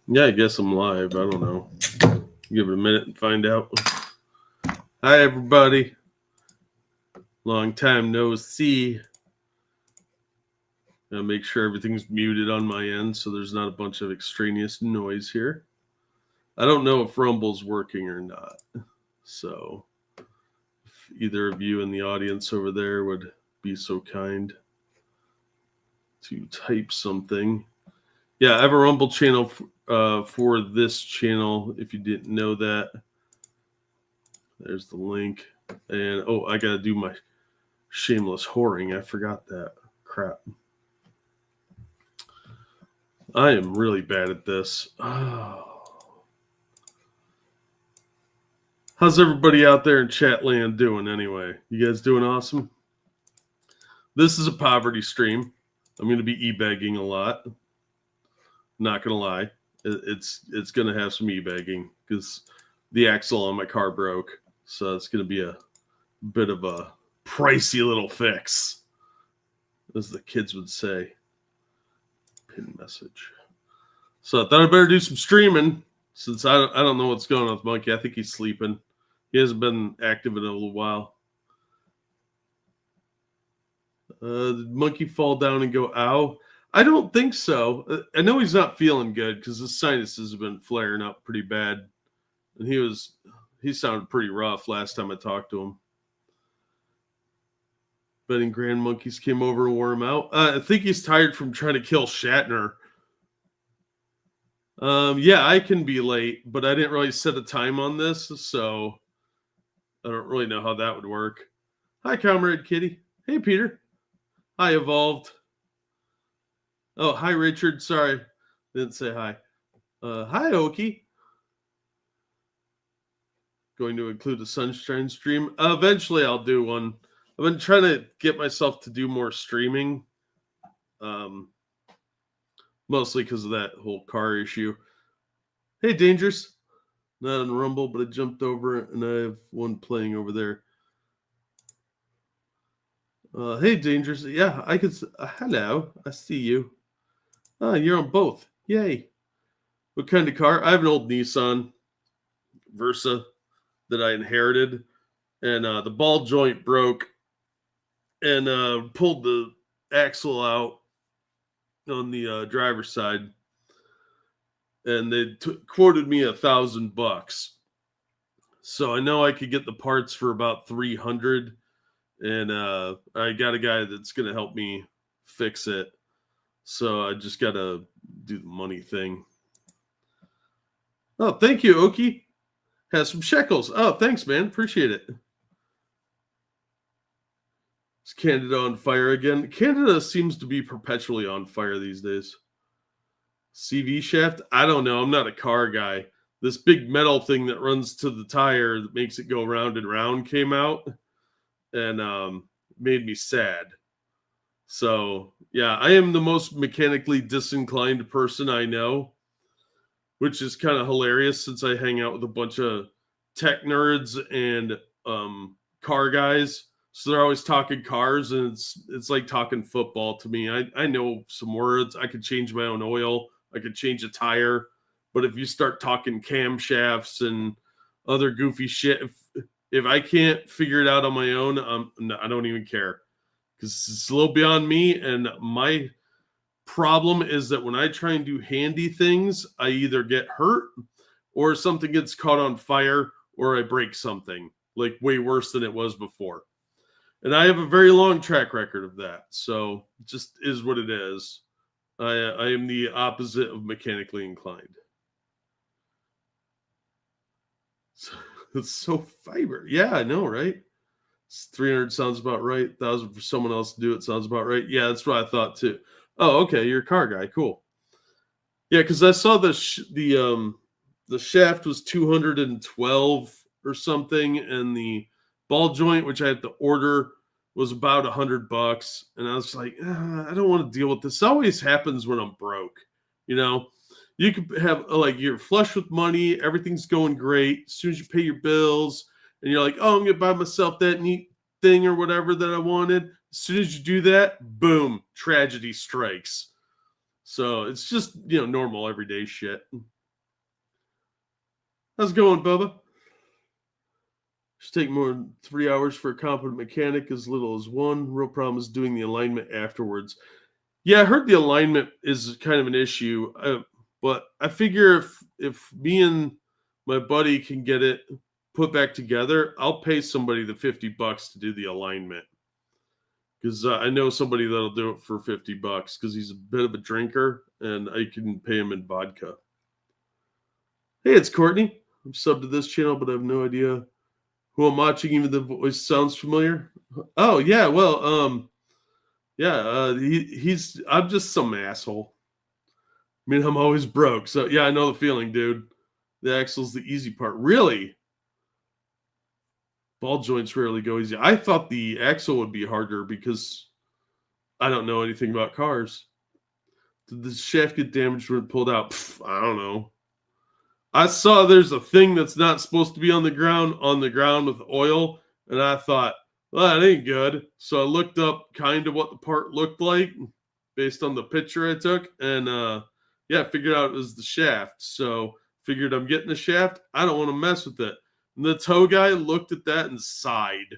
Yeah, I guess I'm live. I don't know. Give it a minute and find out. Hi, everybody. Long time no see. Gotta make sure everything's muted on my end so there's not a bunch of extraneous noise here. I don't know if Rumble's working or not. So, if either of you in the audience over there would be so kind to type something. Yeah, I have a Rumble channel for this channel, if you didn't know that. There's the link. And, I got to do my shameless whoring. I forgot that. Crap. I am really bad at this. Oh. How's everybody out there in chat land doing anyway? You guys doing awesome? This is a poverty stream. I'm going to be e-begging a lot. Not going to lie. It's going to have some e-begging because the axle on my car broke. So it's going to be a bit of a pricey little fix, as the kids would say. Pin message. So I thought I'd better do some streaming since I don't know what's going on with Monkey. I think he's sleeping. He hasn't been active in a little while. Did Monkey fall down and go, ow? I don't think so. I know he's not feeling good because his sinuses have been flaring up pretty bad. And he sounded pretty rough last time I talked to him. Betting Grand Monkeys came over and wore him out. I think he's tired from trying to kill Shatner. Yeah, I can be late, but I didn't really set a time on this, so I don't really know how that would work. Hi, Comrade Kitty. Hey, Peter. Hi, Evolved. Oh, hi, Richard. Sorry, didn't say hi. Hi, Oki. Going to include a sunshine stream. Eventually, I'll do one. I've been trying to get myself to do more streaming, mostly because of that whole car issue. Hey, Dangerous. Not on Rumble, but I jumped over and I have one playing over there. Hey, Dangerous. Yeah, I could. Hello, I see you. You're on both. Yay. What kind of car? I have an old Nissan Versa that I inherited, and the ball joint broke and pulled the axle out on the driver's side, and they quoted me $1,000. So I know I could get the parts for about $300, and I got a guy that's going to help me fix it. So I just got to do the money thing. Oh, thank you, Oki. Has some shekels. Oh, thanks, man. Appreciate it. Is Canada on fire again? Canada seems to be perpetually on fire these days. CV shaft? I don't know. I'm not a car guy. This big metal thing that runs to the tire that makes it go round and round came out and made me sad. So, yeah, I am the most mechanically disinclined person I know, which is kind of hilarious since I hang out with a bunch of tech nerds and car guys. So they're always talking cars, and it's like talking football to me. I know some words. I could change my own oil. I could change a tire. But if you start talking camshafts and other goofy shit, if I can't figure it out on my own, I don't even care. Because it's a little beyond me, and my problem is that when I try and do handy things, I either get hurt or something gets caught on fire or I break something, like way worse than it was before. And I have a very long track record of that. So it just is what it is. I am the opposite of mechanically inclined. So, it's so fiber. Yeah, I know, right? 300 sounds about right. 1,000 for someone else to do it sounds about right. Yeah, that's what I thought too. Oh, okay, you're a car guy. Cool. Yeah, because I saw the shaft was 212 or something, and the ball joint, which I had to order, was about $100. And I was like, I don't want to deal with this. This always happens when I'm broke. You know, you could have like you're flush with money, everything's going great. As soon as you pay your bills, and you're like, oh, I'm gonna buy myself that neat thing or whatever that I wanted. As soon as you do that, boom, tragedy strikes. So it's just, normal everyday shit. How's it going, Bubba? Should take more than 3 hours for a competent mechanic, as little as one. Real problem is doing the alignment afterwards. Yeah, I heard the alignment is kind of an issue, but I figure if me and my buddy can get it put back together, I'll pay somebody the $50 to do the alignment because I know somebody that'll do it for $50 because he's a bit of a drinker and I can pay him in vodka. Hey, it's Courtney. I'm subbed to this channel, but I have no idea who I'm watching. Even the voice sounds familiar. Oh yeah, well, yeah, he's. I'm just some asshole. I mean, I'm always broke, so yeah, I know the feeling, dude. The axle's the easy part. Really, ball joints rarely go easy. I thought the axle would be harder because I don't know anything about cars. Did the shaft get damaged when it pulled out? I don't know. I saw there's a thing that's not supposed to be on the ground with oil, and I thought, well, that ain't good. So I looked up kind of what the part looked like based on the picture I took, and yeah, I figured out it was the shaft. So figured I'm getting the shaft. I don't want to mess with it. And the tow guy looked at that and sighed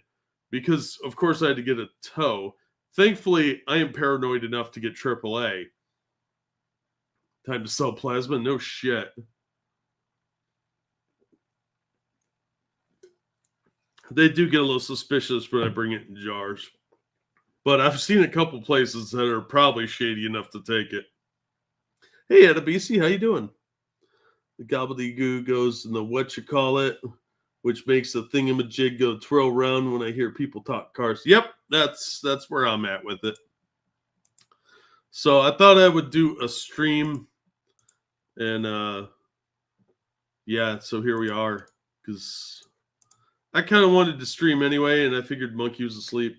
because, of course, I had to get a tow. Thankfully, I am paranoid enough to get AAA. Time to sell plasma? No shit. They do get a little suspicious when I bring it in jars. But I've seen a couple places that are probably shady enough to take it. Hey, Adabisi, how you doing? The gobbledygoo goes in the whatchamacallit, which makes the thingamajig go twirl around when I hear people talk cars. Yep, that's where I'm at with it. So I thought I would do a stream, and yeah, so here we are, because I kind of wanted to stream anyway, and I figured Monkey was asleep.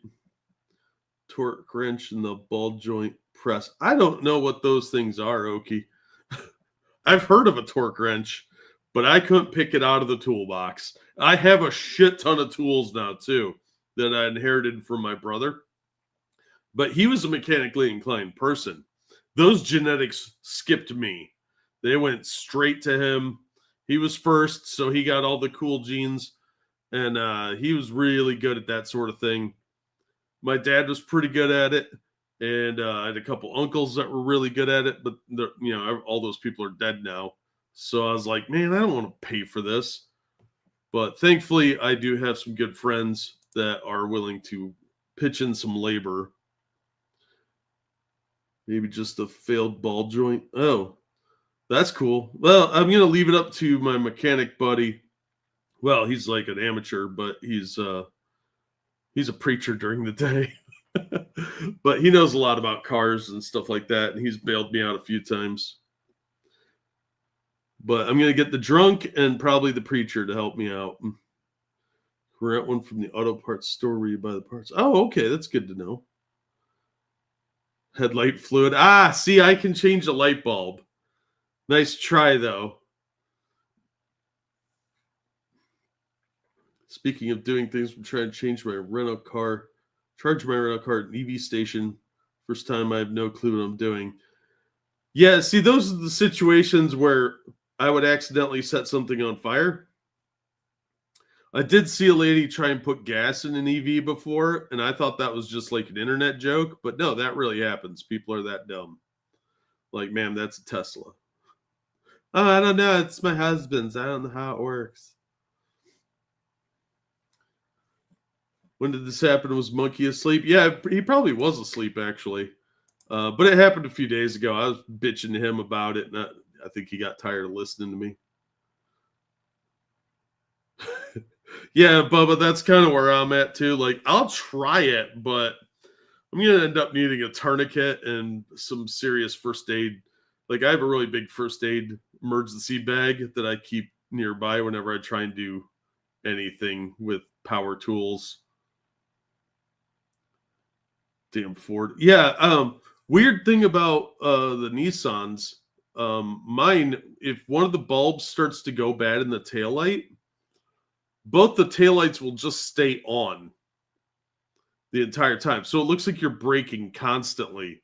Torque wrench and the ball joint press. I don't know what those things are, Okie. I've heard of a torque wrench, but I couldn't pick it out of the toolbox. I have a shit ton of tools now, too, that I inherited from my brother. But he was a mechanically inclined person. Those genetics skipped me. They went straight to him. He was first, so he got all the cool genes. And he was really good at that sort of thing. My dad was pretty good at it, and I had a couple uncles that were really good at it, but all those people are dead now. So I was like, man, I don't want to pay for this. But thankfully, I do have some good friends that are willing to pitch in some labor. Maybe just a failed ball joint. Oh, that's cool. Well, I'm going to leave it up to my mechanic buddy. Well, he's like an amateur, but he's a preacher during the day. But he knows a lot about cars and stuff like that, and he's bailed me out a few times. But I'm going to get the drunk and probably the preacher to help me out. Rent one from the auto parts store where you buy the parts. Oh, okay, that's good to know. Headlight fluid. See, I can change the light bulb. Nice try, though. Speaking of doing things, I'm trying to change my rental car, charge my rental car at an EV station. First time, I have no clue what I'm doing. Yeah, see, those are the situations where I would accidentally set something on fire. I did see a lady try and put gas in an EV before, and I thought that was just like an internet joke. But no, that really happens. People are that dumb. Like, ma'am, that's a Tesla. Oh, I don't know. It's my husband's. I don't know how it works. When did this happen? Was Monkey asleep? Yeah, he probably was asleep, actually. But it happened a few days ago. I was bitching to him about it, and I think he got tired of listening to me. Yeah, Bubba, that's kind of where I'm at, too. Like, I'll try it, but I'm going to end up needing a tourniquet and some serious first aid. Like, I have a really big first aid emergency bag that I keep nearby whenever I try and do anything with power tools. Damn Ford. Yeah, weird thing about the Nissans, mine, if one of the bulbs starts to go bad in the taillight, both the taillights will just stay on the entire time. So it looks like you're braking constantly.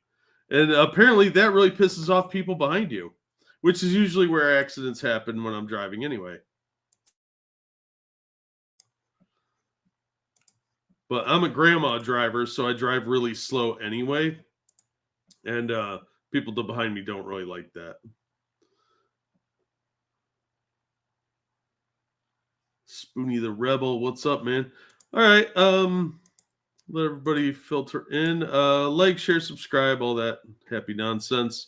And apparently that really pisses off people behind you, which is usually where accidents happen when I'm driving anyway. But I'm a grandma driver, so I drive really slow anyway. And people behind me don't really like that. Spoonie the Rebel, what's up, man? All right, let everybody filter in. Like, share, subscribe, all that happy nonsense.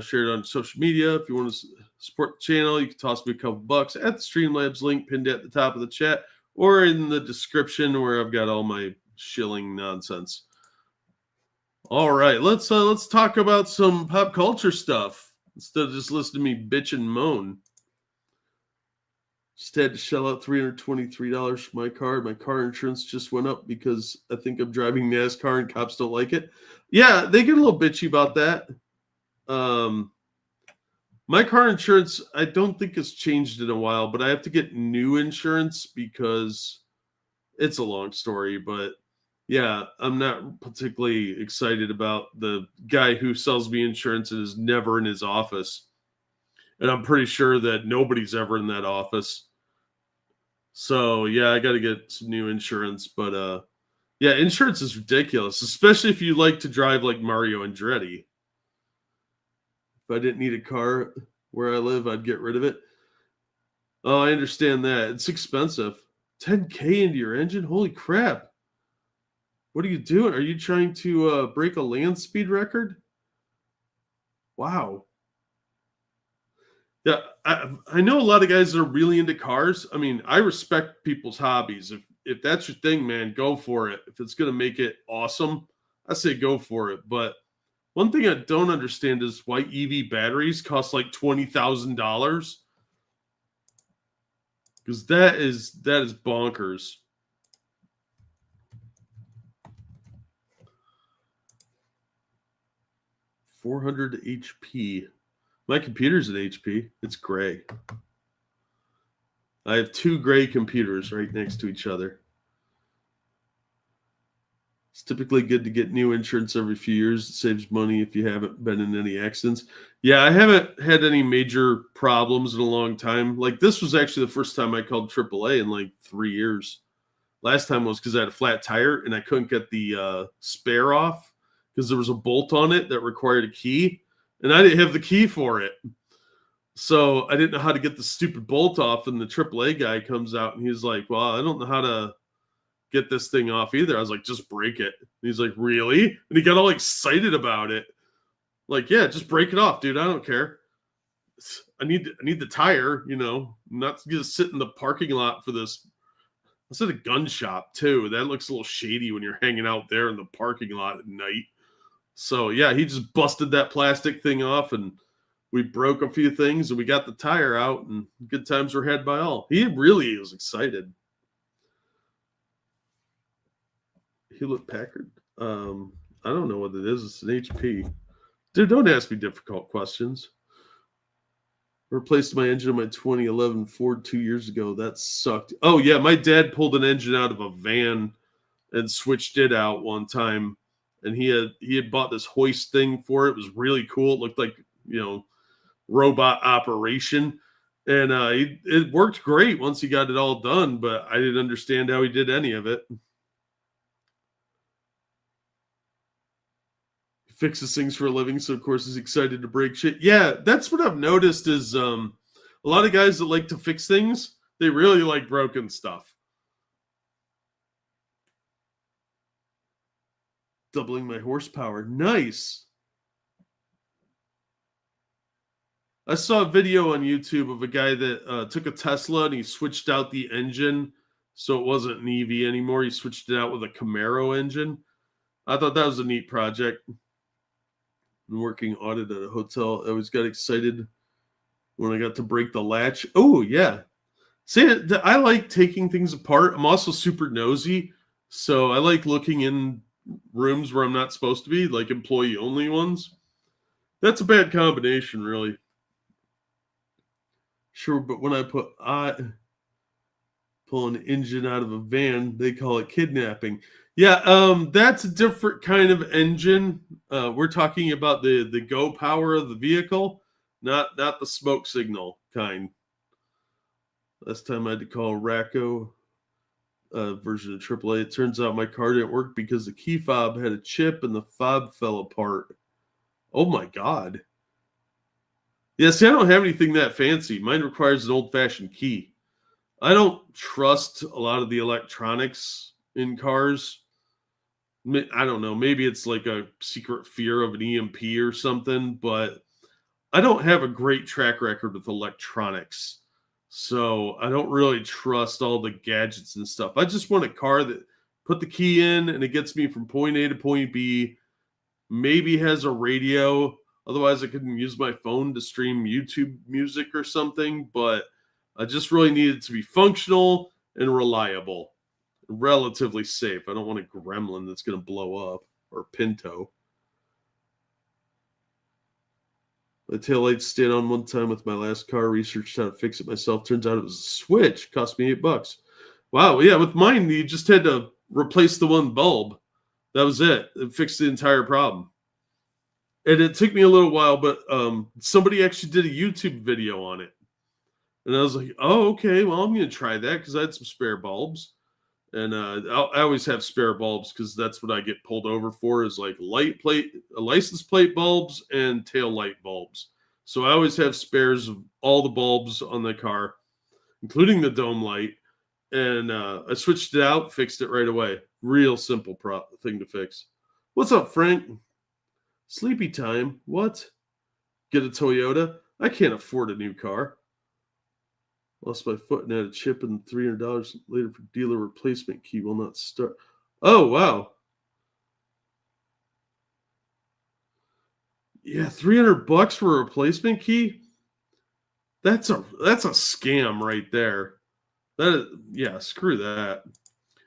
Share it on social media. If you want to support the channel, you can toss me a couple bucks at the Streamlabs link pinned at the top of the chat or in the description where I've got all my shilling nonsense. All right, let's talk about some pop culture stuff instead of just listening to me bitch and moan. Just had to shell out $323 for my car. My car insurance just went up because I think I'm driving NASCAR and cops don't like it. Yeah, they get a little bitchy about that. My car insurance, I don't think has changed in a while, but I have to get new insurance because it's a long story. But yeah, I'm not particularly excited about the guy who sells me insurance and is never in his office. And I'm pretty sure that nobody's ever in that office. So yeah, I got to get some new insurance. But yeah, insurance is ridiculous, especially if you like to drive like Mario Andretti. If I didn't need a car where I live, I'd get rid of it. Oh, I understand that. It's expensive. $10K into your engine? Holy crap. What are you doing? Are you trying to break a land speed record? Wow. Yeah, I know a lot of guys that are really into cars. I mean, I respect people's hobbies. If that's your thing, man, go for it. If it's going to make it awesome, I say go for it. But one thing I don't understand is why EV batteries cost like $20,000. Because that is bonkers. $400 HP. My computer's an HP. It's gray. I have two gray computers right next to each other. It's typically good to get new insurance every few years. It saves money if you haven't been in any accidents. Yeah, I haven't had any major problems in a long time. Like this was actually the first time I called AAA in like 3 years. Last time was because I had a flat tire and I couldn't get the spare off because there was a bolt on it that required a key. And I didn't have the key for it. So I didn't know how to get the stupid bolt off. And the AAA guy comes out and he's like, well, I don't know how to get this thing off either. I was like, just break it. And he's like, really? And he got all excited about it. Like, yeah, just break it off, dude. I don't care. I need the tire, you know, not to just sit in the parking lot for this. It's at a gun shop too. That looks a little shady when you're hanging out there in the parking lot at night. So yeah, he just busted that plastic thing off and we broke a few things and we got the tire out and good times were had by all. He really was excited. Hewlett Packard. I don't know what it is. It's an HP. Dude, don't ask me difficult questions. Replaced my engine in my 2011 Ford 2 years ago. That sucked. Oh yeah, my dad pulled an engine out of a van and switched it out one time. And he had bought this hoist thing for it. It was really cool. It looked like, you know, robot operation. And it worked great once he got it all done, but I didn't understand how he did any of it. He fixes things for a living, so of course he's excited to break shit. Yeah, that's what I've noticed is a lot of guys that like to fix things, they really like broken stuff. Doubling my horsepower. Nice. I saw a video on YouTube of a guy that took a Tesla and he switched out the engine so it wasn't an EV anymore. He switched it out with a Camaro engine. I thought that was a neat project. I'm working audit at a hotel. I always got excited when I got to break the latch. Oh, yeah. See, I like taking things apart. I'm also super nosy. So I like looking in rooms where I'm not supposed to be, like employee only ones. That's a bad combination, really. Sure, but when I pull an engine out of a van, they call it kidnapping. Yeah, that's a different kind of engine. We're talking about the go power of the vehicle, not the smoke signal kind. Last time I had to call Racco. version of AAA. It turns out my car didn't work because the key fob had a chip and the fob fell apart. Oh my God. Yeah, see, I don't have anything that fancy. Mine requires an old-fashioned key. I don't trust a lot of the electronics in cars. I don't know. Maybe it's like a secret fear of an EMP or something, but I don't have a great track record with electronics. So I don't really trust all the gadgets and stuff. I just want a car that put the key in and it gets me from point A to point B, maybe has a radio. Otherwise, I couldn't use my phone to stream YouTube music or something, but I just really need it to be functional and reliable, relatively safe. I don't want a gremlin that's going to blow up or Pinto. My taillights stayed on one time with my last car. Researched how to fix it myself. Turns out it was a switch. Cost me $8. Wow. Yeah, with mine, you just had to replace the one bulb. That was it. It fixed the entire problem. And it took me a little while, but somebody actually did a YouTube video on it. And I was like, oh, okay, well, I'm going to try that because I had some spare bulbs. And I always have spare bulbs because that's what I get pulled over for is like license plate bulbs and tail light bulbs. So I always have spares of all the bulbs on the car, including the dome light. And I switched it out, fixed it right away. Real simple thing to fix. What's up, Frank? Sleepy time. What? Get a Toyota? I can't afford a new car. Lost my foot and had a chip, and $300 later for dealer replacement key will not start. Oh, wow. Yeah, $300 for a replacement key? That's a scam right there. Yeah, screw that.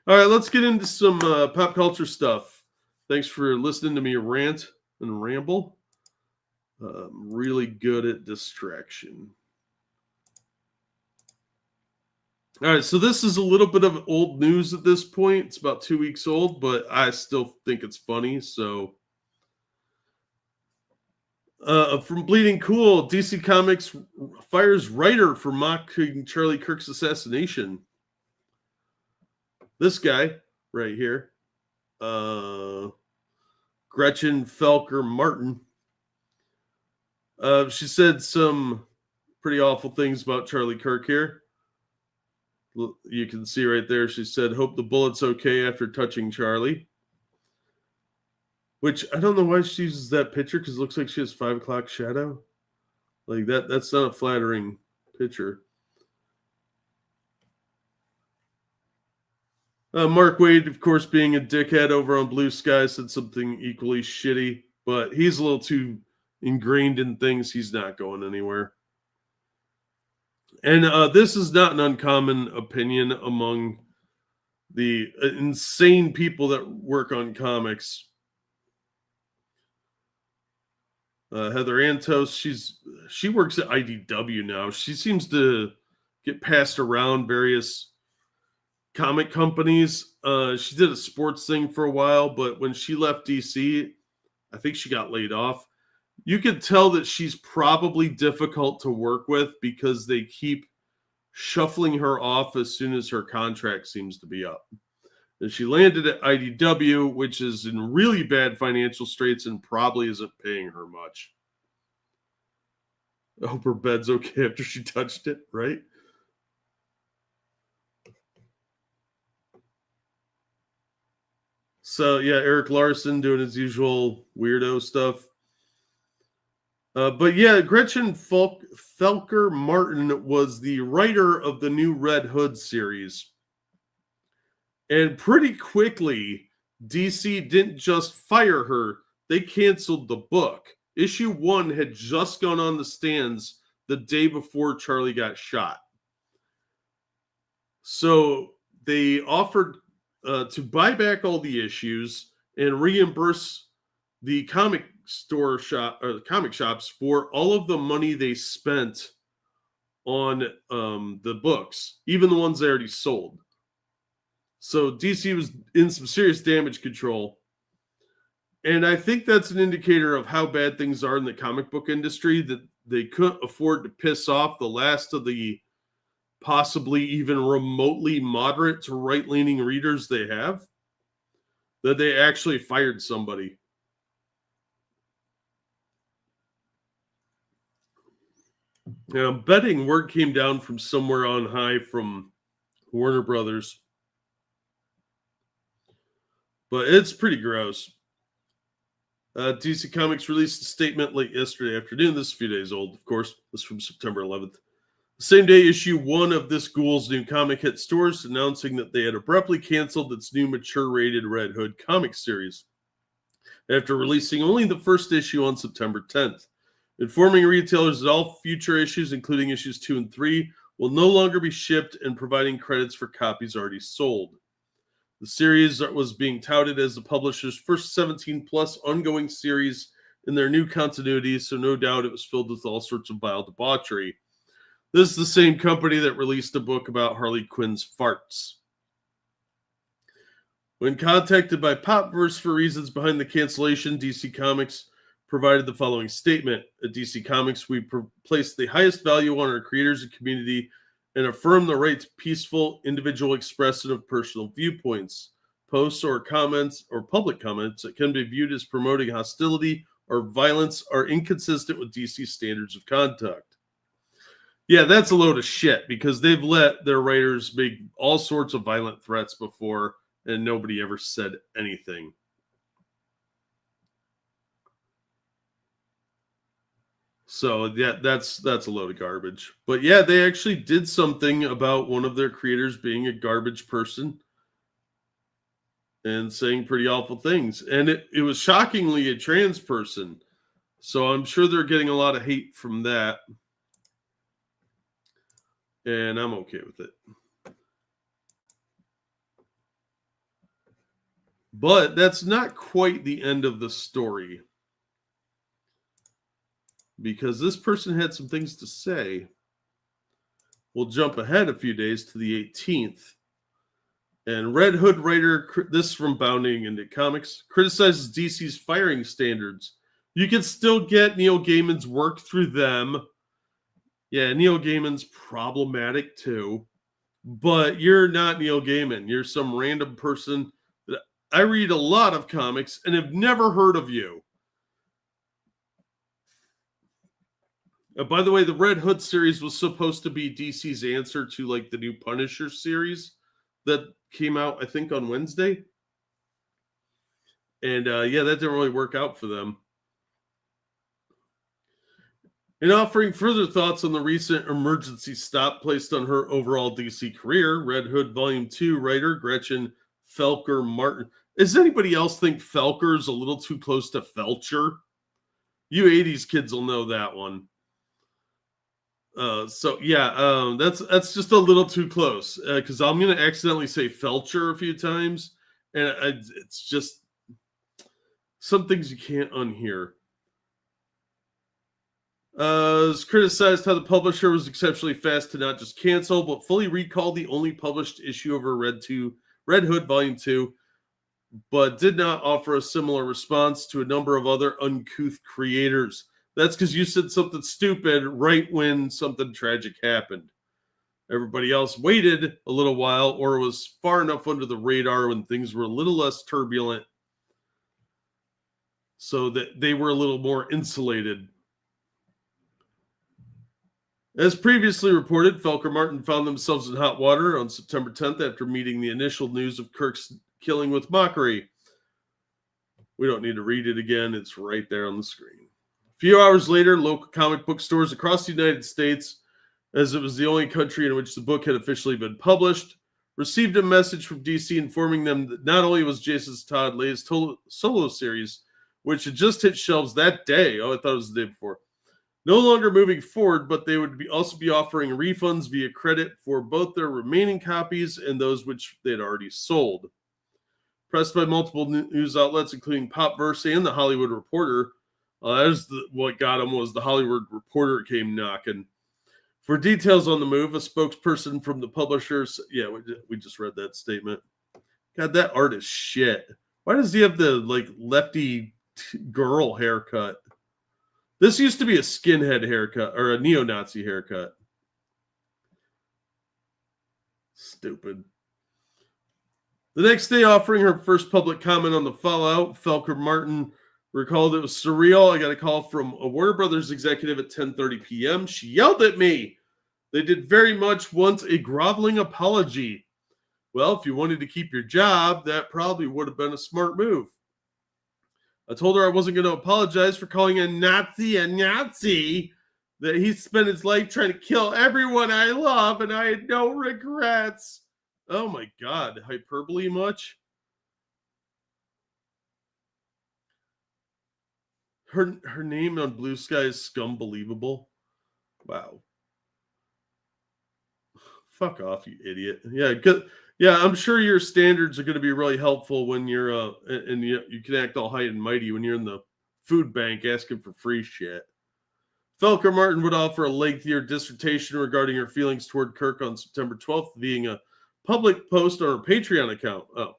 All right, let's get into some pop culture stuff. Thanks for listening to me rant and ramble. I'm really good at distraction. All right, so this is a little bit of old news at this point. It's about 2 weeks old, but I still think it's funny. So, from Bleeding Cool, DC Comics fires writer for mocking Charlie Kirk's assassination. This guy right here, Gretchen Felker Martin. She said some pretty awful things about Charlie Kirk here. You can see right there, she said, hope the bullet's okay after touching Charlie. Which, I don't know why she uses that picture, because it looks like she has 5 o'clock shadow. Like, that's not a flattering picture. Mark Waid, of course, being a dickhead over on Blue Sky, said something equally shitty. But he's a little too ingrained in things. He's not going anywhere. And this is not an uncommon opinion among the insane people that work on comics. Heather Antos, she works at IDW now. She seems to get passed around various comic companies. She did a sports thing for a while, but when she left DC, I think she got laid off. You could tell that she's probably difficult to work with because they keep shuffling her off as soon as her contract seems to be up. And she landed at IDW, which is in really bad financial straits and probably isn't paying her much. I hope her bed's okay after she touched it, right? So, yeah, Eric Larson doing his usual weirdo stuff. But yeah, Gretchen Felker Martin was the writer of the new Red Hood series. And pretty quickly, DC didn't just fire her, they canceled the book. Issue 1 had just gone on the stands the day before Charlie got shot. So they offered to buy back all the issues and reimburse the comic shops for all of the money they spent on the books, even the ones they already sold. So DC was in some serious damage control. And I think that's an indicator of how bad things are in the comic book industry, that they couldn't afford to piss off the last of the possibly even remotely moderate to right-leaning readers they have, that they actually fired somebody. And I'm betting word came down from somewhere on high from Warner Brothers. But it's pretty gross. DC Comics released a statement late yesterday afternoon. This is a few days old, of course. This is from September 11th. The same day, issue 1 of this Ghoul's new comic hit stores, announcing that they had abruptly canceled its new mature-rated Red Hood comic series after releasing only the first issue on September 10th. Informing retailers that all future issues, including issues 2 and 3, will no longer be shipped and providing credits for copies already sold. The series was being touted as the publisher's first 17-plus ongoing series in their new continuity, so no doubt it was filled with all sorts of vile debauchery. This is the same company that released a book about Harley Quinn's farts. When contacted by Popverse for reasons behind the cancellation, DC Comics provided the following statement. At DC Comics, we place the highest value on our creators and community and affirm the right to peaceful, individual expression of personal viewpoints. Posts or comments or public comments that can be viewed as promoting hostility or violence are inconsistent with DC standards of conduct. Yeah, that's a load of shit because they've let their writers make all sorts of violent threats before and nobody ever said anything. So yeah, that's a load of garbage. But yeah, they actually did something about one of their creators being a garbage person and saying pretty awful things. And it was shockingly a trans person. So I'm sure they're getting a lot of hate from that. And I'm okay with it. But that's not quite the end of the story. Because this person had some things to say. We'll jump ahead a few days to the 18th. And Red Hood writer, this from Bounding into Comics, criticizes DC's firing standards. You can still get Neil Gaiman's work through them. Yeah, Neil Gaiman's problematic too. But you're not Neil Gaiman. You're some random person. I read a lot of comics and have never heard of you. By the way, the Red Hood series was supposed to be DC's answer to like the new Punisher series that came out, I think, on Wednesday. And yeah, that didn't really work out for them. In offering further thoughts on the recent emergency stop placed on her overall DC career, Red Hood Volume 2 writer Gretchen Felker Martin. Does anybody else think Felker is a little too close to Felcher? You 80s kids will know that one. So yeah, that's just a little too close because I'm going to accidentally say Felcher a few times, and it's just some things you can't unhear. It's criticized how the publisher was exceptionally fast to not just cancel, but fully recall the only published issue of her Red Hood Volume 2, but did not offer a similar response to a number of other uncouth creators. That's because you said something stupid right when something tragic happened. Everybody else waited a little while or was far enough under the radar when things were a little less turbulent so that they were a little more insulated. As previously reported, Felker Martin found themselves in hot water on September 10th after meeting the initial news of Kirk's killing with mockery. We don't need to read it again. It's right there on the screen. A few hours later, local comic book stores across the United States, as it was the only country in which the book had officially been published, received a message from DC informing them that not only was Jason Todd latest solo series, which had just hit shelves that day, I thought it was the day before, no longer moving forward, but they would also be offering refunds via credit for both their remaining copies and those which they had already sold. Pressed by multiple news outlets, including Popverse and The Hollywood Reporter, what got him was The Hollywood Reporter came knocking. For details on the move, a spokesperson from the publishers, yeah, we just read that statement. God, that art is shit. Why does he have the like lefty girl haircut? This used to be a skinhead haircut or a neo-Nazi haircut. Stupid. The next day, offering her first public comment on the fallout, Felker Martin recalled it was surreal. I got a call from a Warner Brothers executive at 10:30 p.m. She yelled at me. They did very much want a groveling apology. Well, if you wanted to keep your job, that probably would have been a smart move. I told her I wasn't going to apologize for calling a Nazi, that he spent his life trying to kill everyone I love, and I had no regrets. Oh my God, hyperbole much? Her name on Blue Sky is Scumbelievable. Wow. Fuck off, you idiot. Yeah, good. Yeah, I'm sure your standards are going to be really helpful when you're and you can act all high and mighty when you're in the food bank asking for free shit. Felker Martin would offer a lengthier dissertation regarding her feelings toward Kirk on September 12th, being a public post on her Patreon account. Oh.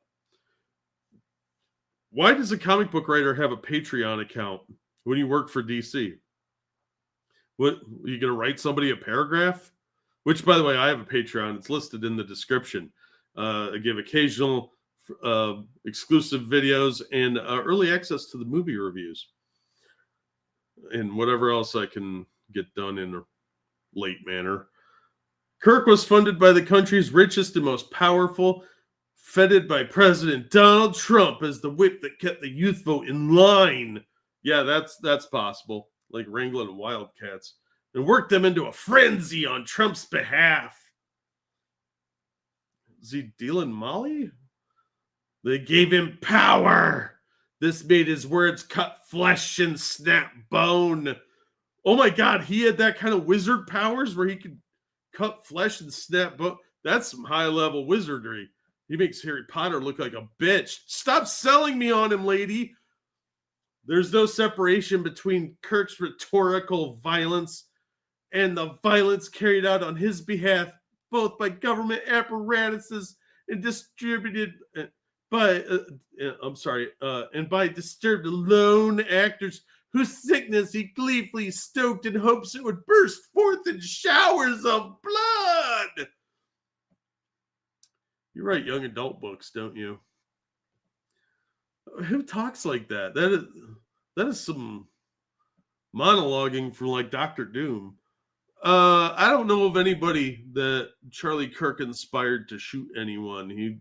Why does a comic book writer have a Patreon account when you work for DC? What, are you going to write somebody a paragraph? Which, by the way, I have a Patreon. It's listed in the description. I give occasional exclusive videos and early access to the movie reviews. And whatever else I can get done in a late manner. Kirk was funded by the country's richest and most powerful, feted by President Donald Trump as the whip that kept the youth vote in line. Yeah, that's possible. Like wrangling wildcats. And worked them into a frenzy on Trump's behalf. Is he dealing Molly? They gave him power. This made his words cut flesh and snap bone. Oh my God, he had that kind of wizard powers where he could cut flesh and snap bone. That's some high-level wizardry. He makes Harry Potter look like a bitch. Stop selling me on him, lady. There's no separation between Kirk's rhetorical violence and the violence carried out on his behalf, both by government apparatuses and distributed by, and by disturbed lone actors whose sickness he gleefully stoked in hopes it would burst forth in showers of blood. You write young adult books, don't you? Who talks like that? That is some monologuing from like Dr. Doom. I don't know of anybody that Charlie Kirk inspired to shoot anyone. He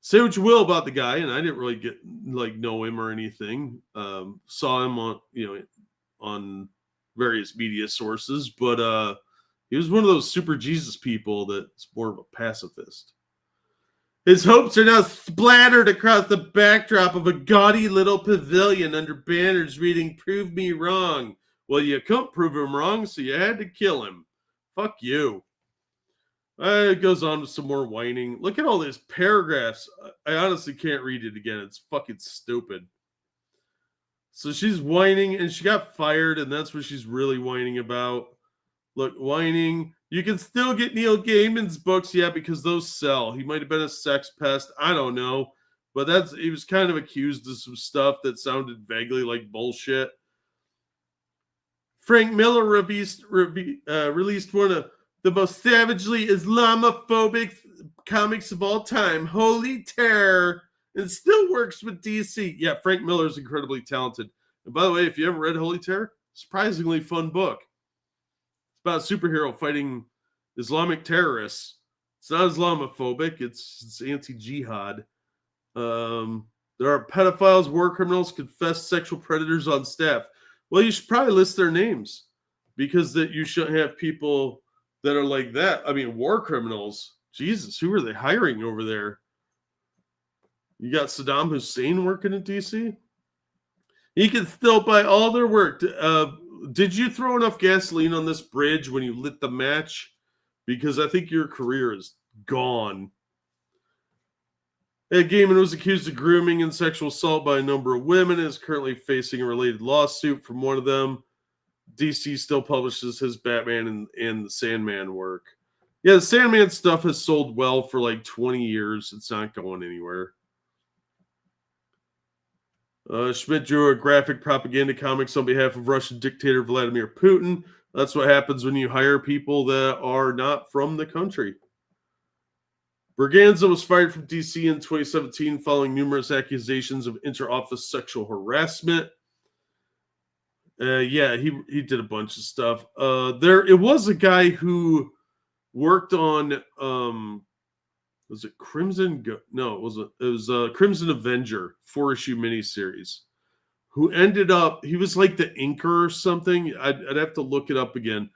say what you will about the guy, and I didn't really get know him or anything. Saw him on various media sources, but he was one of those super Jesus people that's more of a pacifist. His hopes are now splattered across the backdrop of a gaudy little pavilion under banners reading, "Prove me wrong." Well, you couldn't prove him wrong, so you had to kill him. Fuck you. It goes on with some more whining. Look at all these paragraphs. I honestly can't read it again. It's fucking stupid. So she's whining, and she got fired, and that's what she's really whining about. Look, whining. You can still get Neil Gaiman's books, yeah, because those sell. He might have been a sex pest. I don't know. But he was kind of accused of some stuff that sounded vaguely like bullshit. Frank Miller released one of the most savagely Islamophobic comics of all time, Holy Terror, and still works with DC. Yeah, Frank Miller is incredibly talented. And by the way, if you ever read Holy Terror, surprisingly fun book. It's about a superhero fighting Islamic terrorists. It's not Islamophobic. It's anti-jihad. There are pedophiles, war criminals, confessed sexual predators on staff. Well, you should probably list their names because that you shouldn't have people that are like that. I mean, war criminals. Jesus, who are they hiring over there? You got Saddam Hussein working in DC? You can still buy all their work. Did you throw enough gasoline on this bridge when you lit the match? Because I think your career is gone. Ed Gaiman was accused of grooming and sexual assault by a number of women and is currently facing a related lawsuit from one of them. DC still publishes his Batman and the Sandman work. Yeah, the Sandman stuff has sold well for like 20 years. It's not going anywhere. Schmidt drew a graphic propaganda comics on behalf of Russian dictator Vladimir Putin. That's what happens when you hire people that are not from the country. Berganza was fired from DC in 2017 following numerous accusations of inter-office sexual harassment. Yeah, he did a bunch of stuff. It was a guy who worked on was it Crimson? No, it was Crimson Avenger 4-issue miniseries. Who ended up? He was like the inker or something. I'd have to look it up again,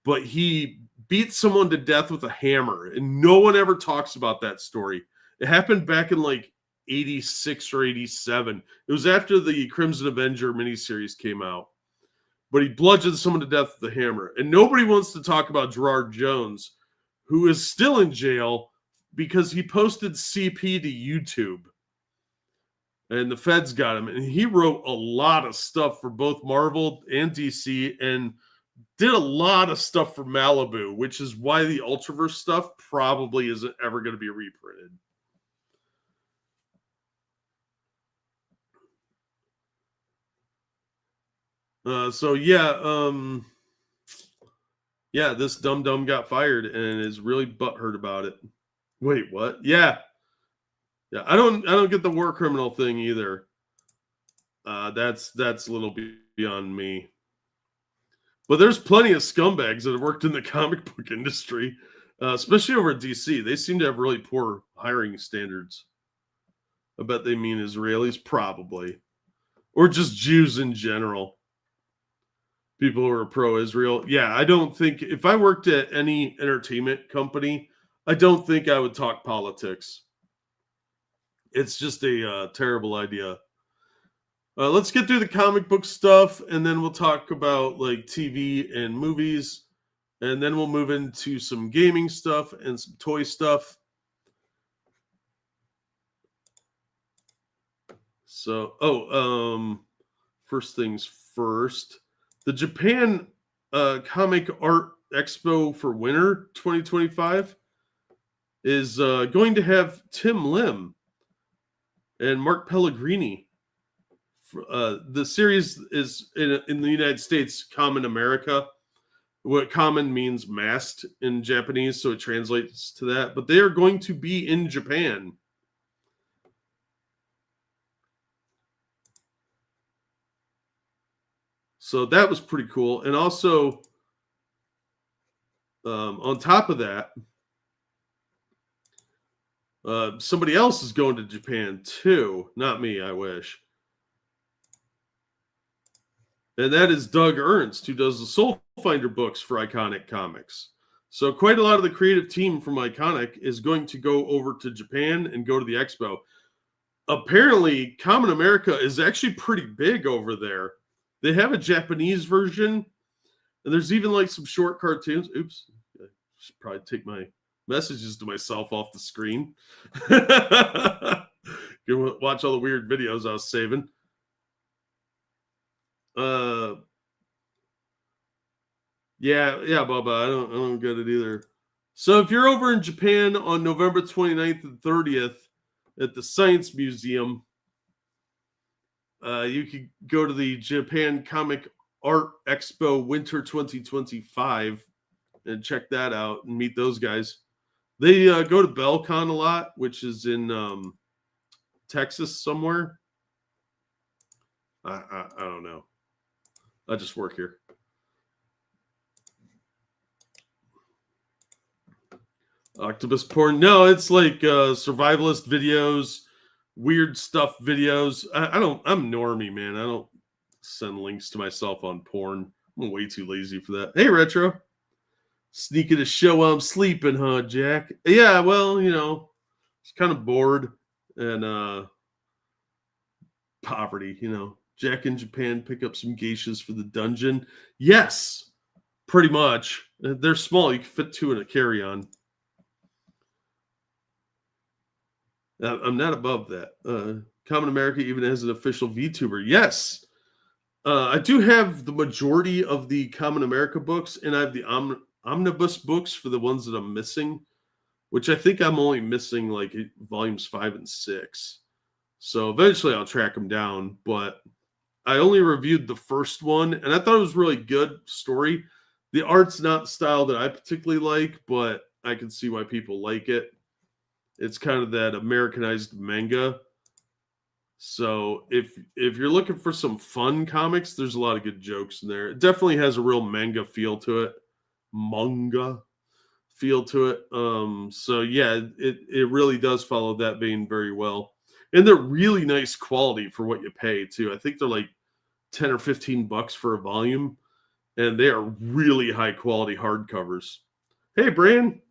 but he beat someone to death with a hammer, and no one ever talks about that story. It happened back in like 86 or 87. It was after the Crimson Avenger miniseries came out. But he bludgeoned someone to death with a hammer. And nobody wants to talk about Gerard Jones, who is still in jail because he posted CP to YouTube. And the feds got him. And he wrote a lot of stuff for both Marvel and DC and did a lot of stuff for Malibu, which is why the Ultraverse stuff probably isn't ever going to be reprinted. So yeah, this dum-dum got fired and is really butthurt about it. Wait, what? Yeah. I don't get the war criminal thing either. That's a little beyond me. But there's plenty of scumbags that have worked in the comic book industry, especially over at DC. They seem to have really poor hiring standards. I bet they mean Israelis, probably, or just Jews in general. People who are pro-Israel. Yeah, I don't think if I worked at any entertainment company, I don't think I would talk politics. It's just a terrible idea. Let's get through the comic book stuff, and then we'll talk about like TV and movies, and then we'll move into some gaming stuff and some toy stuff. So, first things first. The Japan Comic Art Expo for winter 2025 is going to have Tim Lim and Mark Pellegrini. The series is in the United States, Common America. What common means masked in Japanese, so it translates to that. But they are going to be in Japan. So that was pretty cool. And also, on top of that, somebody else is going to Japan too. Not me, I wish. And that is Doug Ernst, who does the Soul Finder books for Iconic Comics. So quite a lot of the creative team from Iconic is going to go over to Japan and go to the expo. Apparently, Common America is actually pretty big over there. They have a Japanese version, and there's even like some short cartoons. Oops, I should probably take my messages to myself off the screen. You watch all the weird videos I was saving. Yeah, Bubba, I don't get it either. So if you're over in Japan on November 29th and 30th at the Science Museum, you could go to the Japan Comic Art Expo Winter 2025 and check that out and meet those guys. They go to BellCon a lot, which is in Texas somewhere. I don't know. I just work here. Octopus porn. No, it's like survivalist videos, weird stuff videos. I'm normie, man. I don't send links to myself on porn. I'm way too lazy for that. Hey, Retro. Sneaking a show while I'm sleeping, huh, Jack? Yeah, well, it's kind of bored and poverty, Jack in Japan pick up some geishas for the dungeon. Yes, pretty much. They're small. You can fit two in a carry-on. I'm not above that. Common America even has an official VTuber. Yes. I do have the majority of the Common America books, and I have the omnibus books for the ones that I'm missing, which I think I'm only missing like volumes 5 and 6. So eventually I'll track them down, but I only reviewed the first one, and I thought it was really good story. The art's not the style that I particularly like, but I can see why people like it. It's kind of that Americanized manga. So if you're looking for some fun comics, there's a lot of good jokes in there. It definitely has a real manga feel to it. Manga feel to it. So yeah, it really does follow that vein very well. And they're really nice quality for what you pay too. I think they're like 10 or 15 bucks for a volume, and they are really high quality hardcovers. Hey, Brian.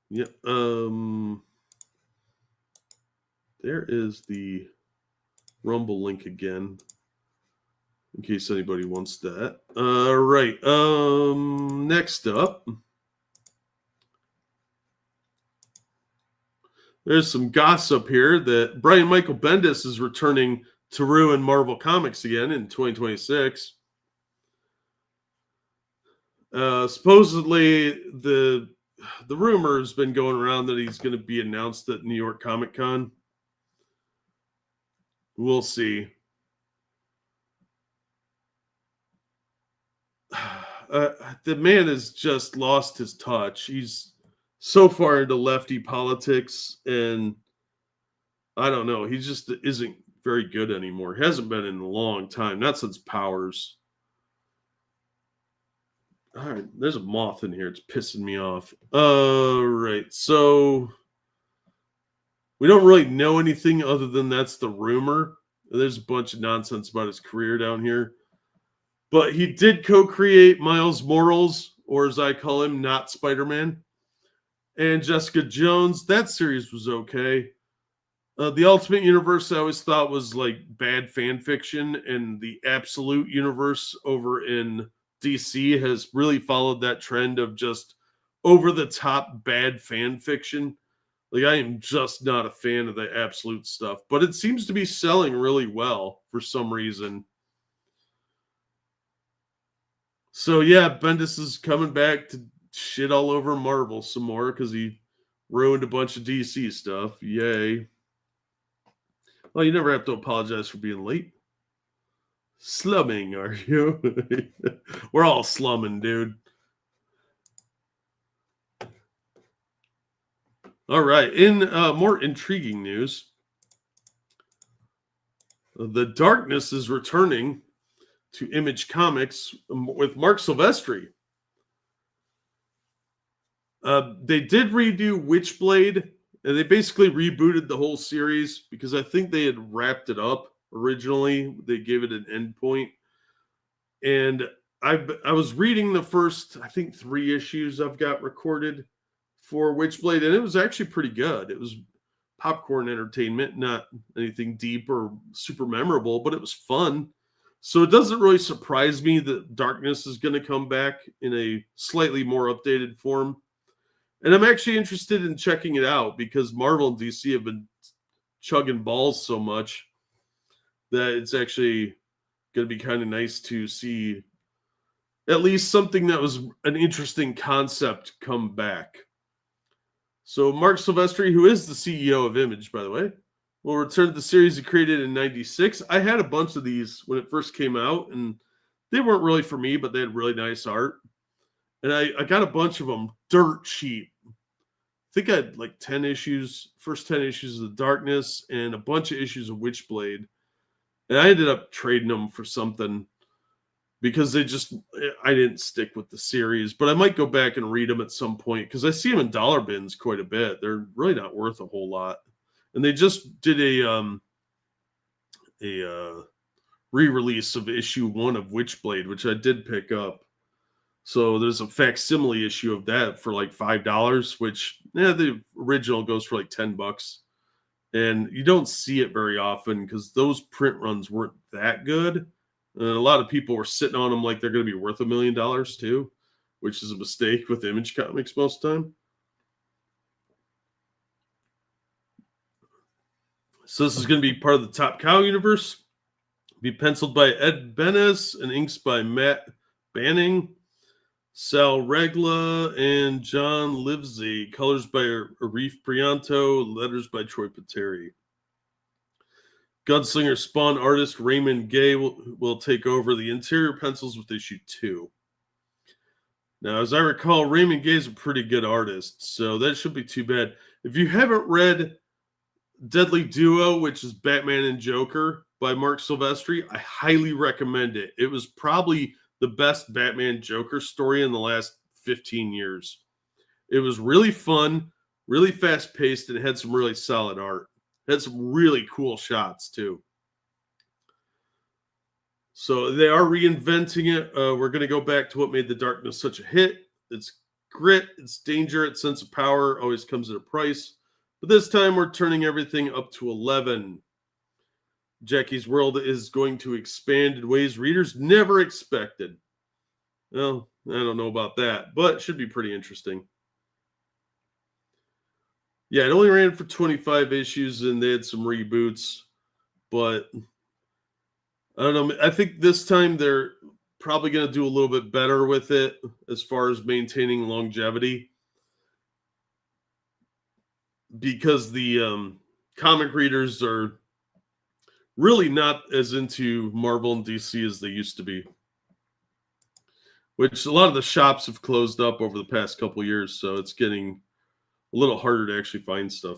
Yeah. There is the Rumble link again, in case anybody wants that. All right. Next up, there's some gossip here that Brian Michael Bendis is returning to ruin Marvel Comics again in 2026. Supposedly, the rumor has been going around that he's going to be announced at New York Comic Con. We'll see. The man has just lost his touch. He's so far into lefty politics, and I don't know. He just isn't very good anymore. He hasn't been in a long time, not since Powers. All right, there's a moth in here. It's pissing me off. All right, so we don't really know anything other than that's the rumor. There's a bunch of nonsense about his career down here. But he did co-create Miles Morales, or as I call him, not Spider-Man, and Jessica Jones. That series was okay. The Ultimate Universe I always thought was like bad fan fiction, and the Absolute Universe over in DC has really followed that trend of just over-the-top bad fan fiction. Like, I am just not a fan of the Absolute stuff, but it seems to be selling really well for some reason. So yeah, Bendis is coming back to shit all over Marvel some more because he ruined a bunch of DC stuff. Yay. Well, you never have to apologize for being late. Slumming, are you? We're all slumming, dude. All right. In more intriguing news, The Darkness is returning to Image Comics with Mark Silvestri. They did redo Witchblade, and they basically rebooted the whole series because I think they had wrapped it up originally. They gave it an end point. And I was reading the first, I think, 3 issues I've got recorded for Witchblade, and it was actually pretty good. It was popcorn entertainment, not anything deep or super memorable, but it was fun. So it doesn't really surprise me that Darkness is going to come back in a slightly more updated form. And I'm actually interested in checking it out because Marvel and DC have been chugging balls so much that it's actually going to be kind of nice to see at least something that was an interesting concept come back. So Mark Silvestri, who is the CEO of Image, by the way, will return to the series he created in 96. I had a bunch of these when it first came out, and they weren't really for me, but they had really nice art. And I got a bunch of them dirt cheap. I think I had like 10 issues, first 10 issues of The Darkness, and a bunch of issues of Witchblade. And I ended up trading them for something because I didn't stick with the series. But I might go back and read them at some point because I see them in dollar bins quite a bit. They're really not worth a whole lot. And they just did a re-release of issue 1 of Witchblade, which I did pick up. So there's a facsimile issue of that for like $5, which the original goes for like $10. And you don't see it very often because those print runs weren't that good. And a lot of people were sitting on them like they're going to be worth $1 million too, which is a mistake with Image Comics most of the time. So this is going to be part of the Top Cow universe. Be penciled by Ed Benes and inks by Matt Banning, Sal Regla, and John Livesey. Colors by Arif Prianto. Letters by Troy Pateri. Gunslinger Spawn artist Raymond Gay will take over the interior pencils with issue 2. Now, as I recall, Raymond Gay's a pretty good artist, so that should be too bad. If you haven't read Deadly Duo, which is Batman and Joker by Mark Silvestri, I highly recommend it. It was probably the best Batman Joker story in the last 15 years. It was really fun, really fast paced, and it had some really solid art. It had some really cool shots too. So they are reinventing it. We're going to go back to what made The Darkness such a hit. It's grit, it's danger, its sense of power always comes at a price. But this time we're turning everything up to 11. Jackie's world is going to expand in ways readers never expected. Well, I don't know about that, but it should be pretty interesting. Yeah, it only ran for 25 issues and they had some reboots, but I don't know. I think this time they're probably going to do a little bit better with it as far as maintaining longevity, because the comic readers are really not as into Marvel and DC as they used to be, which a lot of the shops have closed up over the past couple of years, so it's getting a little harder to actually find stuff.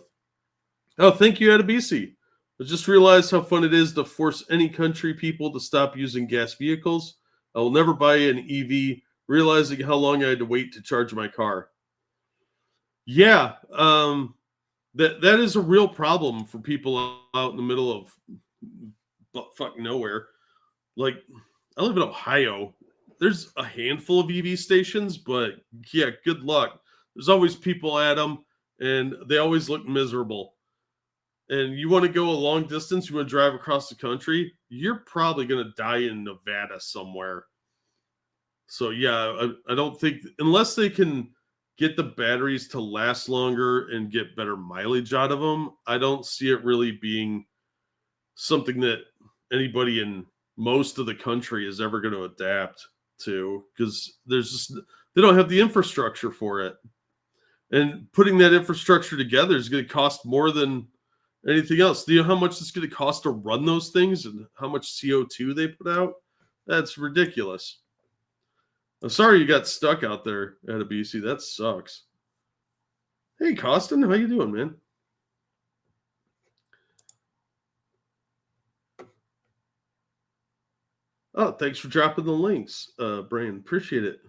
Oh, thank you, Adabisi. I just realized how fun it is to force any country people to stop using gas vehicles. I will never buy an EV, realizing how long I had to wait to charge my car. Yeah, that is a real problem for people out in the middle of fuck nowhere. Like, I live in Ohio. There's a handful of EV stations, but yeah, good luck. There's always people at them, and they always look miserable. And you want to go a long distance, you want to drive across the country, you're probably going to die in Nevada somewhere. So yeah, I don't think, unless they can get the batteries to last longer and get better mileage out of them, I don't see it really being something that anybody in most of the country is ever going to adapt to, because they don't have the infrastructure for it. And putting that infrastructure together is going to cost more than anything else. Do you know how much it's going to cost to run those things and how much CO2 they put out? That's ridiculous. I'm sorry you got stuck out there at a BC. That sucks. Hey, Costin, how you doing, man? Oh, thanks for dropping the links, Brian. Appreciate it.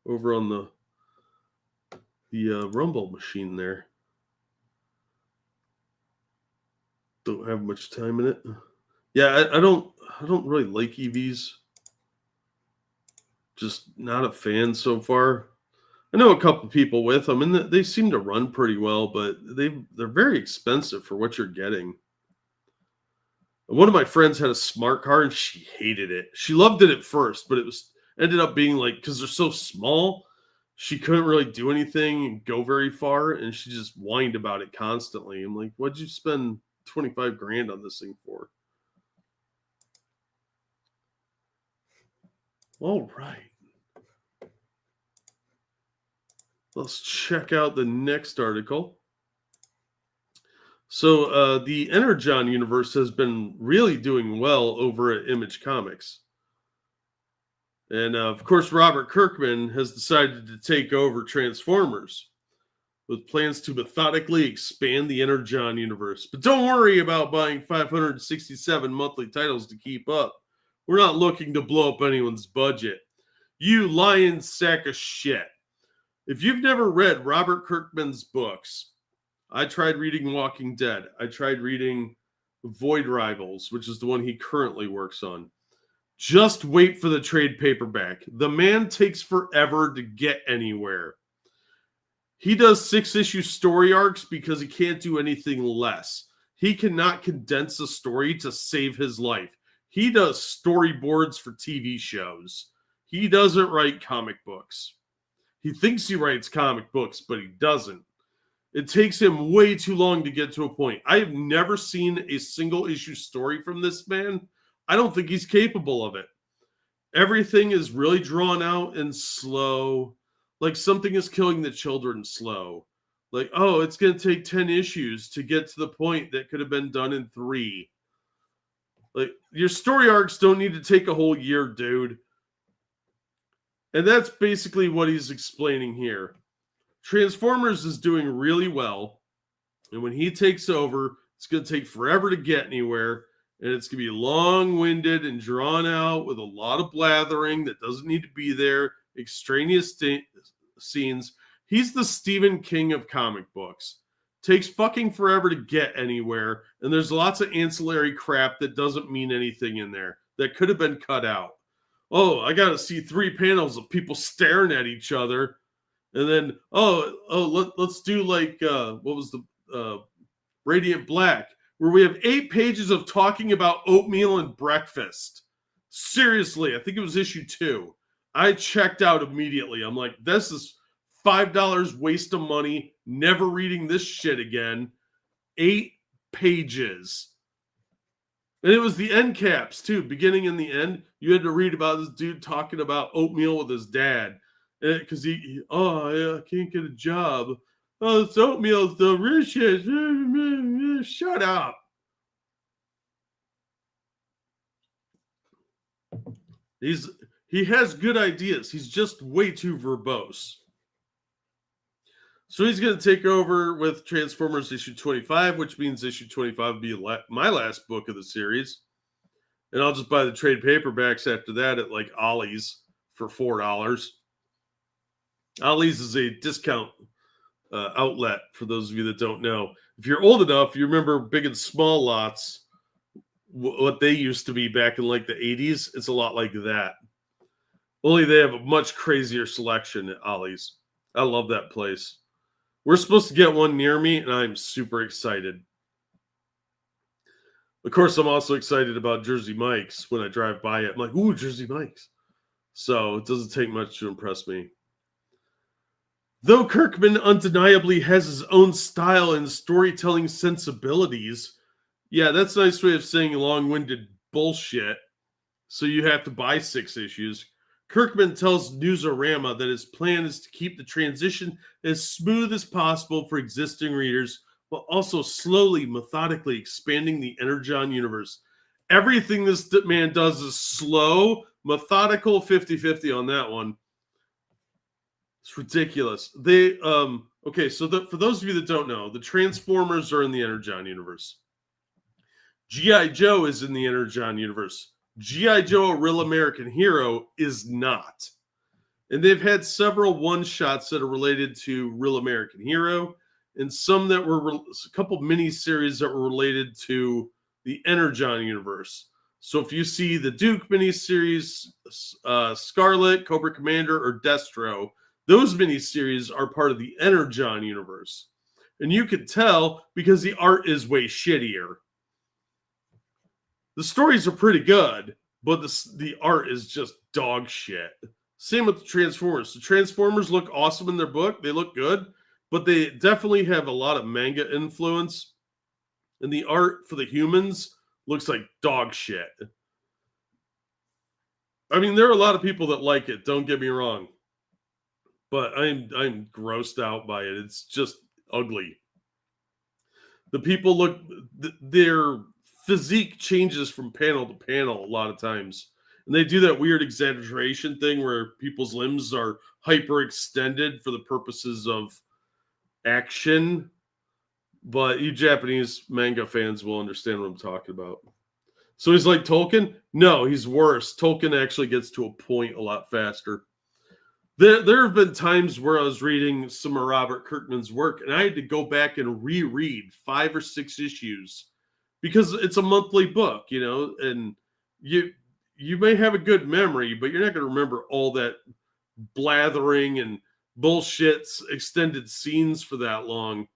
Over on the Rumble machine there. Don't have much time in it. Yeah, I don't really like EVs. Just not a fan so far. I know a couple people with them, and they seem to run pretty well, but they're very expensive for what you're getting. One of my friends had a smart car, and she hated it. She loved it at first, but it ended up being like, because they're so small, she couldn't really do anything and go very far, and she just whined about it constantly. I'm like, what'd you spend 25 grand on this thing for? All right. Let's check out the next article. So the Energon universe has been really doing well over at Image Comics. And of course, Robert Kirkman has decided to take over Transformers with plans to methodically expand the Energon universe. But don't worry about buying 567 monthly titles to keep up. We're not looking to blow up anyone's budget. You lying sack of shit. If you've never read Robert Kirkman's books, I tried reading Walking Dead. I tried reading Void Rivals, which is the one he currently works on. Just wait for the trade paperback. The man takes forever to get anywhere. He does 6-issue story arcs because he can't do anything less. He cannot condense a story to save his life. He does storyboards for TV shows. He doesn't write comic books. He thinks he writes comic books, but he doesn't. It takes him way too long to get to a point. I have never seen a single issue story from this man. I don't think he's capable of it. Everything is really drawn out and slow. Like something is killing the children slow. Like, oh, it's going to take 10 issues to get to the point that could have been done in 3. Like, your story arcs don't need to take a whole year, dude. And that's basically what he's explaining here. Transformers is doing really well. And when he takes over, it's going to take forever to get anywhere. And it's going to be long winded and drawn out with a lot of blathering that doesn't need to be there, extraneous scenes. He's the Stephen King of comic books. Takes fucking forever to get anywhere. And there's lots of ancillary crap that doesn't mean anything in there that could have been cut out. Oh, I got to see 3 panels of people staring at each other. And then, let's do like, what was the Radiant Black, where we have 8 pages of talking about oatmeal and breakfast. Seriously, I think it was issue 2. I checked out immediately. I'm like, this is $5 waste of money. Never reading this shit again. 8 pages. And it was the end caps, too. Beginning and the end, you had to read about this dude talking about oatmeal with his dad. Because I can't get a job. Oh, it's oatmeal's the richest. Shut up. He has good ideas. He's just way too verbose. So he's going to take over with Transformers issue 25, which means issue 25 will be my last book of the series. And I'll just buy the trade paperbacks after that at like Ollie's for $4. Ollie's is a discount outlet for those of you that don't know. If you're old enough, you remember Big and Small Lots, what they used to be back in like the 80s. It's a lot like that. Only they have a much crazier selection at Ollie's. I love that place. We're supposed to get one near me, and I'm super excited. Of course, I'm also excited about Jersey Mike's. When I drive by it, I'm like, ooh, Jersey Mike's. So it doesn't take much to impress me. Though Kirkman undeniably has his own style and storytelling sensibilities, yeah, that's a nice way of saying long-winded bullshit, so you have to buy 6 issues. Kirkman tells Newsarama that his plan is to keep the transition as smooth as possible for existing readers, while also slowly, methodically expanding the Energon universe. Everything this man does is slow, methodical, 50-50 on that one. It's ridiculous. They okay, so for those of you that don't know, the Transformers are in the Energon universe. G.I. Joe is in the Energon universe. G.I. Joe, a Real American Hero, is not. And they've had several one-shots that are related to Real American Hero, and some that were a couple mini-series that were related to the Energon universe. So if you see the Duke miniseries, Scarlet, Cobra Commander, or Destro, those miniseries are part of the Energon universe. And you could tell because the art is way shittier. The stories are pretty good, but the art is just dog shit. Same with the Transformers. The Transformers look awesome in their book. They look good, but they definitely have a lot of manga influence. And the art for the humans looks like dog shit. I mean, there are a lot of people that like it, don't get me wrong. But I'm grossed out by it. It's just ugly. The people look, their physique changes from panel to panel a lot of times. And they do that weird exaggeration thing where people's limbs are hyperextended for the purposes of action. But you Japanese manga fans will understand what I'm talking about. So he's like Tolkien? No, he's worse. Tolkien actually gets to a point a lot faster. There have been times where I was reading some of Robert Kirkman's work, and I had to go back and reread 5 or 6 issues because it's a monthly book, you know, and you may have a good memory, but you're not going to remember all that blathering and bullshit extended scenes for that long.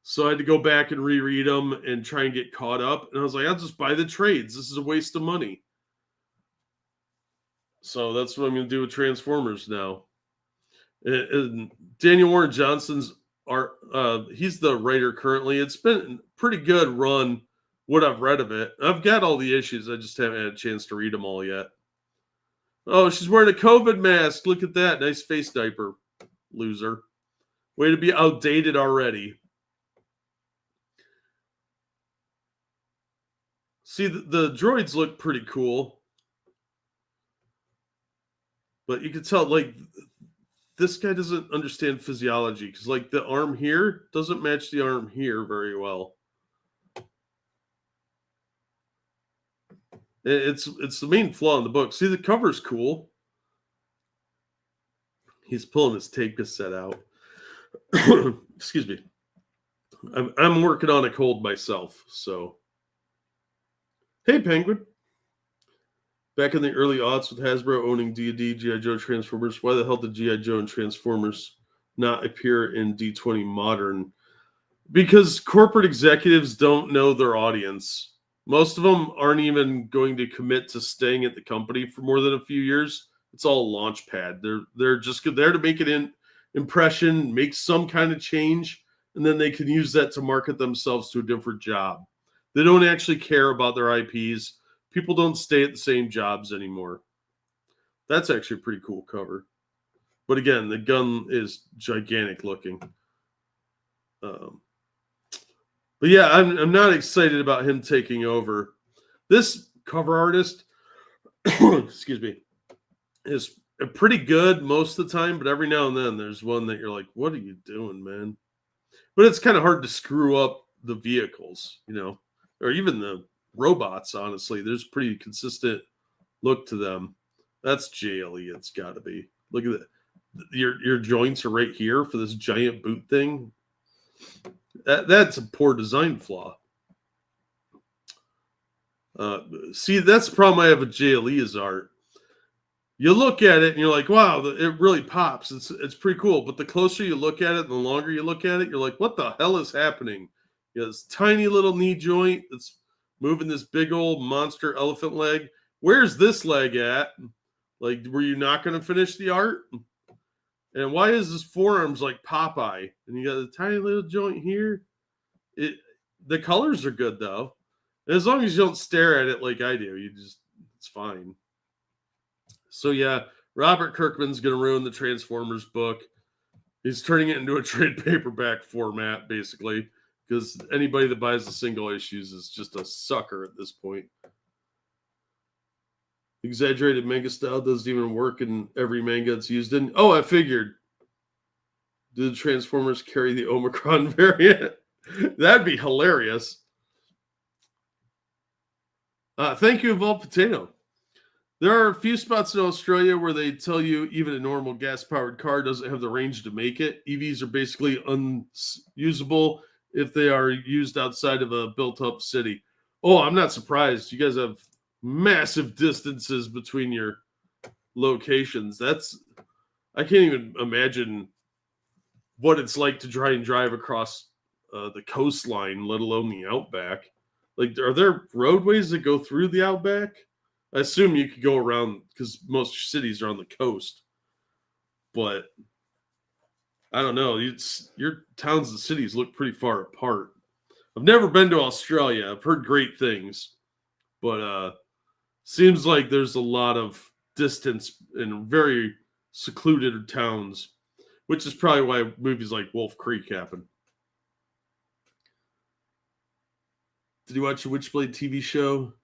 So I had to go back and reread them and try and get caught up. And I was like, I'll just buy the trades. This is a waste of money. So that's what I'm going to do with Transformers now. And Daniel Warren Johnson's art, he's the writer currently. It's been a pretty good run, what I've read of it. I've got all the issues. I just haven't had a chance to read them all yet. Oh, she's wearing a COVID mask. Look at that. Nice face diaper, loser. Way to be outdated already. See, the droids look pretty cool. But you can tell, like, this guy doesn't understand physiology because, like, the arm here doesn't match the arm here very well. It's the main flaw in the book. See, the cover's cool. He's pulling his tape cassette out. Excuse me. I'm working on a cold myself, so. Hey, Penguin. Back in the early aughts with Hasbro owning D&D, G.I. Joe, Transformers, why the hell did G.I. Joe and Transformers not appear in D20 Modern? Because corporate executives don't know their audience. Most of them aren't even going to commit to staying at the company for more than a few years. It's all launch pad. They're just there to make an impression, make some kind of change, and then they can use that to market themselves to a different job. They don't actually care about their IPs. People don't stay at the same jobs anymore. That's actually a pretty cool cover. But again, the gun is gigantic looking. But yeah, I'm not excited about him taking over. This cover artist, excuse me, is pretty good most of the time, but every now and then there's one that you're like, what are you doing, man? But it's kind of hard to screw up the vehicles, or even the robots, honestly. There's pretty consistent look to them. That's JLE, it's got to be. Look at that. Your joints are right here for this giant boot thing. That's a poor design flaw. See, that's the problem I have with JLE's art. You look at it and you're like, wow, it really pops. It's pretty cool. But the closer you look at it, the longer you look at it, you're like, what the hell is happening? You know, this tiny little knee joint that's moving this big old monster elephant leg. Where's this leg at? Like, were you not going to finish the art? And why is this forearms like Popeye? And you got a tiny little joint here. The colors are good though. And as long as you don't stare at it like I do, it's fine. So yeah, Robert Kirkman's gonna ruin the Transformers book. He's turning it into a trade paperback format, basically, because anybody that buys the single issues is just a sucker at this point. Exaggerated manga style doesn't even work in every manga it's used in. Oh, I figured. Did the Transformers carry the Omicron variant? That'd be hilarious. Thank you, Evolved Potato. There are a few spots in Australia where they tell you even a normal gas-powered car doesn't have the range to make it. EVs are basically unusable if they are used outside of a built-up city. Oh, I'm not surprised. You guys have massive distances between your locations. I can't even imagine what it's like to try and drive across the coastline, let alone the outback. Like, are there roadways that go through the outback? I assume you could go around because most cities are on the coast. But I don't know. Your towns and cities look pretty far apart. I've never been to Australia. I've heard great things. But seems like there's a lot of distance in very secluded towns, which is probably why movies like Wolf Creek happen. Did you watch the Witchblade TV show?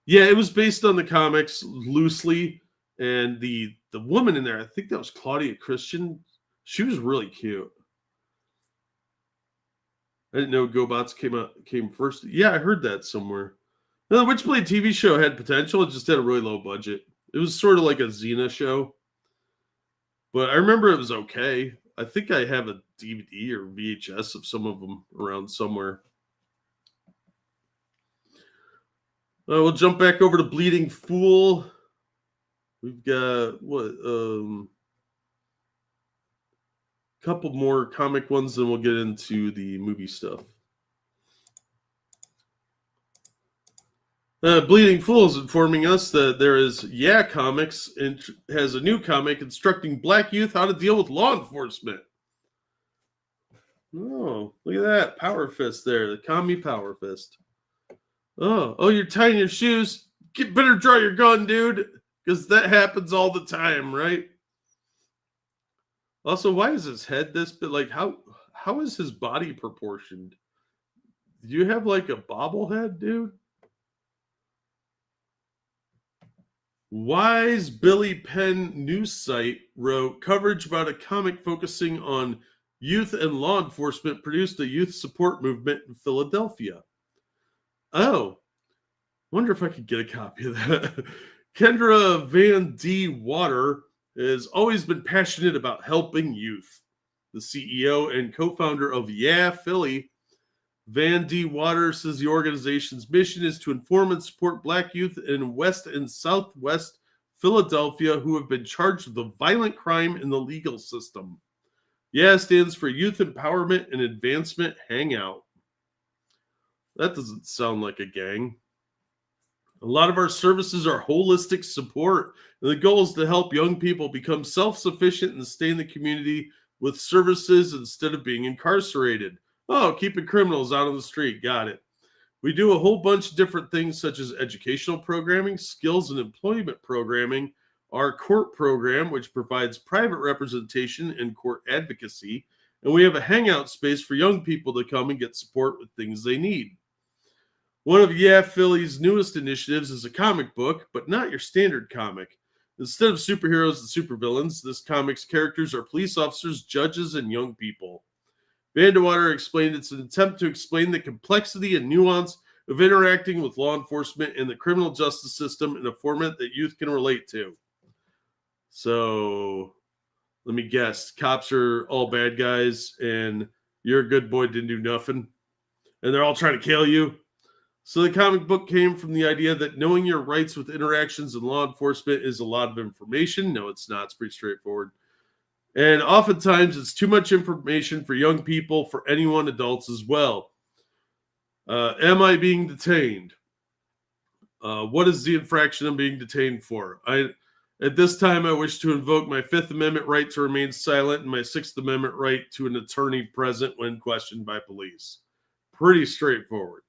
Yeah, it was based on the comics loosely, and the woman in there, I think that was Claudia Christian. She was really cute. I didn't know GoBots came first. Yeah, I heard that somewhere. No, the Witchblade TV show had potential. It just had a really low budget. It was sort of like a Xena show, but I remember it was okay. I think I have a DVD or VHS of some of them around somewhere. We'll jump back over to Bleeding Fool. We've got couple more comic ones, then we'll get into the movie stuff. Bleeding Fool is informing us that there is Comics and has a new comic instructing black youth how to deal with law enforcement. Oh, look at that power fist there, the commie power fist. Oh, you're tying your shoes. Better draw your gun, dude, because that happens all the time, right? Also, why is his head this bit? Like, how is his body proportioned? Do you have like a bobblehead, dude? Wise Billy Penn news site wrote coverage about a comic focusing on youth and law enforcement produced a youth support movement in Philadelphia. Oh, wonder if I could get a copy of that. Kendra Van D. Water has always been passionate about helping youth. The CEO and co-founder of Yeah Philly, Van D. Water says the organization's mission is to inform and support Black youth in West and Southwest Philadelphia who have been charged with a violent crime in the legal system. Yeah stands for Youth Empowerment and Advancement Hangout. That doesn't sound like a gang. A lot of our services are holistic support, and the goal is to help young people become self-sufficient and stay in the community with services instead of being incarcerated. Oh, keeping criminals out on the street. Got it. We do a whole bunch of different things such as educational programming, skills and employment programming, our court program, which provides private representation and court advocacy, and we have a hangout space for young people to come and get support with things they need. One of Yeah Philly's newest initiatives is a comic book, but not your standard comic. Instead of superheroes and supervillains, this comic's characters are police officers, judges, and young people. Vandewater explained it's an attempt to explain the complexity and nuance of interacting with law enforcement and the criminal justice system in a format that youth can relate to. So, let me guess. Cops are all bad guys, and you're a good boy, didn't do nothing, and they're all trying to kill you. So the comic book came from the idea that knowing your rights with interactions in law enforcement is a lot of information. No, it's not. It's pretty straightforward. And oftentimes it's too much information for young people, for anyone, adults as well. Am I being detained? What is the infraction I'm being detained for? At this time, I wish to invoke my Fifth Amendment right to remain silent and my Sixth Amendment right to an attorney present when questioned by police. Pretty straightforward.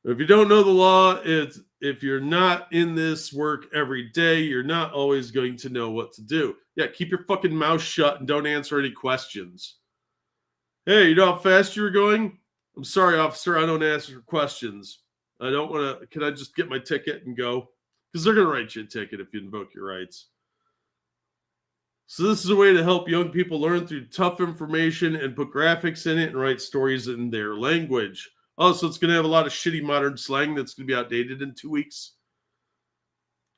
If you don't know the law, if you're not in this work every day, you're not always going to know what to do. Yeah, keep your fucking mouth shut and don't answer any questions. Hey, you know how fast you were going? I'm sorry, officer, I don't answer questions. I don't want to. Can I just get my ticket and go? Because they're going to write you a ticket if you invoke your rights. So this is a way to help young people learn through tough information and put graphics in it and write stories in their language. Oh, so it's going to have a lot of shitty modern slang that's going to be outdated in 2 weeks.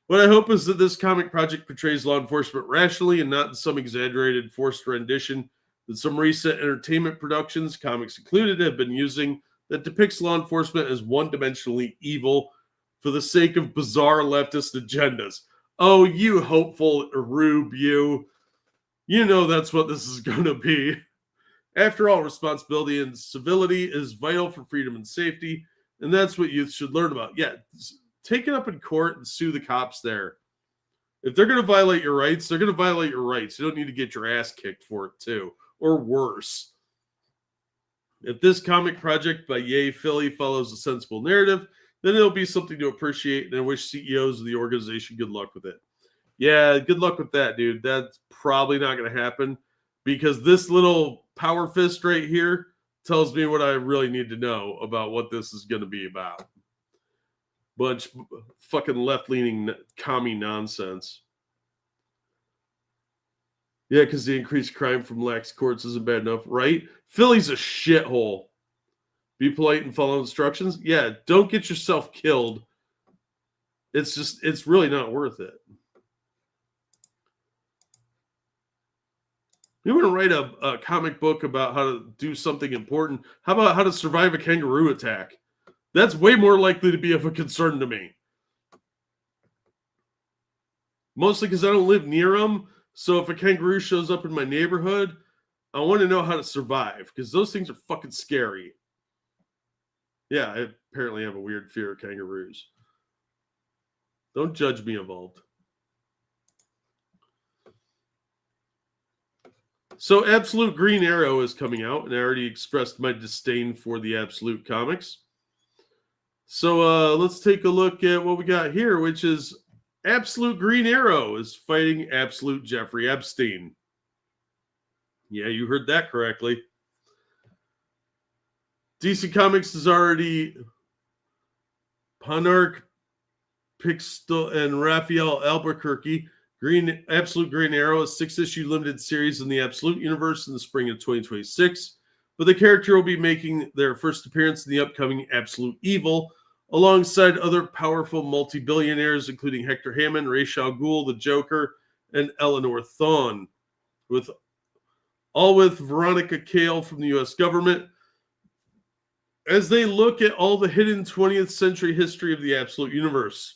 What I hope is that this comic project portrays law enforcement rationally and not in some exaggerated, forced rendition that some recent entertainment productions, comics included, have been using that depicts law enforcement as one-dimensionally evil for the sake of bizarre leftist agendas. Oh, you hopeful Rube, you. You know that's what this is going to be. After all, responsibility and civility is vital for freedom and safety, and that's what youth should learn about. Yeah, take it up in court and sue the cops there. If they're going to violate your rights, they're going to violate your rights. You don't need to get your ass kicked for it, too, or worse. If this comic project by Yay Philly follows a sensible narrative, then it'll be something to appreciate, and I wish CEOs of the organization good luck with it. Yeah, good luck with that, dude. That's probably not going to happen because this little power fist right here tells me what I really need to know about what this is going to be about. Bunch of fucking left-leaning commie nonsense. Yeah, because the increased crime from lax courts isn't bad enough, right? Philly's a shithole. Be polite and follow instructions. Yeah, don't get yourself killed. It's really not worth it. You want to write a comic book about how to do something important? How about how to survive a kangaroo attack? That's way more likely to be of a concern to me. Mostly because I don't live near them. So if a kangaroo shows up in my neighborhood, I want to know how to survive because those things are fucking scary. Yeah, I apparently have a weird fear of kangaroos. Don't judge me, Evolved. So Absolute Green Arrow is coming out, and I already expressed my disdain for the Absolute comics. So let's take a look at what we got here, which is Absolute Green Arrow is fighting Absolute Jeffrey Epstein. Yeah, you heard that correctly. DC Comics is already Panarch Pixel and Raphael Albuquerque. Absolute Green Arrow, a 6-issue limited series in the Absolute universe in the spring of 2026. But the character will be making their first appearance in the upcoming Absolute Evil, alongside other powerful multi-billionaires, including Hector Hammond, Ra's al Ghul, the Joker, and Eleanor Thawne, with Veronica Cale from the U.S. government, as they look at all the hidden 20th century history of the Absolute Universe.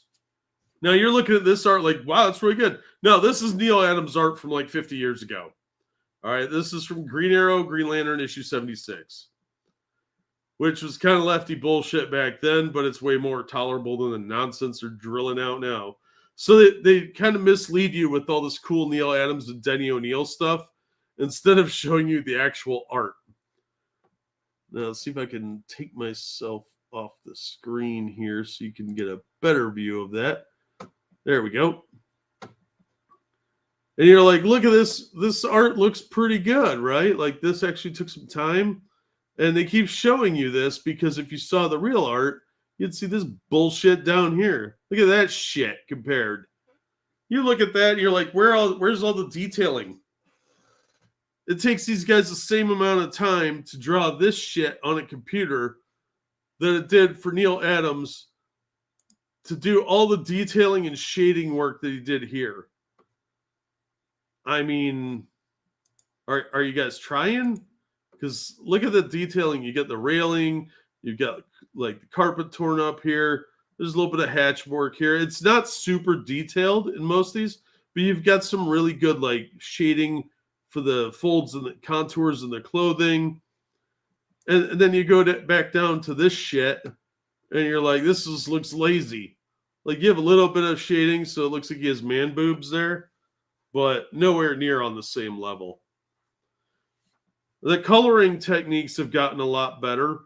Now, you're looking at this art like, wow, that's really good. No, this is Neil Adams' art from like 50 years ago. All right, this is from Green Arrow, Green Lantern, issue 76, which was kind of lefty bullshit back then, but it's way more tolerable than the nonsense they're drilling out now. So they kind of mislead you with all this cool Neil Adams and Denny O'Neil stuff instead of showing you the actual art. Now, let's see if I can take myself off the screen here so you can get a better view of that. There we go. And you're like, look at this. This art looks pretty good, right? Like, this actually took some time. And they keep showing you this because if you saw the real art, you'd see this bullshit down here. Look at that shit compared. You look at that and you're like, where's all the detailing? It takes these guys the same amount of time to draw this shit on a computer that it did for Neil Adams to do all the detailing and shading work that he did here. I mean, are you guys trying? Because look at the detailing. You get the railing. You've got like the carpet torn up here. There's a little bit of hatch work here. It's not super detailed in most of these, but you've got some really good like shading for the folds and the contours and the clothing. And then you go back down to this shit and you're like, this looks lazy. Like, you have a little bit of shading, so it looks like he has man boobs there, but nowhere near on the same level. The coloring techniques have gotten a lot better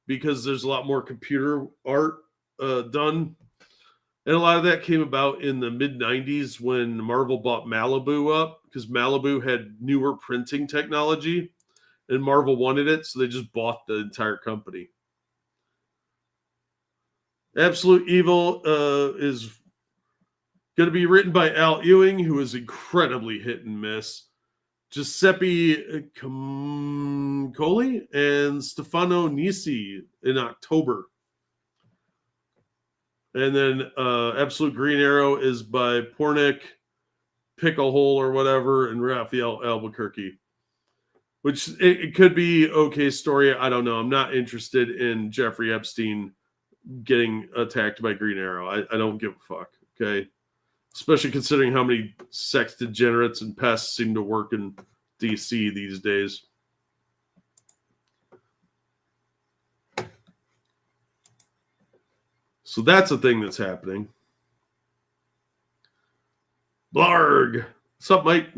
because there's a lot more computer art done. And a lot of that came about in the mid-90s when Marvel bought Malibu up, because Malibu had newer printing technology and Marvel wanted it, so they just bought the entire company. Absolute Evil is going to be written by Al Ewing, who is incredibly hit and miss. Giuseppe Camcoli and Stefano Nisi in October. And then Absolute Green Arrow is by Pornick, Picklehole or whatever, and Raphael Albuquerque. Which it could be okay story. I don't know. I'm not interested in Jeffrey Epstein getting attacked by Green Arrow. I don't give a fuck. Okay. Especially considering how many sex degenerates and pests seem to work in DC these days. So that's a thing that's happening. Blarg. What's up, Mike?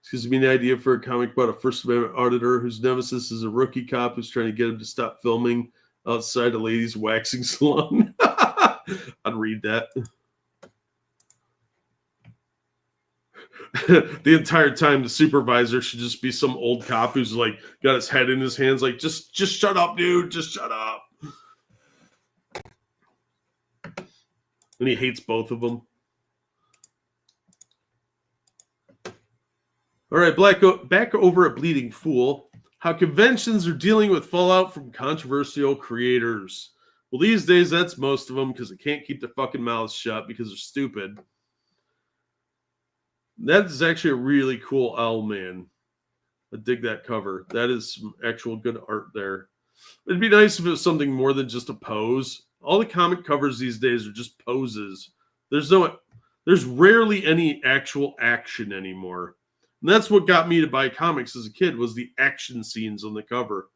Excuse me, an idea for a comic about a First Amendment auditor whose nemesis is a rookie cop who's trying to get him to stop filming outside a ladies' waxing salon. I'd read that. The entire time, the supervisor should just be some old cop who's like got his head in his hands, like, just shut up, dude. Just shut up. And he hates both of them. All right, back over at Bleeding Fool. How conventions are dealing with fallout from controversial creators. Well, these days, that's most of them because they can't keep their fucking mouths shut because they're stupid. That is actually a really cool owl man. I dig that cover. That is some actual good art there. It'd be nice if it was something more than just a pose. All the comic covers these days are just poses. There's rarely any actual action anymore. And that's what got me to buy comics as a kid, was the action scenes on the cover.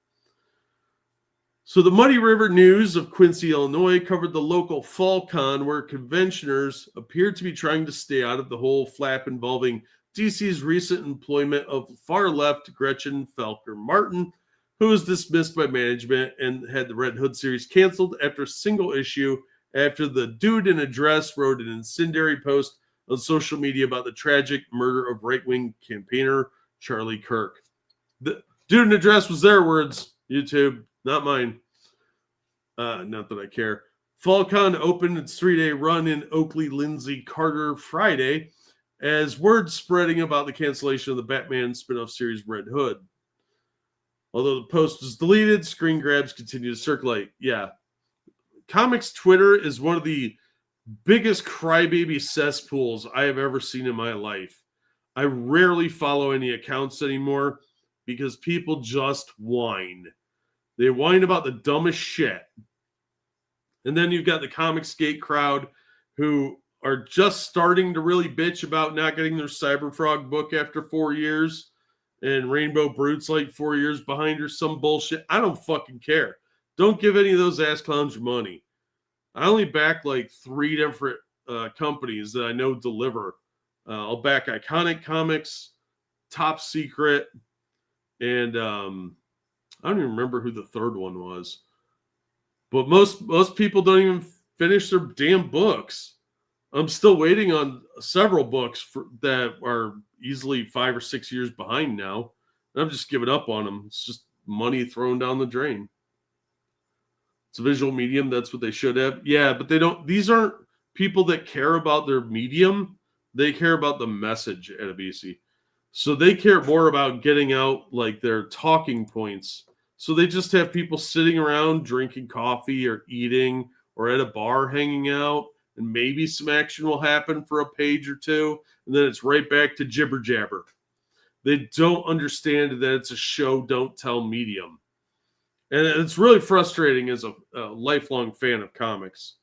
So the Muddy River News of Quincy, Illinois covered the local Fall Con, where conventioners appeared to be trying to stay out of the whole flap involving DC's recent employment of far-left Gretchen Felker Martin, who was dismissed by management and had the Red Hood series canceled after a single issue after the dude in a dress wrote an incendiary post on social media about the tragic murder of right-wing campaigner Charlie Kirk. The dude in a dress was their words, YouTube, not mine. Not that I care. FallCon opened its 3-day run in Oakley, Lindsay, Carter Friday, as word spreading about the cancellation of the Batman spin-off series Red Hood. Although the post was deleted, screen grabs continue to circulate. Yeah. Comics Twitter is one of the biggest crybaby cesspools I have ever seen in my life. I rarely follow any accounts anymore because people just whine. They whine about the dumbest shit. And then you've got the Comicsgate crowd who are just starting to really bitch about not getting their Cyberfrog book after 4 years, and Rainbow Brute's like 4 years behind or some bullshit. I don't fucking care. Don't give any of those ass clowns your money. I only back like 3 different companies that I know deliver. I'll back Iconic Comics, Top Secret, and I don't even remember who the third one was. But most people don't even finish their damn books. I'm still waiting on several books that are easily 5 or 6 years behind now. And I'm just giving up on them. It's just money thrown down the drain. It's a visual medium. That's what they should have. Yeah, but they don't. These aren't people that care about their medium. They care about the message at a BC. So they care more about getting out like their talking points. So they just have people sitting around drinking coffee or eating or at a bar hanging out, and maybe some action will happen for a page or two, and then it's right back to jibber jabber. They don't understand that it's a show don't tell medium. And it's really frustrating as a lifelong fan of comics.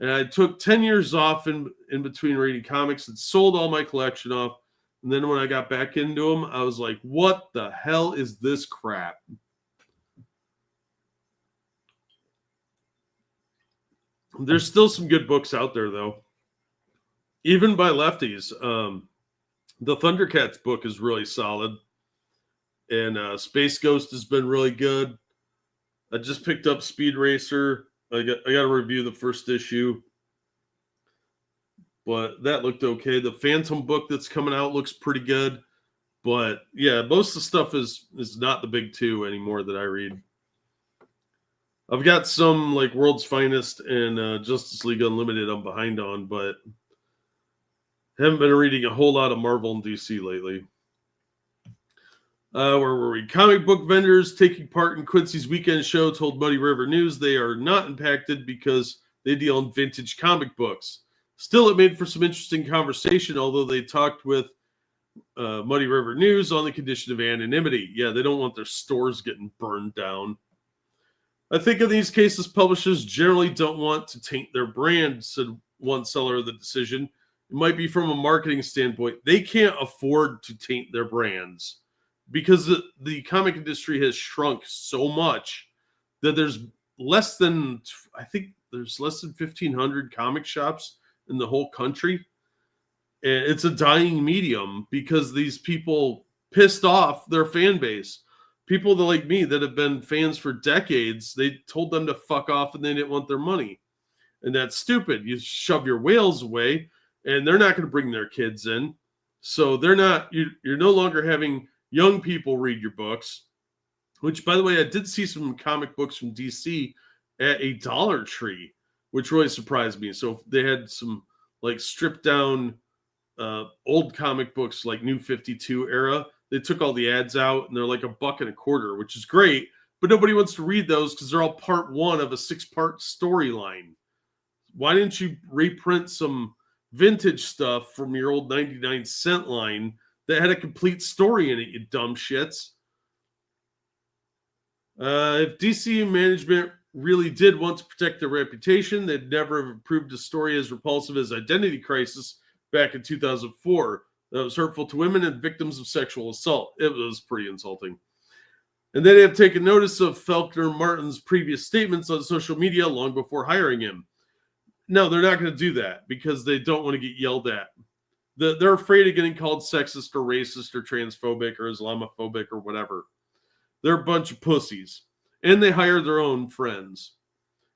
And I took 10 years off in between reading comics and sold all my collection off. And then when I got back into them, I was like, what the hell is this crap? There's still some good books out there, though. Even by lefties. The Thundercats book is really solid. And Space Ghost has been really good. I just picked up Speed Racer. I got to review the first issue. But that looked okay. The Phantom book that's coming out looks pretty good. But yeah, most of the stuff is not the big two anymore that I read. I've got some like World's Finest and Justice League Unlimited I'm behind on, but haven't been reading a whole lot of Marvel and DC lately. Where were we? Comic book vendors taking part in Quincy's weekend show told Muddy River News they are not impacted because they deal in vintage comic books. Still, it made for some interesting conversation, although they talked with Muddy River News on the condition of anonymity. Yeah, they don't want their stores getting burned down. I think in these cases, publishers generally don't want to taint their brand, said one seller of the decision. It might be from a marketing standpoint. They can't afford to taint their brands because the comic industry has shrunk so much that there's less than 1,500 comic shops in the whole country. And it's a dying medium because these people pissed off their fan base. People that like me that have been fans for decades, they told them to fuck off and they didn't want their money. And that's stupid. You shove your whales away and they're not going to bring their kids in. So you're no longer having young people read your books, which by the way, I did see some comic books from DC at a Dollar Tree, which really surprised me. So they had some like stripped down old comic books like New 52 era. They took all the ads out and they're like $1.25, which is great, but nobody wants to read those because they're all part one of a 6-part storyline. Why didn't you reprint some vintage stuff from your old 99-cent line that had a complete story in it, you dumb shits? If DC management really did want to protect their reputation, they'd never have approved a story as repulsive as Identity Crisis back in 2004. That was hurtful to women and victims of sexual assault. It was pretty insulting. And they have taken notice of Faulkner Martin's previous statements on social media long before hiring him. No, they're not going to do that because they don't want to get yelled at. They're afraid of getting called sexist or racist or transphobic or Islamophobic or whatever. They're a bunch of pussies. And they hire their own friends.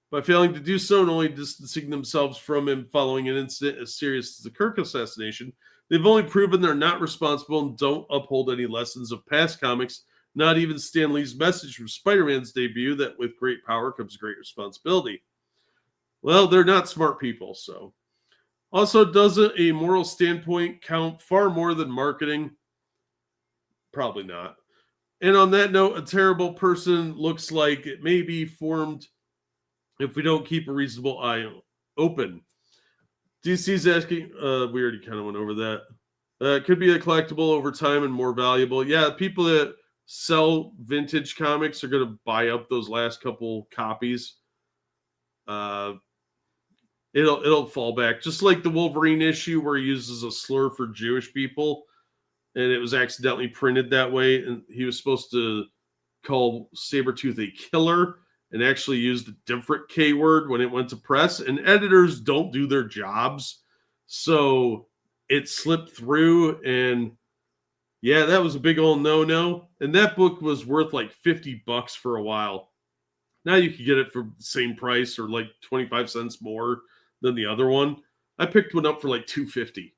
By failing to do so and only distancing themselves from him following an incident as serious as the Kirk assassination, they've only proven they're not responsible and don't uphold any lessons of past comics, not even Stan Lee's message from Spider-Man's debut that with great power comes great responsibility. Well, they're not smart people, so. Also, doesn't a moral standpoint count far more than marketing? Probably not. And on that note, a terrible person looks like it may be formed if we don't keep a reasonable eye open. DC's asking, we already kind of went over that. It could be a collectible over time and more valuable. Yeah, people that sell vintage comics are going to buy up those last couple copies. Uh, it'll fall back, just like the Wolverine issue where he uses a slur for Jewish people, and it was accidentally printed that way, and he was supposed to call Sabretooth a killer and actually used a different K word when it went to press, and editors don't do their jobs. So it slipped through, and yeah, that was a big old no-no. And that book was worth like $50 for a while. Now you can get it for the same price or like 25 cents more than the other one. I picked one up for like $2.50.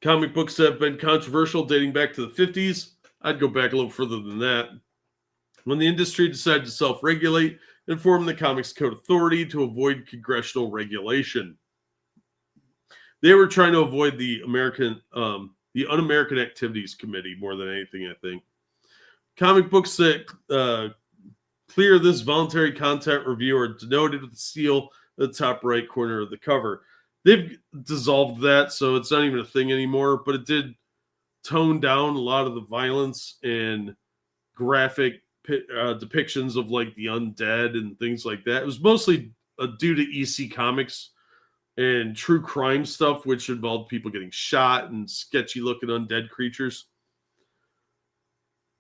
Comic books have been controversial dating back to the 50s. I'd go back a little further than that. When the industry decided to self-regulate and form the Comics Code Authority to avoid congressional regulation. They were trying to avoid the Un-American Activities Committee more than anything, I think. Comic books that clear this voluntary content review are denoted with the seal at the top right corner of the cover. They've dissolved that, so it's not even a thing anymore, but it did tone down a lot of the violence and graphic depictions of like the undead and things like that. It was mostly due to EC Comics and true crime stuff, which involved people getting shot and sketchy looking undead creatures.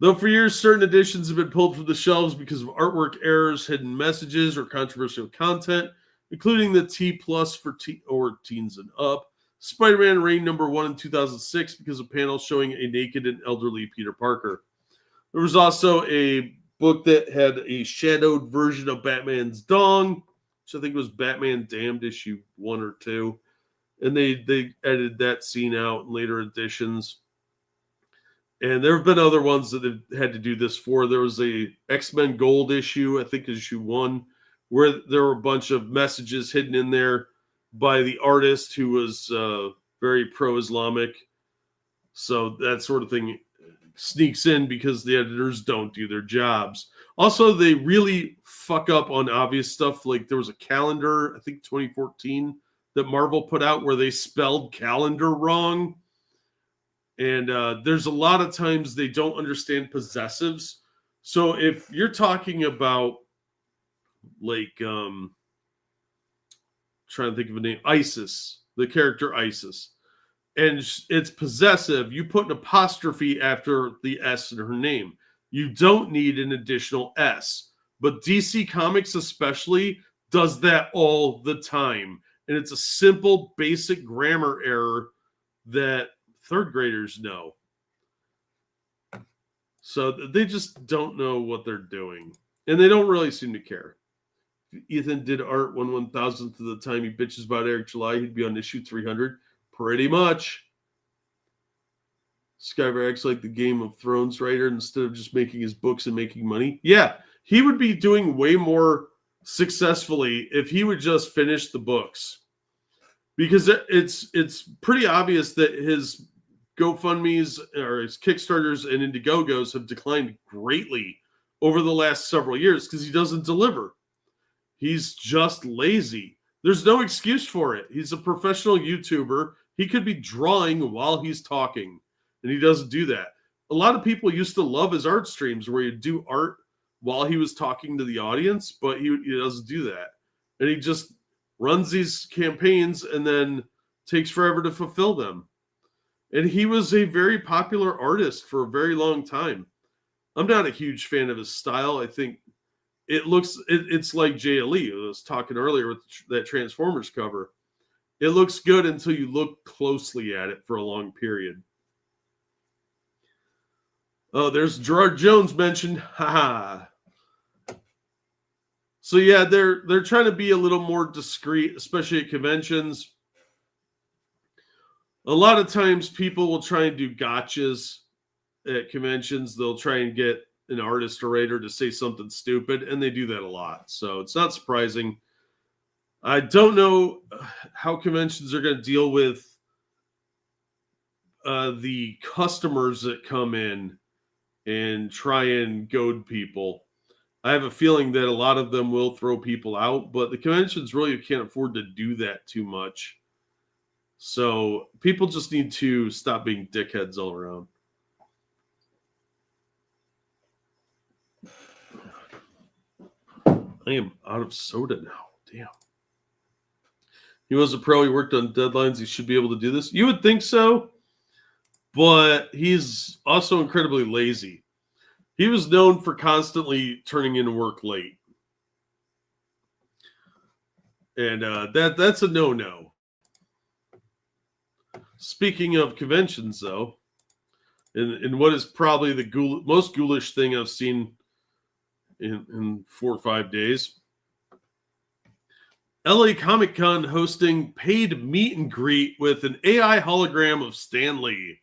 Though for years, certain editions have been pulled from the shelves because of artwork errors, hidden messages, or controversial content, including the T plus for teens and up. Spider-Man reigned #1 in 2006 because of panels showing a naked and elderly Peter Parker. There was also a book that had a shadowed version of Batman's dong, which I think was Batman Damned issue 1 or 2. And they edited that scene out in later editions. And there have been other ones that have had to do this for. There was a X-Men Gold issue, I think issue 1, where there were a bunch of messages hidden in there by the artist who was very pro-Islamic. So that sort of thing sneaks in because the editors don't do their jobs. Also, they really fuck up on obvious stuff. Like there was a calendar, I think 2014, that Marvel put out where they spelled calendar wrong. And there's a lot of times they don't understand possessives. So if you're talking about like trying to think of a name, Isis, the character Isis, and it's possessive, you put an apostrophe after the S in her name. You don't need an additional S. But DC Comics especially does that all the time. And it's a simple, basic grammar error that third graders know. So they just don't know what they're doing. And they don't really seem to care. If Ethan did art 1/1000th of the time he bitches about Eric July, he'd be on issue 300. Pretty much. Skyver acts like the Game of Thrones writer instead of just making his books and making money. Yeah, he would be doing way more successfully if he would just finish the books. Because it's pretty obvious that his GoFundMes or his Kickstarters and Indiegogos have declined greatly over the last several years because he doesn't deliver. He's just lazy. There's no excuse for it. He's a professional YouTuber. He could be drawing while he's talking, and he doesn't do that. A lot of people used to love his art streams where he'd do art while he was talking to the audience, but he doesn't do that. And he just runs these campaigns and then takes forever to fulfill them. And he was a very popular artist for a very long time. I'm not a huge fan of his style. I think it's like JLE. I was talking earlier with that Transformers cover. It looks good until you look closely at it for a long period. Oh, there's Gerard Jones mentioned. Haha. So yeah, they're trying to be a little more discreet, especially at conventions. A lot of times people will try and do gotchas at conventions. They'll try and get an artist or writer to say something stupid, and they do that a lot. So it's not surprising. I don't know how conventions are going to deal with the customers that come in and try and goad people. I have a feeling that a lot of them will throw people out, but the conventions really can't afford to do that too much. So people just need to stop being dickheads all around. I am out of soda now. Damn. He was a pro. He worked on deadlines. He should be able to do this. You would think so, but he's also incredibly lazy. He was known for constantly turning in work late. And that's a no-no. Speaking of conventions, though, and what is probably the most ghoulish thing I've seen in 4 or 5 days, LA Comic Con hosting paid meet and greet with an AI hologram of Stan Lee.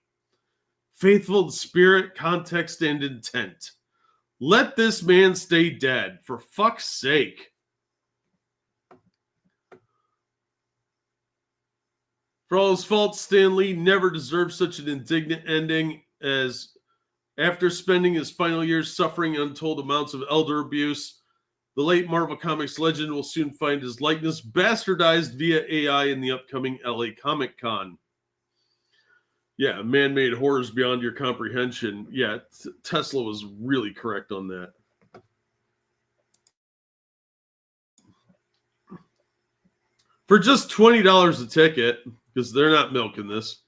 Faithful in spirit, context, and intent. Let this man stay dead, for fuck's sake. For all his faults, Stan Lee never deserved such an indignant ending, as after spending his final years suffering untold amounts of elder abuse, the late Marvel Comics legend will soon find his likeness bastardized via AI in the upcoming LA Comic Con. Yeah, man-made horrors beyond your comprehension. Yeah, Tesla was really correct on that. For just $20 a ticket, because they're not milking this,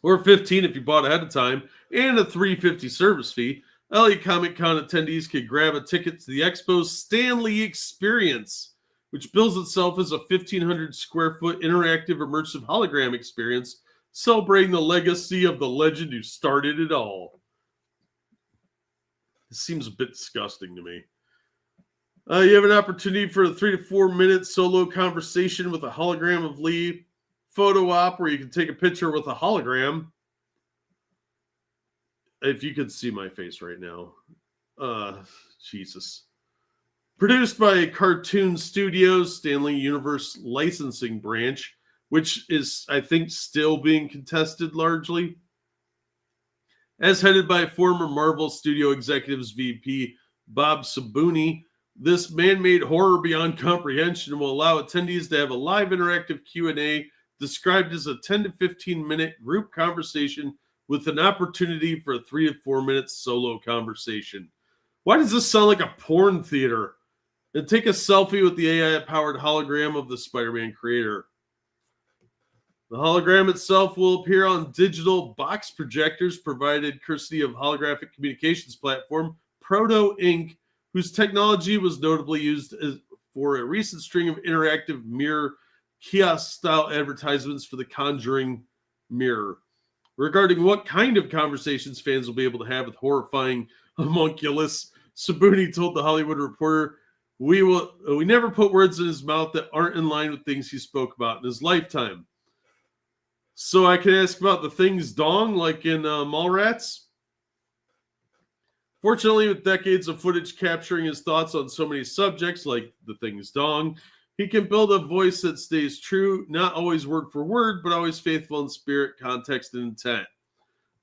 or $15 if you bought ahead of time, and a $3.50 service fee, LA Comic Con attendees could grab a ticket to the Expo's Stan Lee Experience, which bills itself as a 1,500 square foot interactive immersive hologram experience celebrating the legacy of the legend who started it all. This seems a bit disgusting to me. You have an opportunity for a 3 to 4 minute solo conversation with a hologram of Lee, photo op where you can take a picture with a hologram. If you could see my face right now. Jesus. Produced by Cartoon Studios, Stan Lee Universe licensing branch, which is, I think, still being contested largely. As headed by former Marvel Studio Executives VP Bob Sabuni, this man-made horror beyond comprehension will allow attendees to have a live interactive Q&A described as a 10 to 15-minute group conversation with an opportunity for a 3 to 4 minute solo conversation. Why does this sound like a porn theater? And take a selfie with the AI-powered hologram of the Spider-Man creator. The hologram itself will appear on digital box projectors provided courtesy of holographic communications platform Proto Inc., whose technology was notably used for a recent string of interactive mirror kiosk-style advertisements for the Conjuring mirror. Regarding what kind of conversations fans will be able to have with horrifying homunculus, Sabuni told The Hollywood Reporter, we never put words in his mouth that aren't in line with things he spoke about in his lifetime. So I can ask about the things dong, like in Mallrats? Fortunately, with decades of footage capturing his thoughts on so many subjects, like the things dong, he can build a voice that stays true, not always word for word, but always faithful in spirit, context, and intent.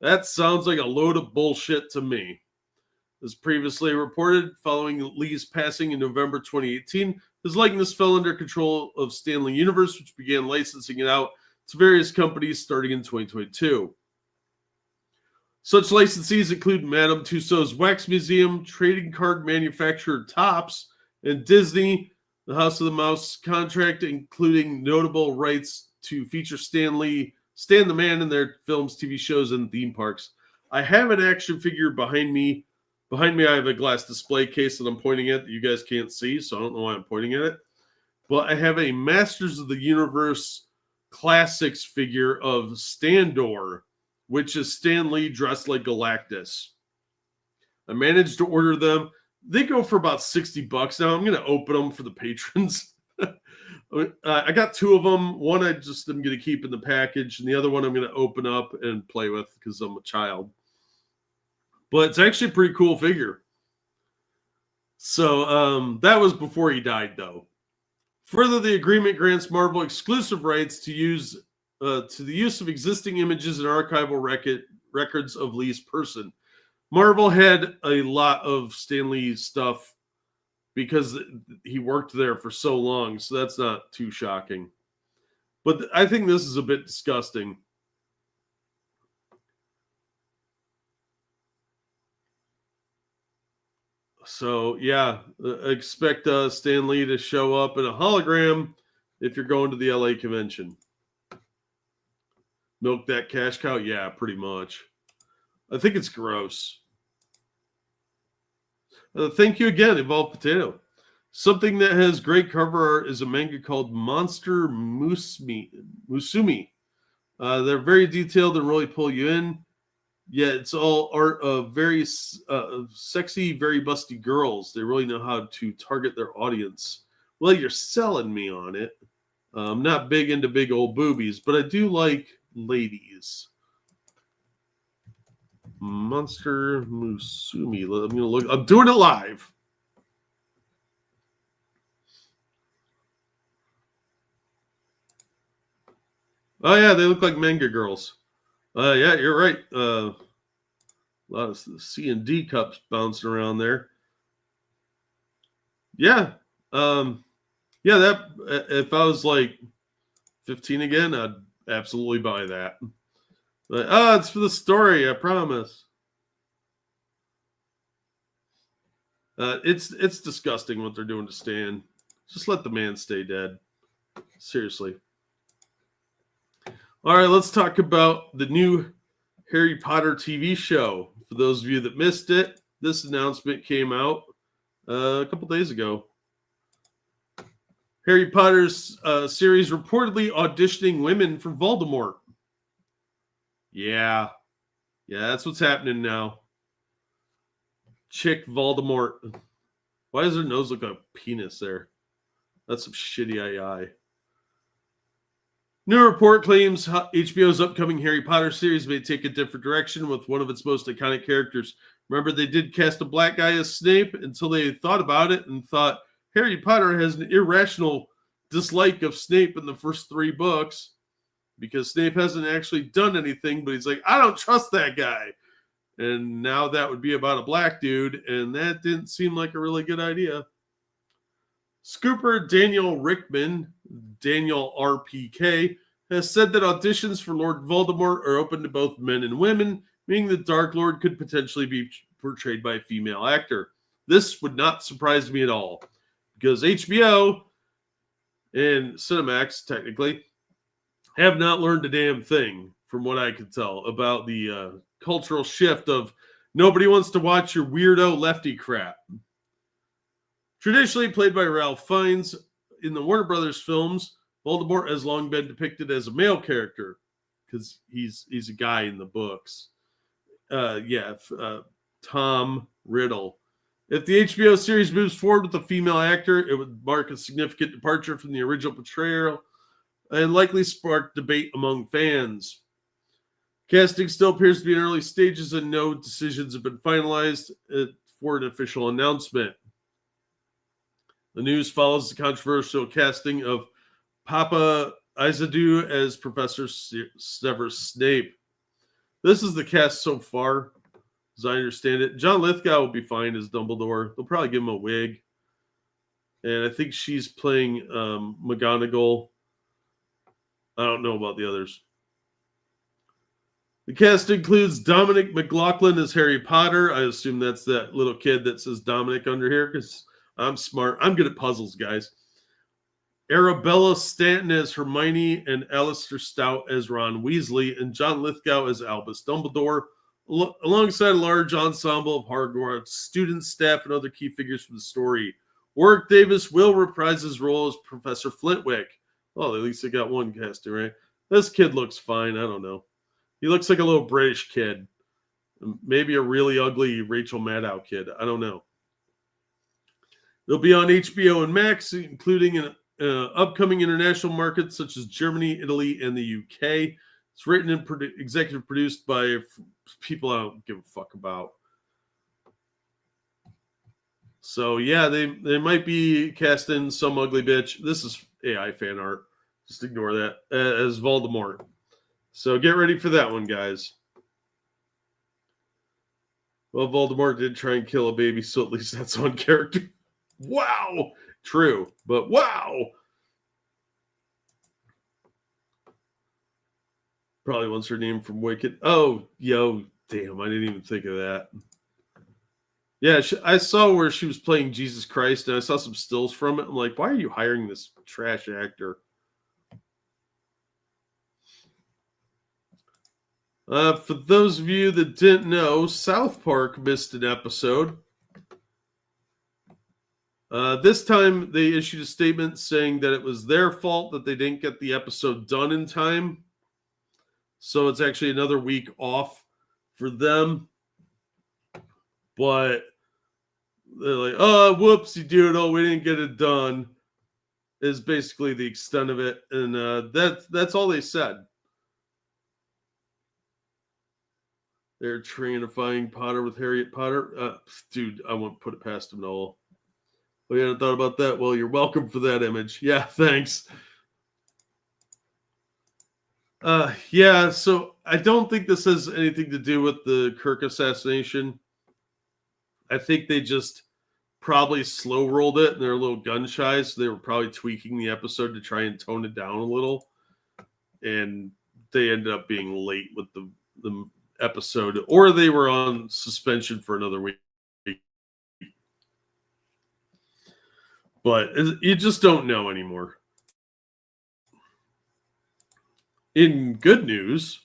That sounds like a load of bullshit to me. As previously reported, following Lee's passing in November 2018, his likeness fell under control of Stan Lee Universe, which began licensing it out to various companies starting in 2022. Such licensees include Madame Tussauds Wax Museum, trading card manufacturer Topps, and Disney, the House of the Mouse contract, including notable rights to feature Stan the Man in their films, TV shows, and theme parks. I have an action figure behind me. Behind me, I have a glass display case that I'm pointing at that you guys can't see, so I don't know why I'm pointing at it. But I have a Masters of the Universe Classics figure of Standor, which is Stan Lee dressed like Galactus. I managed to order them. They go for about $60 now. I'm going to open them for the patrons. I got 2 of them. One I just am going to keep in the package, and the other one I'm going to open up and play with because I'm a child. But it's actually a pretty cool figure. So that was before he died, though. Further, the agreement grants Marvel exclusive rights to the use of existing images and archival records of Lee's person. Marvel had a lot of Stan Lee stuff because he worked there for so long, so that's not too shocking. But I think this is a bit disgusting. So yeah, expect Stan Lee to show up in a hologram if you're going to the LA convention. Milk that cash cow? Yeah, pretty much. I think it's gross. Thank you again, Evolved Potato. Something that has great cover art is a manga called Monster Musumi. They're very detailed and really pull you in. Yeah, it's all art of very sexy, very busty girls. They really know how to target their audience. Well, you're selling me on it. I'm not big into big old boobies, but I do like ladies. Monster Musumi. I'm gonna look. I'm doing it live. Oh yeah, they look like manga girls. Yeah, you're right. A lot of C and D cups bouncing around there. Yeah. Yeah, that if I was like 15 again, I'd absolutely buy that. But it's for the story, I promise. It's disgusting what they're doing to Stan. Just let the man stay dead. Seriously. All right, let's talk about the new Harry Potter TV show. For those of you that missed it, this announcement came out a couple days ago. Harry Potter's series reportedly auditioning women for Voldemort. Yeah, that's what's happening now. Chick Voldemort. Why does her nose look like a penis there? That's some shitty AI. New report claims HBO's upcoming Harry Potter series may take a different direction with one of its most iconic characters. Remember, they did cast a black guy as Snape until they thought about it and thought Harry Potter has an irrational dislike of Snape in the first 3 books because Snape hasn't actually done anything, but he's like, I don't trust that guy. And now that would be about a black dude, and that didn't seem like a really good idea. Scooper Daniel Rickman, Daniel RPK, has said that auditions for Lord Voldemort are open to both men and women, meaning the Dark Lord could potentially be portrayed by a female actor. This would not surprise me at all, because HBO and Cinemax, technically, have not learned a damn thing, from what I can tell, about the cultural shift of nobody wants to watch your weirdo lefty crap. Traditionally played by Ralph Fiennes in the Warner Brothers films, Voldemort has long been depicted as a male character because he's a guy in the books. Tom Riddle. If the HBO series moves forward with a female actor, it would mark a significant departure from the original portrayal and likely spark debate among fans. Casting still appears to be in early stages and no decisions have been finalized for an official announcement. The news follows the controversial casting of Papa Izadu as Professor Severus Snape. This is the cast so far, as I understand it. John Lithgow will be fine as Dumbledore. They'll probably give him a wig. And I think she's playing McGonagall. I don't know about the others. The cast includes Dominic McLaughlin as Harry Potter. I assume that's that little kid that says Dominic under here because I'm smart. I'm good at puzzles, guys. Arabella Stanton as Hermione and Alistair Stout as Ron Weasley and John Lithgow as Albus Dumbledore, alongside a large ensemble of Hogwarts students, staff, and other key figures from the story. Warwick Davis will reprise his role as Professor Flitwick. Well, at least they got one casting, right? This kid looks fine. I don't know. He looks like a little British kid. Maybe a really ugly Rachel Maddow kid. I don't know. They'll be on HBO and Max, including in upcoming international markets such as Germany, Italy, and the UK. It's written and executive produced by people I don't give a fuck about. So yeah, they might be casting some ugly bitch. This is AI fan art. Just ignore that as Voldemort. So get ready for that one, guys. Well, Voldemort did try and kill a baby, so at least that's on character. Wow, true, but wow. Probably wants her name from Wicked. Oh, yo, damn, I didn't even think of that. Yeah, I saw where she was playing Jesus Christ, and I saw some stills from it. I'm like, why are you hiring this trash actor? For those of you that didn't know, South Park missed an episode. This time, they issued a statement saying that it was their fault that they didn't get the episode done in time. So it's actually another week off for them. But they're like, oh, whoopsie doodle, we didn't get it done. Is basically the extent of it. And that's all they said. They're tranifying Potter with Harriet Potter. Dude, I won't put it past him at all. Oh, you hadn't thought about that? Well, you're welcome for that image. Yeah, thanks. Yeah, so I don't think this has anything to do with the Kirk assassination. I think they just probably slow rolled it and they're a little gun shy, so they were probably tweaking the episode to try and tone it down a little. And they ended up being late with the episode, or they were on suspension for another week. But you just don't know anymore. In good news,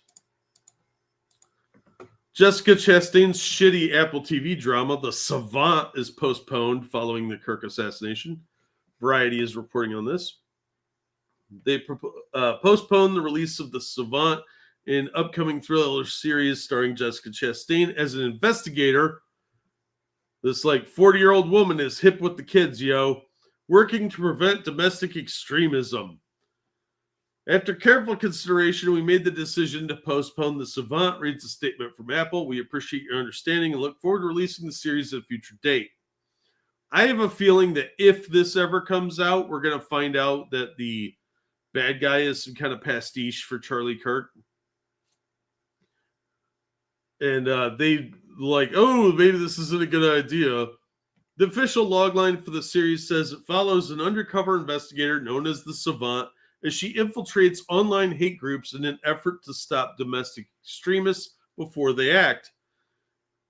Jessica Chastain's shitty Apple TV drama, The Savant, is postponed following the Kirk assassination. Variety is reporting on this. They postponed the release of The Savant, an upcoming thriller series starring Jessica Chastain as an investigator. This 40-year-old woman is hip with the kids, yo, working to prevent domestic extremism. After careful consideration, we made the decision to postpone The Savant, reads a statement from Apple. We appreciate your understanding and look forward to releasing the series at a future date. I have a feeling that if this ever comes out, we're going to find out that the bad guy is some kind of pastiche for Charlie Kirk. And they oh, maybe this isn't a good idea. The official logline for the series says it follows an undercover investigator known as the Savant as she infiltrates online hate groups in an effort to stop domestic extremists before they act.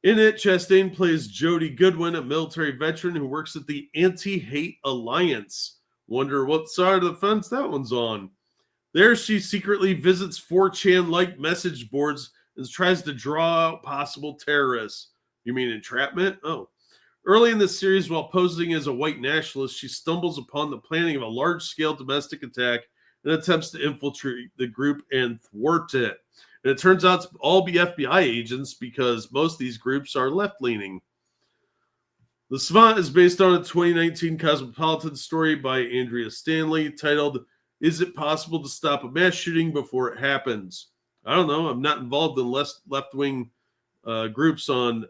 In it, Chastain plays Jody Goodwin, a military veteran who works at the Anti-Hate Alliance. Wonder what side of the fence that one's on. There, she secretly visits 4chan-like message boards and tries to draw out possible terrorists. You mean entrapment? Oh. Early in the series, while posing as a white nationalist, she stumbles upon the planning of a large-scale domestic attack and attempts to infiltrate the group and thwart it. And it turns out to all be FBI agents because most of these groups are left-leaning. The Savant is based on a 2019 Cosmopolitan story by Andrea Stanley titled, Is It Possible to Stop a Mass Shooting Before It Happens? I don't know. I'm not involved in left-wing groups on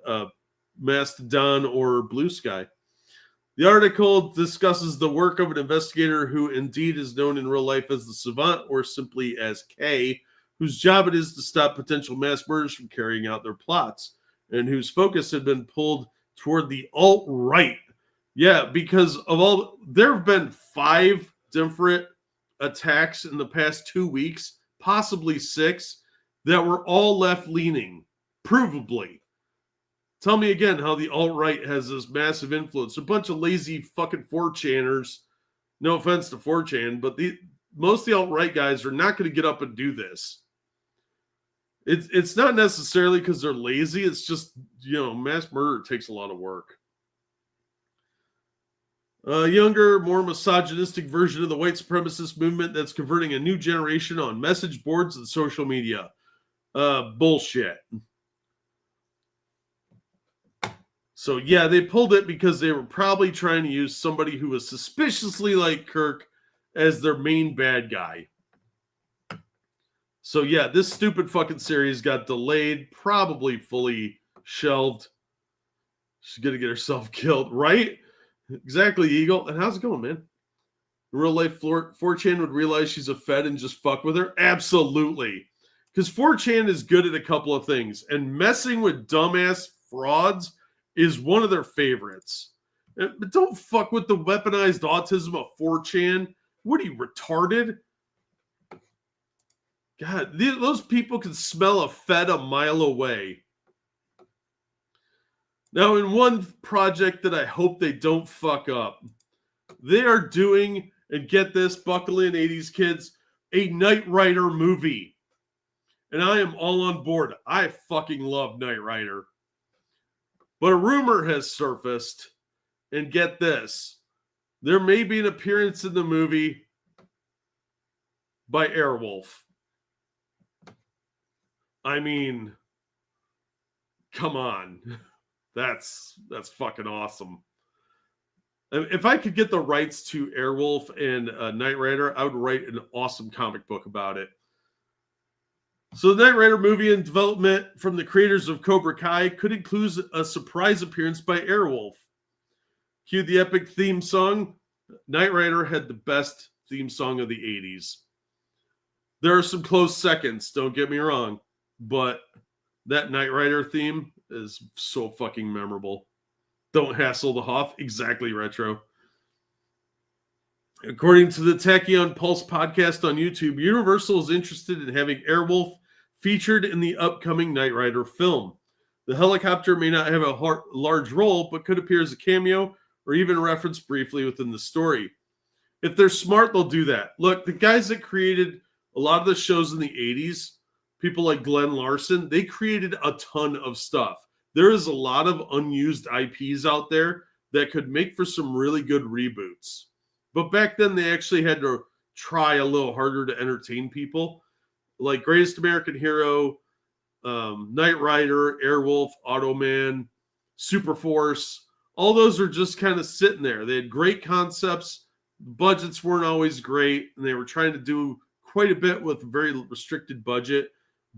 Mastodon or Blue Sky. The article discusses the work of an investigator who indeed is known in real life as the Savant or simply as K, whose job it is to stop potential mass murders from carrying out their plots, and whose focus had been pulled toward the alt-right. Yeah, because there have been 5 different attacks in the past 2 weeks, possibly 6, that were all left-leaning, provably. Tell me again how the alt-right has this massive influence. A bunch of lazy fucking 4chaners. No offense to 4chan, but most of the alt-right guys are not going to get up and do this. It's not necessarily because they're lazy. It's just, mass murder takes a lot of work. A younger, more misogynistic version of the white supremacist movement that's converting a new generation on message boards and social media. Bullshit. So, yeah, they pulled it because they were probably trying to use somebody who was suspiciously like Kirk as their main bad guy. So, yeah, this stupid fucking series got delayed, probably fully shelved. She's going to get herself killed, right? Exactly, Eagle. And how's it going, man? In real life, 4chan would realize she's a Fed and just fuck with her? Absolutely. Because 4chan is good at a couple of things, and messing with dumbass frauds is one of their favorites. But don't fuck with the weaponized autism of 4chan. What are you, retarded? God, those people can smell a Fed a mile away. Now, in one project that I hope they don't fuck up, they are doing, and get this, buckle in, 80s kids, a Knight Rider movie. And I am all on board. I fucking love Knight Rider. But a rumor has surfaced, and get this, there may be an appearance in the movie by Airwolf. I mean, come on. That's fucking awesome. If I could get the rights to Airwolf and Knight Rider, I would write an awesome comic book about it. So the Knight Rider movie in development from the creators of Cobra Kai could include a surprise appearance by Airwolf. Cue the epic theme song. Knight Rider had the best theme song of the 80s. There are some close seconds, don't get me wrong, but that Knight Rider theme is so fucking memorable. Don't hassle the Hoff. Exactly retro. According to the Tachyon Pulse podcast on YouTube, Universal is interested in having Airwolf featured in the upcoming Knight Rider film. The helicopter may not have a large role, but could appear as a cameo or even referenced briefly within the story. If they're smart, they'll do that. Look, the guys that created a lot of the shows in the 80s, people like Glenn Larson, they created a ton of stuff. There is a lot of unused IPs out there that could make for some really good reboots. But back then, they actually had to try a little harder to entertain people. Like Greatest American Hero, Knight Rider, Airwolf, Automan, Super Force. All those are just kind of sitting there. They had great concepts. Budgets weren't always great. And they were trying to do quite a bit with a very restricted budget.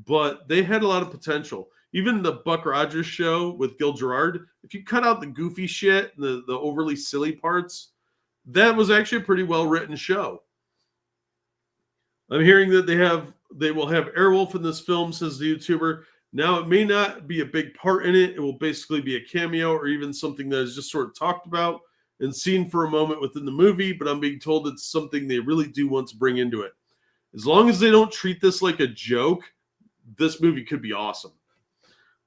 But they had a lot of potential. Even the Buck Rogers show with Gil Gerard, if you cut out the goofy shit, the overly silly parts, that was actually a pretty well-written show. I'm hearing that they will have Airwolf in this film, says the YouTuber. Now, it may not be a big part in it. It will basically be a cameo or even something that is just sort of talked about and seen for a moment within the movie, but I'm being told it's something they really do want to bring into it. As long as they don't treat this like a joke, this movie could be awesome.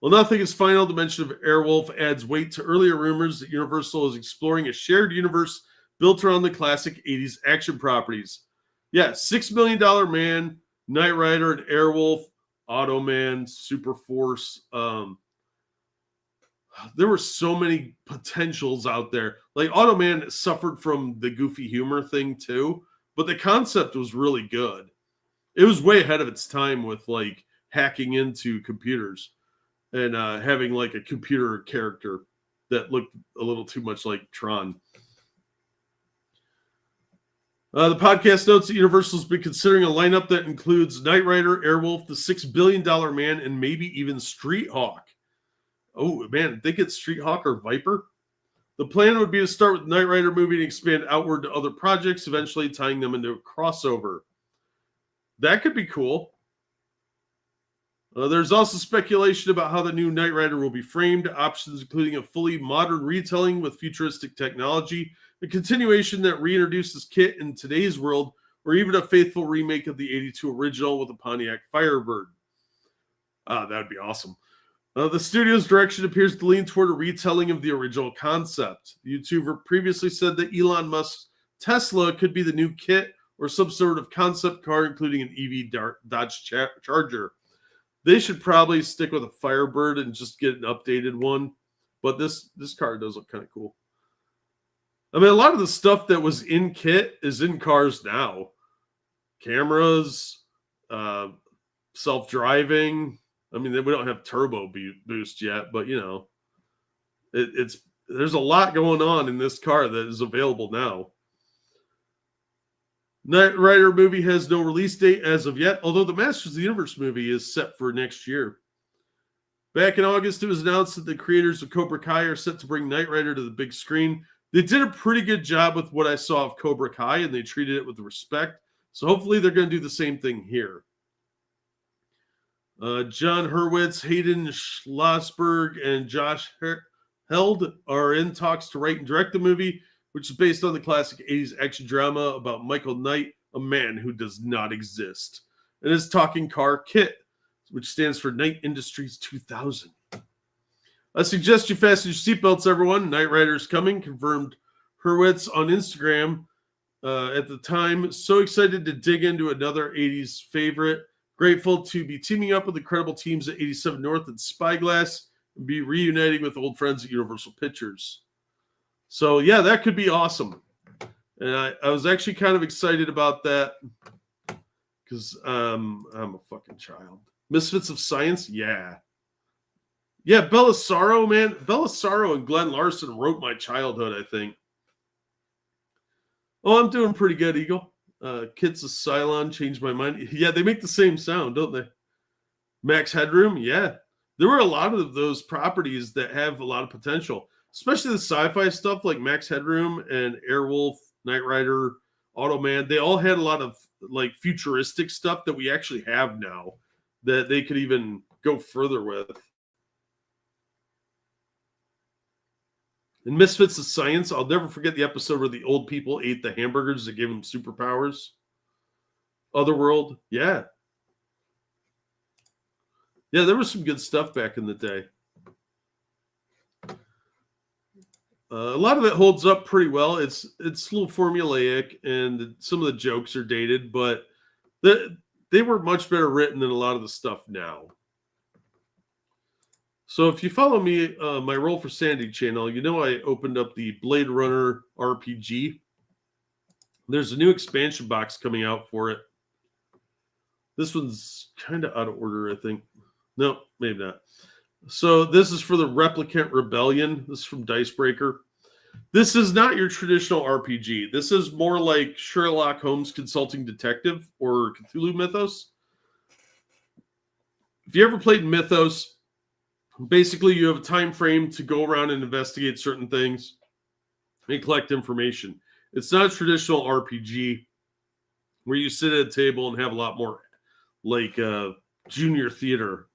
Well, nothing is final. The mention of Airwolf adds weight to earlier rumors that Universal is exploring a shared universe built around the classic 80s action properties. Yeah, $6 Million Man, Knight Rider, and Airwolf, Automan, Super Force. There were so many potentials out there. Like Automan suffered from the goofy humor thing too, but the concept was really good. It was way ahead of its time with like hacking into computers and having like a computer character that looked a little too much like Tron. The podcast notes that Universal's been considering a lineup that includes Knight Rider, Airwolf, the $6 Billion Man, and maybe even Street Hawk. Oh, man, they get Street Hawk or Viper? The plan would be to start with the Knight Rider movie and expand outward to other projects, eventually tying them into a crossover. That could be cool. There's also speculation about how the new Knight Rider will be framed, options including a fully modern retelling with futuristic technology, a continuation that reintroduces Kit in today's world, or even a faithful remake of the 82 original with a Pontiac Firebird. That'd be awesome. The studio's direction appears to lean toward a retelling of the original concept. The YouTuber previously said that Elon Musk's Tesla could be the new Kit or some sort of concept car, including an EV Dodge Charger. They should probably stick with a Firebird and just get an updated one. But this car does look kind of cool. I mean, a lot of the stuff that was in Kit is in cars now. Cameras, self-driving. I mean, we don't have turbo boost yet, but you know, there's a lot going on in this car that is available now. Knight Rider movie has no release date as of yet, although the Masters of the Universe movie is set for next year. Back in August, it was announced that the creators of Cobra Kai are set to bring Knight Rider to the big screen. They did a pretty good job with what I saw of Cobra Kai, and they treated it with respect. So hopefully they're going to do the same thing here. John Hurwitz, Hayden Schlossberg, and Josh Held are in talks to write and direct the movie, which is based on the classic 80s action drama about Michael Knight, a man who does not exist, and his talking car KIT, which stands for Knight Industries 2000. I suggest you fasten your seatbelts, everyone. Knight Rider's coming, confirmed Hurwitz on Instagram at the time. So excited to dig into another 80s favorite. Grateful to be teaming up with incredible teams at 87 North and Spyglass and be reuniting with old friends at Universal Pictures. So, yeah, that could be awesome. And I was actually kind of excited about that because I'm a fucking child. Misfits of Science? Yeah. Yeah, Belisaro, man. Belisaro and Glenn Larson wrote my childhood, I think. Oh, I'm doing pretty good, Eagle. Kids of Cylon changed my mind. Yeah, they make the same sound, don't they? Max Headroom, yeah. There were a lot of those properties that have a lot of potential, especially the sci-fi stuff like Max Headroom and Airwolf, Knight Rider, Automan. They all had a lot of like futuristic stuff that we actually have now that they could even go further with. In Misfits of Science, I'll never forget the episode where the old people ate the hamburgers that gave them superpowers. Otherworld, yeah. Yeah, there was some good stuff back in the day. A lot of it holds up pretty well. It's a little formulaic, and some of the jokes are dated, but they were much better written than a lot of the stuff now. So if you follow me, my Roll for Sandy channel, you know I opened up the Blade Runner RPG. There's a new expansion box coming out for it. This one's kind of out of order, I think. No, maybe not. So this is for the Replicant Rebellion. This is from Dicebreaker. This is not your traditional RPG. This is more like Sherlock Holmes Consulting Detective or Cthulhu Mythos. If you ever played Mythos, basically, you have a time frame to go around and investigate certain things and collect information. It's not a traditional RPG where you sit at a table and have a lot more like junior theater.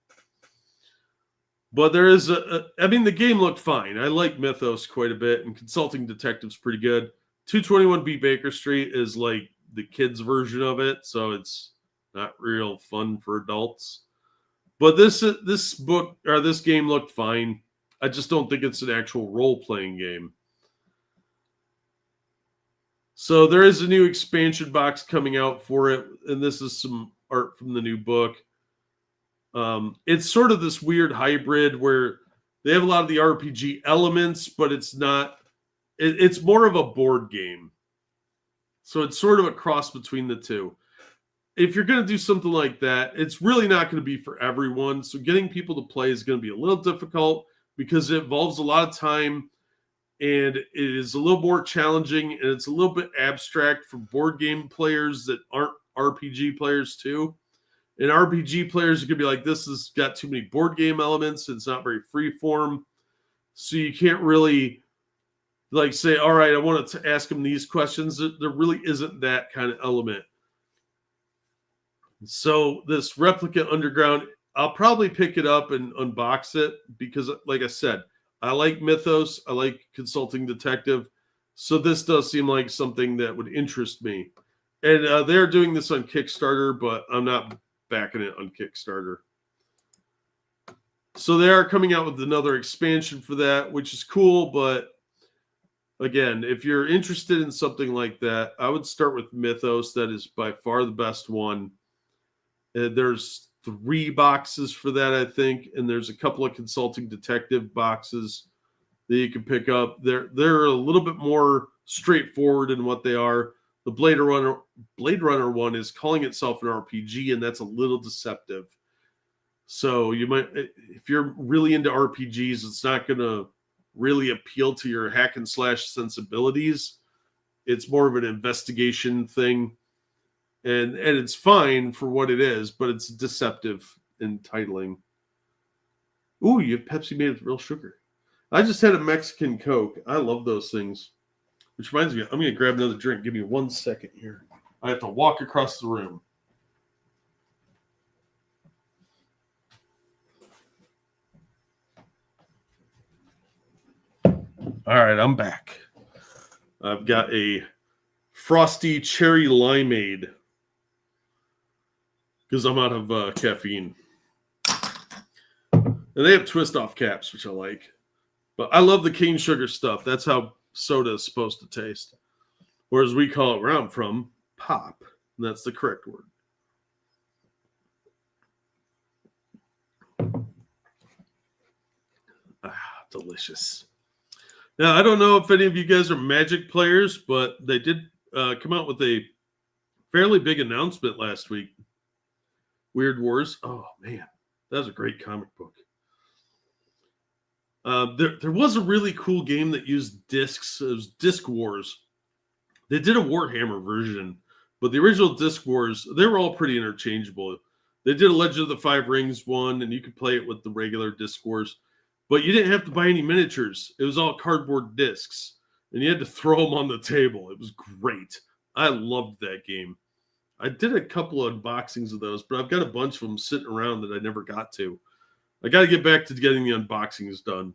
But there is I mean, the game looked fine. I like Mythos quite a bit, and Consulting Detective's pretty good. 221B Baker Street is like the kids' version of it, so it's not real fun for adults. But this book or this game looked fine. I just don't think it's an actual role-playing game. So there is a new expansion box coming out for it, and this is some art from the new book. It's sort of this weird hybrid where they have a lot of the RPG elements, but it's not. It's more of a board game. So it's sort of a cross between the two. If you're going to do something like that, it's really not going to be for everyone. So getting people to play is going to be a little difficult because it involves a lot of time and it is a little more challenging and it's a little bit abstract for board game players that aren't RPG players too. And RPG players are going to be like, this has got too many board game elements. It's not very free form. So you can't really like say, all right, I want to ask them these questions. There really isn't that kind of element. So this Replicant Underground, I'll probably pick it up and unbox it because, like I said, I like Mythos. I like Consulting Detective. So this does seem like something that would interest me. And they're doing this on Kickstarter, but I'm not backing it on Kickstarter. So they are coming out with another expansion for that, which is cool. But again, if you're interested in something like that, I would start with Mythos. That is by far the best one. There's 3 boxes for that, I think, and there's a couple of Consulting Detective boxes that you can pick up. They're a little bit more straightforward in what they are. The Blade Runner one is calling itself an RPG, and that's a little deceptive. So you might, if you're really into RPGs, it's not going to really appeal to your hack and slash sensibilities. It's more of an investigation thing. And it's fine for what it is, but it's deceptive in titling. Ooh, you have Pepsi made with real sugar. I just had a Mexican Coke. I love those things. Which reminds me, I'm going to grab another drink. Give me 1 second here. I have to walk across the room. All right, I'm back. I've got a frosty cherry limeade because I'm out of caffeine. And they have twist off caps, which I like. But I love the cane sugar stuff. That's how soda is supposed to taste. Whereas we call it where I'm from, pop. And that's the correct word. Delicious. Now, I don't know if any of you guys are Magic players, but they did come out with a fairly big announcement last week. Weird Wars. Oh, man. That was a great comic book. There was a really cool game that used discs. It was Disc Wars. They did a Warhammer version, but the original Disc Wars, they were all pretty interchangeable. They did a Legend of the Five Rings one, and you could play it with the regular Disc Wars, but you didn't have to buy any miniatures. It was all cardboard discs, and you had to throw them on the table. It was great. I loved that game. I did a couple of unboxings of those, but I've got a bunch of them sitting around that I never got to. I got to get back to getting the unboxings done.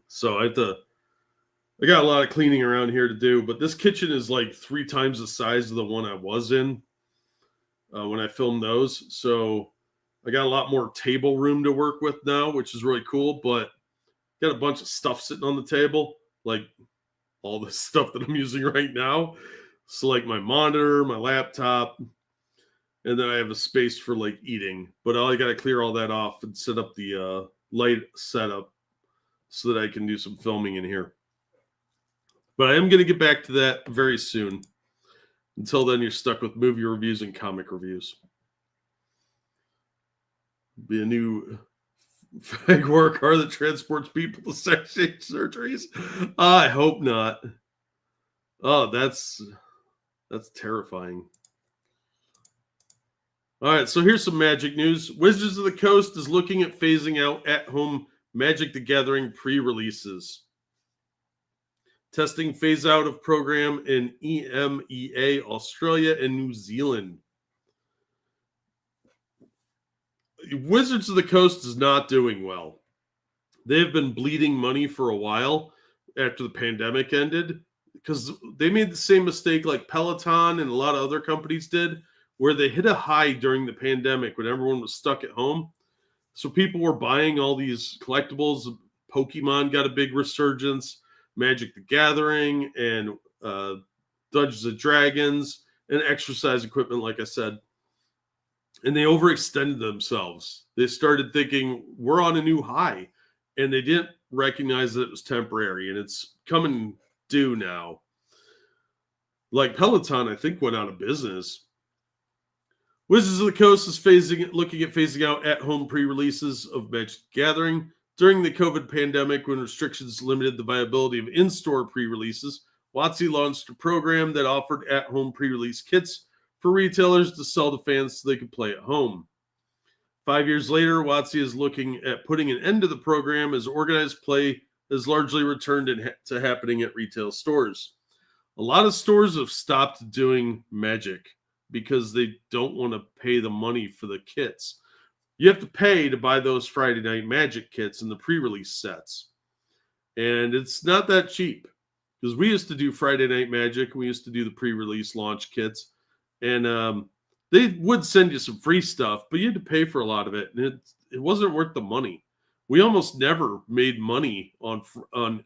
So I got a lot of cleaning around here to do, but this kitchen is like 3 times the size of the one I was in when I filmed those. So I got a lot more table room to work with now, which is really cool, but got a bunch of stuff sitting on the table, like all the stuff that I'm using right now. So like my monitor, my laptop, and then I have a space for like eating, but I got to clear all that off and set up the light setup so that I can do some filming in here. But I am going to get back to that very soon. Until then, you're stuck with movie reviews and comic reviews. Be a new fag war car that transports people to sex change surgeries. I hope not. Oh, that's terrifying. All right, so here's some Magic news. Wizards of the Coast is looking at phasing out at-home Magic the Gathering pre-releases. Testing phase out of program in EMEA, Australia, and New Zealand. Wizards of the Coast is not doing well. They've been bleeding money for a while after the pandemic ended because they made the same mistake like Peloton and a lot of other companies did, where they hit a high during the pandemic when everyone was stuck at home. So people were buying all these collectibles. Pokemon got a big resurgence, Magic the Gathering, and Dungeons and Dragons, and exercise equipment, like I said. And they overextended themselves. They started thinking, we're on a new high. And they didn't recognize that it was temporary, and it's coming due now. Like Peloton, I think, went out of business. Wizards of the Coast is looking at phasing out at-home pre-releases of Magic the Gathering. During the COVID pandemic, when restrictions limited the viability of in-store pre-releases, WotC launched a program that offered at-home pre-release kits for retailers to sell to fans so they could play at home. 5 years later, WotC is looking at putting an end to the program as organized play has largely returned to happening at retail stores. A lot of stores have stopped doing Magic because they don't want to pay the money for the kits. You have to pay to buy those Friday Night Magic kits and the pre-release sets. And it's not that cheap because we used to do Friday Night Magic. We used to do the pre-release launch kits. And they would send you some free stuff, but you had to pay for a lot of it. And it wasn't worth the money. We almost never made money on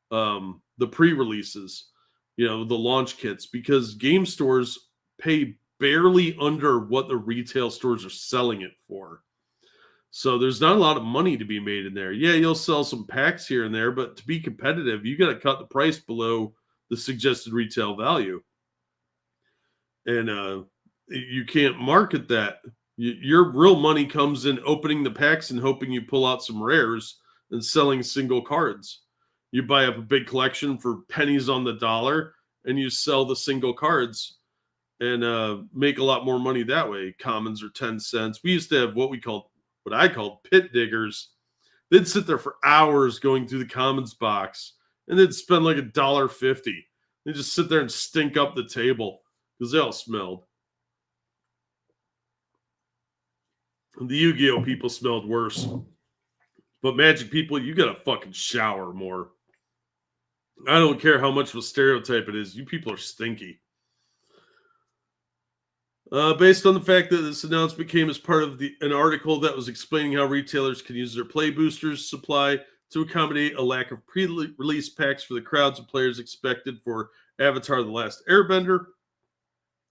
the pre-releases, the launch kits, because game stores pay barely under what the retail stores are selling it for. So there's not a lot of money to be made in there. Yeah, you'll sell some packs here and there, but to be competitive, you got to cut the price below the suggested retail value. And you can't market that. Your real money comes in opening the packs and hoping you pull out some rares and selling single cards. You buy up a big collection for pennies on the dollar and you sell the single cards and make a lot more money that way. Commons are 10 cents. We used to have what I called pit diggers. They'd sit there for hours going through the commons box and they'd spend like $1.50. They just sit there and stink up the table because they all smelled. And the Yu-Gi-Oh people smelled worse. But Magic people, you gotta fucking shower more. I don't care how much of a stereotype it is. You people are stinky. Based on the fact that this announcement came as part of an article that was explaining how retailers can use their Play Boosters supply to accommodate a lack of pre-release packs for the crowds of players expected for Avatar: The Last Airbender.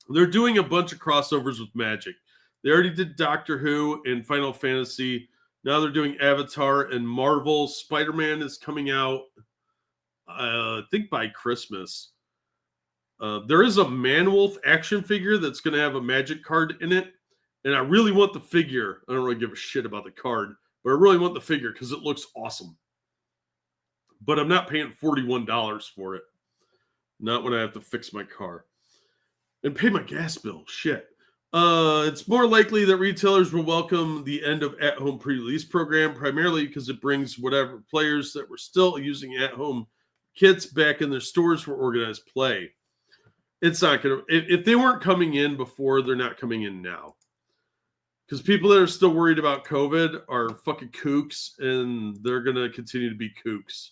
They're doing a bunch of crossovers with Magic. They already did Doctor Who and Final Fantasy. Now they're doing Avatar and Marvel. Spider-Man is coming out, I think, by Christmas. There is a Man-Wolf action figure that's going to have a Magic card in it. And I really want the figure. I don't really give a shit about the card, but I really want the figure because it looks awesome. But I'm not paying $41 for it. Not when I have to fix my car. And pay my gas bill. Shit. It's more likely that retailers will welcome the end of at-home pre-release program, primarily because it brings whatever players that were still using at-home kits back in their stores for organized play. It's not going to... If they weren't coming in before, they're not coming in now. Because people that are still worried about COVID are fucking kooks, and they're going to continue to be kooks.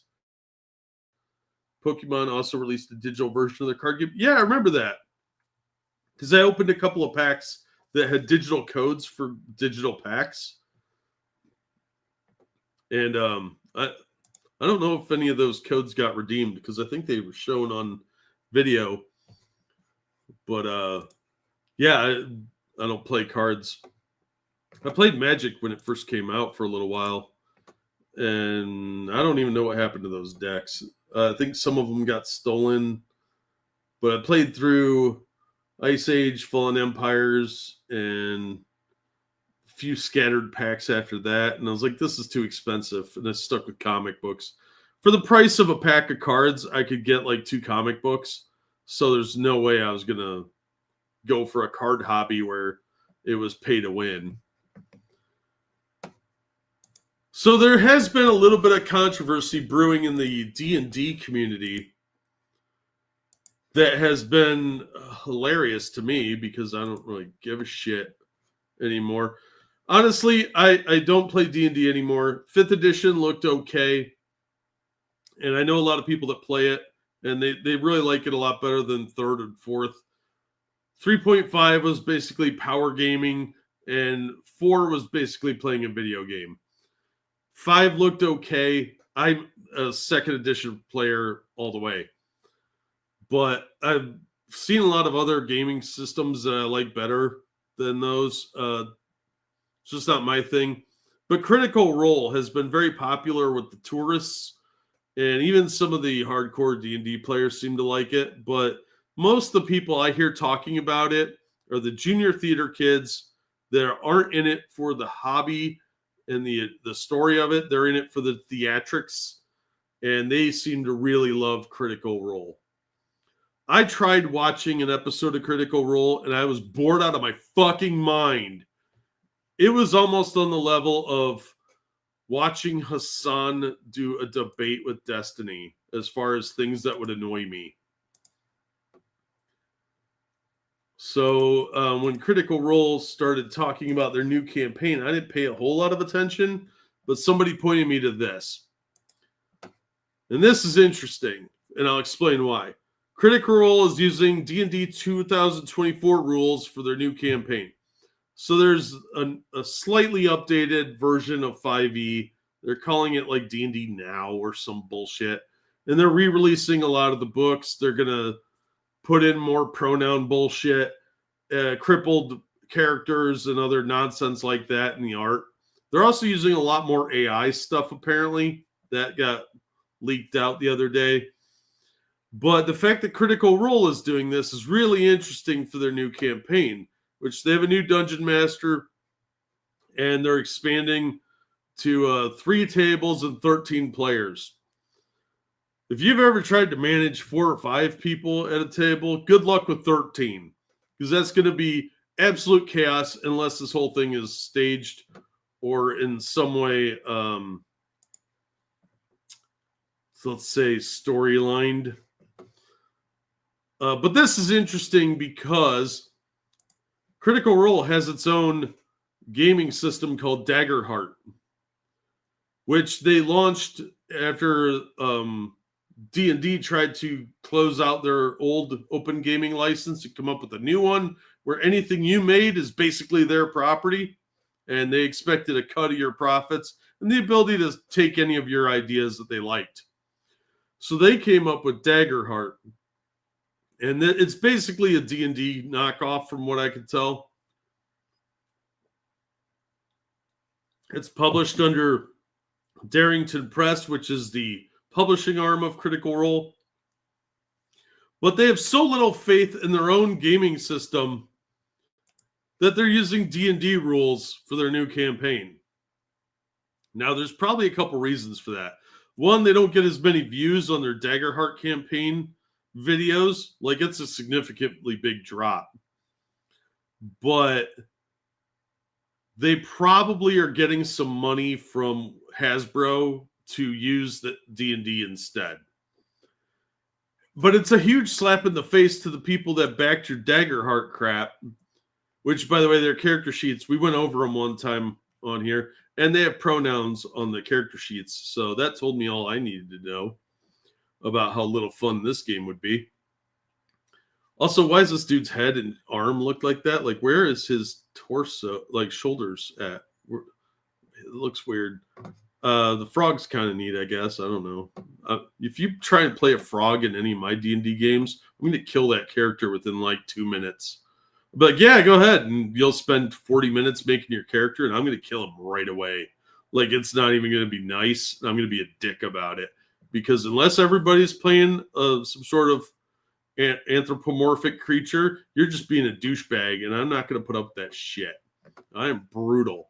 Pokemon also released a digital version of their card game. Yeah, I remember that. Because I opened a couple of packs that had digital codes for digital packs. And I don't know if any of those codes got redeemed because I think they were shown on video. But yeah, I don't play cards. I played Magic when it first came out for a little while. And I don't even know what happened to those decks. I think some of them got stolen. But I played through Ice Age, Fallen Empires, and a few scattered packs after that. And I was like, this is too expensive. And I stuck with comic books. For the price of a pack of cards, I could get like 2 comic books. So there's no way I was going to go for a card hobby where it was pay to win. So there has been a little bit of controversy brewing in the D&D community that has been hilarious to me because I don't really give a shit anymore. Honestly, I don't play D&D anymore. 5th edition looked okay. And I know a lot of people that play it, and they really like it a lot better than 3rd and 4th. 3.5 was basically power gaming, and 4 was basically playing a video game. 5 looked okay. I'm a 2nd edition player all the way. But I've seen a lot of other gaming systems that I like better than those. It's just not my thing. But Critical Role has been very popular with the tourists, and even some of the hardcore D&D players seem to like it. But most of the people I hear talking about it are the junior theater kids that aren't in it for the hobby and the story of it. They're in it for the theatrics, and they seem to really love Critical Role. I tried watching an episode of Critical Role, and I was bored out of my fucking mind. It was almost on the level of watching Hassan do a debate with Destiny as far as things that would annoy me. So when Critical Role started talking about their new campaign, I didn't pay a whole lot of attention, but somebody pointed me to this. And this is interesting, and I'll explain why. Critical Role is using D&D 2024 rules for their new campaign. So there's a slightly updated version of 5e. They're calling it like D&D Now or some bullshit. And they're re-releasing a lot of the books. They're going to put in more pronoun bullshit, crippled characters and other nonsense like that in the art. They're also using a lot more AI stuff, apparently. That got leaked out the other day. But the fact that Critical Role is doing this is really interesting for their new campaign, which they have a new dungeon master, and they're expanding to 3 tables and 13 players. If you've ever tried to manage 4 or 5 people at a table, good luck with 13, because that's going to be absolute chaos unless this whole thing is staged or in some way let's say, storylined. But this is interesting because Critical Role has its own gaming system called Daggerheart, which they launched after D&D tried to close out their old open gaming license and come up with a new one where anything you made is basically their property, and they expected a cut of your profits and the ability to take any of your ideas that they liked. So they came up with Daggerheart, and it's basically a D&D knockoff from what I could tell. It's published under Darrington Press, which is the publishing arm of Critical Role. But they have so little faith in their own gaming system that they're using D&D rules for their new campaign. Now, there's probably a couple reasons for that. One, they don't get as many views on their Daggerheart campaign videos. Like, it's a significantly big drop. But they probably are getting some money from Hasbro to use the D&D instead. But it's a huge slap in the face to the people that backed your Daggerheart crap, which, by the way, their character sheets, we went over them one time on here, and they have pronouns on the character sheets. So that told me all I needed to know about how little fun this game would be. Also, why is this dude's head and arm look like that? Like, where is his torso, like shoulders at? It looks weird. The frog's kind of neat, I guess. I don't know. If you try and play a frog in any of my D&D games, I'm going to kill that character within like 2 minutes. But yeah, go ahead, and you'll spend 40 minutes making your character, and I'm going to kill him right away. Like, it's not even going to be nice. I'm going to be a dick about it. Because unless everybody's playing some sort of anthropomorphic creature, you're just being a douchebag, and I'm not going to put up with that shit. I am brutal.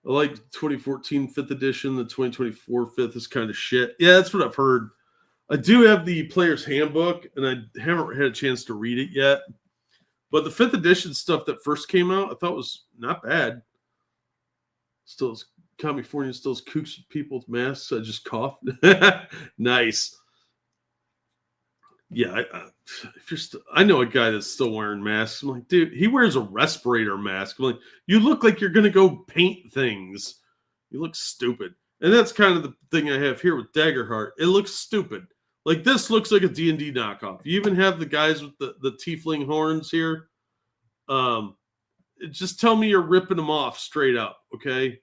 I like 2014 5th edition. The 2024 5th is kind of shit. Yeah, that's what I've heard. I do have the player's handbook, and I haven't had a chance to read it yet. But the 5th edition stuff that first came out, I thought was not bad. Still, California still has kooks with people with masks. I just coughed. Nice. Yeah, if you're I know a guy that's still wearing masks. I'm like, dude, he wears a respirator mask. I'm like, you look like you're going to go paint things. You look stupid. And that's kind of the thing I have here with Daggerheart. It looks stupid. Like, this looks like a D&D knockoff. You even have the guys with the tiefling horns here. Just tell me you're ripping them off straight up, okay?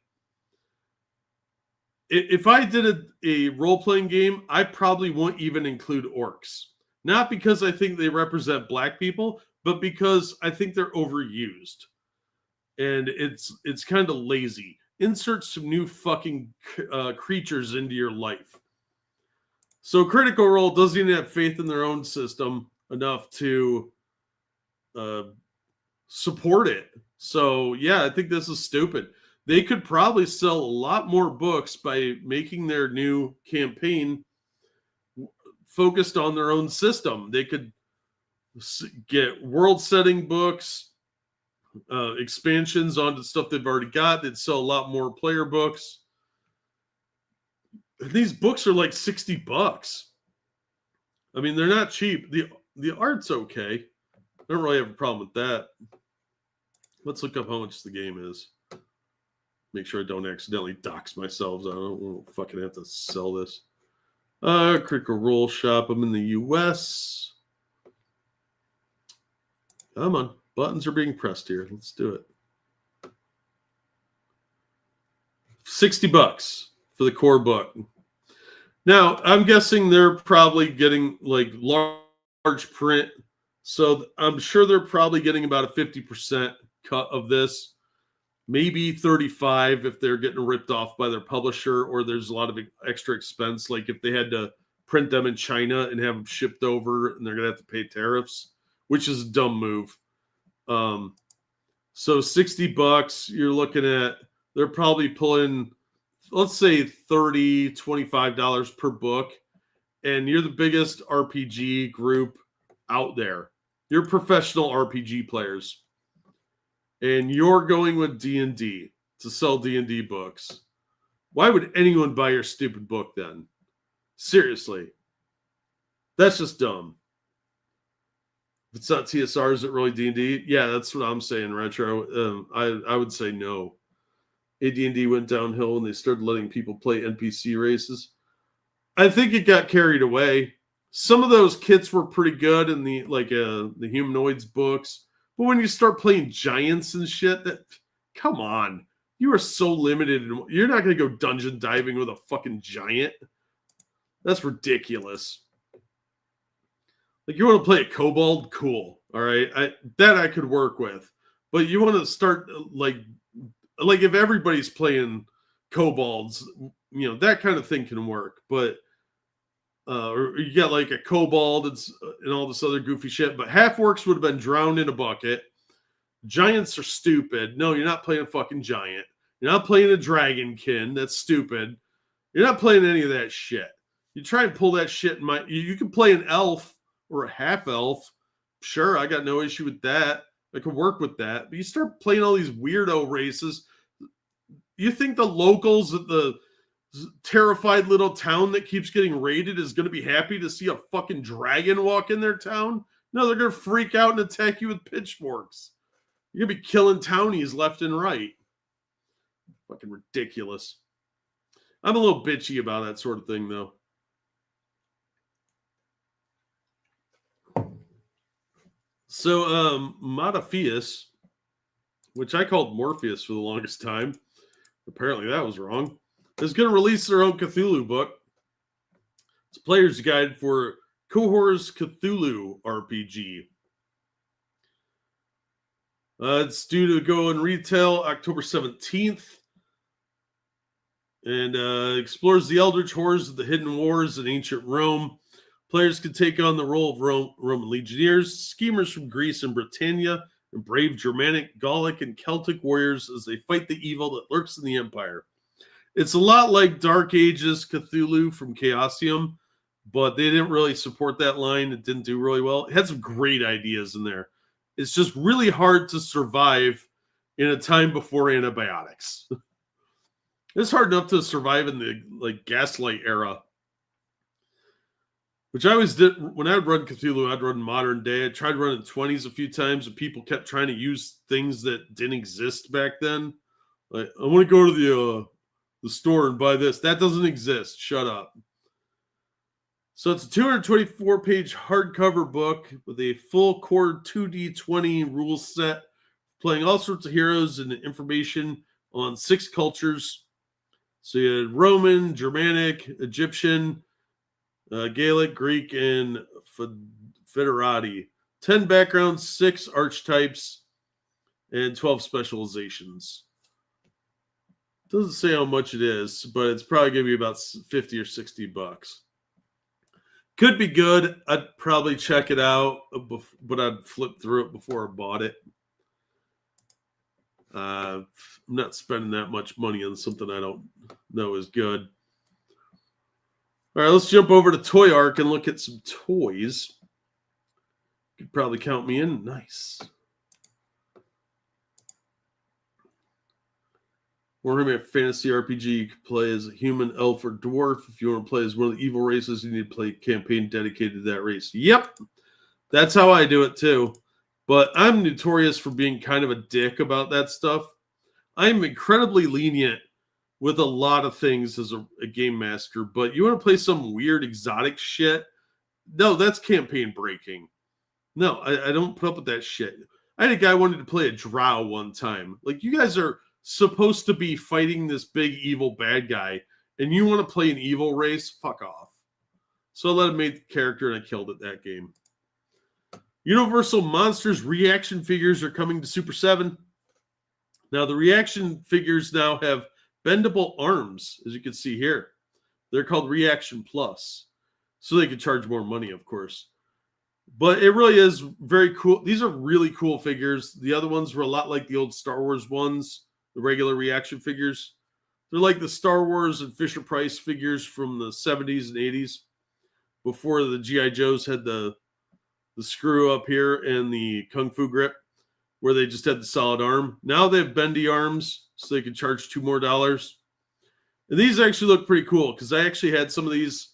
If I did a role-playing game, I probably won't even include orcs. Not because I think they represent black people, but because I think they're overused. And it's kind of lazy. Insert some new fucking creatures into your life. So Critical Role doesn't even have faith in their own system enough to support it. So, yeah, I think this is stupid. They could probably sell a lot more books by making their new campaign focused on their own system. They could get world-setting books, expansions onto stuff they've already got. They'd sell a lot more player books. These books are like $60. I mean, they're not cheap. The art's okay. I don't really have a problem with that. Let's look up how much the game is. Make sure I don't accidentally dox myself. I don't fucking have to sell this. Critical Role shop. I'm in the US. Come on. Buttons are being pressed here. Let's do it. $60 for the core book. Now, I'm guessing they're probably getting like large print. So I'm sure they're probably getting about a 50% cut of this. Maybe 35 if they're getting ripped off by their publisher, or there's a lot of extra expense. Like if they had to print them in China and have them shipped over and they're going to have to pay tariffs, which is a dumb move. So $60, you're looking at, they're probably pulling, let's say $30, $25 per book. And you're the biggest RPG group out there. You're professional RPG players. And you're going with D&D to sell D&D books. Why would anyone buy your stupid book then? Seriously. That's just dumb. If it's not TSR, is it really D&D? Yeah, that's what I'm saying, Retro. I would say no. AD&D went downhill and they started letting people play NPC races. I think it got carried away. Some of those kits were pretty good in the humanoids books, but when you start playing giants and shit, come on, you are so limited. You're not going to go dungeon diving with a fucking giant. That's ridiculous. Like, you want to play a kobold? Cool. All right. That I could work with. But you want to start like if everybody's playing kobolds, that kind of thing can work. But or you got like a kobold and all this other goofy shit. But half orcs would have been drowned in a bucket. Giants are stupid. No, you're not playing a fucking giant. You're not playing a dragonkin. That's stupid. You're not playing any of that shit. You try and pull that shit in you can play an elf or a half elf. Sure, I got no issue with that. I could work with that. But you start playing all these weirdo races. You think the locals at the terrified little town that keeps getting raided is going to be happy to see a fucking dragon walk in their town? No, they're going to freak out and attack you with pitchforks. You're going to be killing townies left and right. Fucking ridiculous. I'm a little bitchy about that sort of thing, though. So, Mataphius, which I called Morpheus for the longest time, apparently that was wrong, is going to release their own Cthulhu book. It's a player's guide for Cohor's Cthulhu RPG. It's due to go in retail October 17th. And explores the eldritch horrors of the hidden wars in ancient Rome. Players can take on the role of Roman legionnaires, schemers from Greece and Britannia, and brave Germanic, Gallic, and Celtic warriors as they fight the evil that lurks in the empire. It's a lot like Dark Ages Cthulhu from Chaosium, but they didn't really support that line. It didn't do really well. It had some great ideas in there. It's just really hard to survive in a time before antibiotics. It's hard enough to survive in the Gaslight era. Which I always did. When I'd run Cthulhu, I'd run modern day. I tried running 20s a few times, and people kept trying to use things that didn't exist back then. Like, I want to go to the store and buy this. That doesn't exist. Shut up. So it's a 224-page hardcover book with a full core 2D20 rule set, playing all sorts of heroes and information on 6 cultures. So you had Roman, Germanic, Egyptian, Gaelic, Greek, and Federati. 10 backgrounds, 6 archetypes, and 12 specializations. Doesn't say how much it is, but it's probably going to be about 50 or 60 bucks. Could be good. I'd probably check it out, but I'd flip through it before I bought it. I'm not spending that much money on something I don't know is good. All right, let's jump over to Toy Arc and look at some toys. You could probably count me in. Nice. Warhammer Fantasy RPG, you can play as a human, elf, or dwarf. If you want to play as one of the evil races, you need to play a campaign dedicated to that race. Yep, that's how I do it too. But I'm notorious for being kind of a dick about that stuff. I'm incredibly lenient with a lot of things as a game master, but you want to play some weird exotic shit? No, that's campaign breaking. No, I don't put up with that shit. I had a guy wanted to play a drow one time. Like, you guys are supposed to be fighting this big evil bad guy, and you want to play an evil race? Fuck off. So I let him make the character, and I killed it that game. Universal Monsters reaction figures are coming to Super 7. Now, the reaction figures now have bendable arms, as you can see here. They're called Reaction Plus. So they can charge more money, of course. But it really is very cool. These are really cool figures. The other ones were a lot like the old Star Wars ones, the regular reaction figures. They're like the Star Wars and Fisher-Price figures from the 70s and 80s, before the G.I. Joes had the screw up here and the Kung Fu grip, where they just had the solid arm. Now they have bendy arms, so they can charge $2 more. And these actually look pretty cool, because I actually had some of these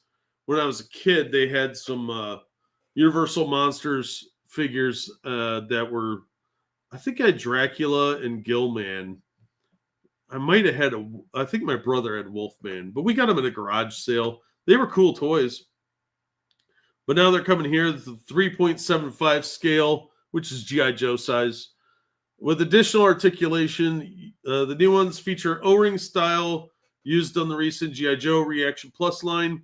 when I was a kid, they had some Universal Monsters figures that were, I think I had Dracula and Gilman. I might have had I think my brother had Wolfman, but we got them at a garage sale. They were cool toys. But now they're coming here with the 3.75 scale, which is G.I. Joe size. With additional articulation, the new ones feature O-ring style used on the recent G.I. Joe Reaction Plus line.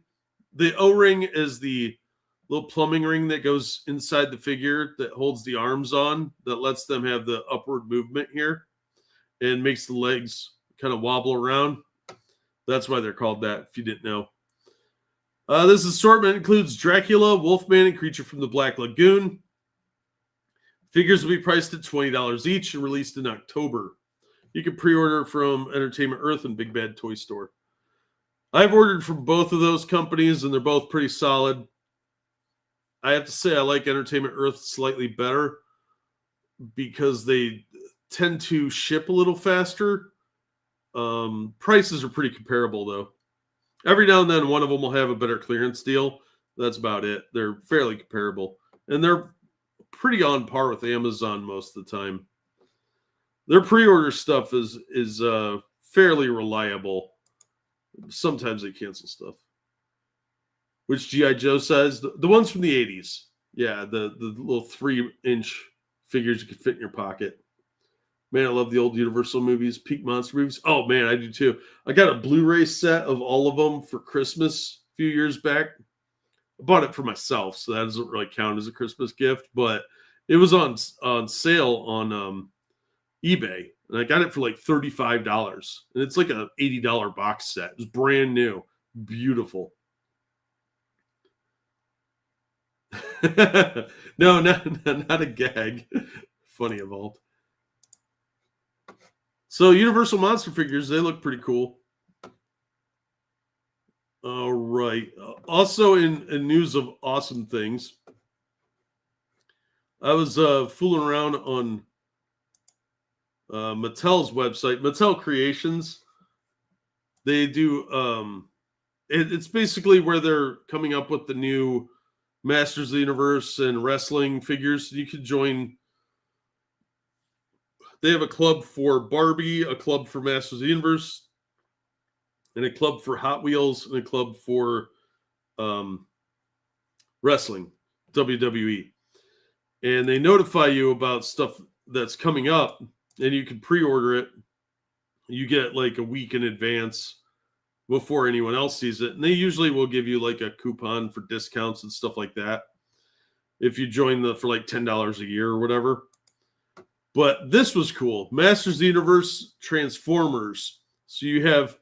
The O-ring is the little plumbing ring that goes inside the figure that holds the arms on, that lets them have the upward movement here and makes the legs kind of wobble around. That's why they're called that, if you didn't know. This assortment includes Dracula, Wolfman, and Creature from the Black Lagoon. Figures will be priced at $20 each and released in October. You can pre-order from Entertainment Earth and Big Bad Toy Store. I've ordered from both of those companies, and they're both pretty solid. I have to say I like Entertainment Earth slightly better because they tend to ship a little faster. Prices are pretty comparable, though. Every now and then, one of them will have a better clearance deal. That's about it. They're fairly comparable. And they're pretty on par with Amazon most of the time. Their pre-order stuff is fairly reliable. Sometimes they cancel stuff. Which G.I. Joe says? The ones from the 80s. Yeah, the little 3-inch figures you can fit in your pocket. Man, I love the old Universal movies, peak monster movies. Oh, man, I do too. I got a Blu-ray set of all of them for Christmas a few years back. I bought it for myself, so that doesn't really count as a Christmas gift. But it was on sale on eBay, and I got it for like $35. And it's like a $80 box set. It was brand new. Beautiful. No, not a gag. Funny evolved. So Universal Monster figures, they look pretty cool. All right. Also in news of awesome things, I was fooling around on Mattel's website, Mattel Creations. They do, it's basically where they're coming up with the new Masters of the Universe and wrestling figures. You could join. They have a club for Barbie, a club for Masters of the Universe, and a club for Hot Wheels, and a club for wrestling, WWE. And they notify you about stuff that's coming up, and you can pre-order it. You get like a week in advance before anyone else sees it. And they usually will give you like a coupon for discounts and stuff like that if you join for like $10 a year or whatever. But this was cool. Masters of the Universe Transformers. So you have,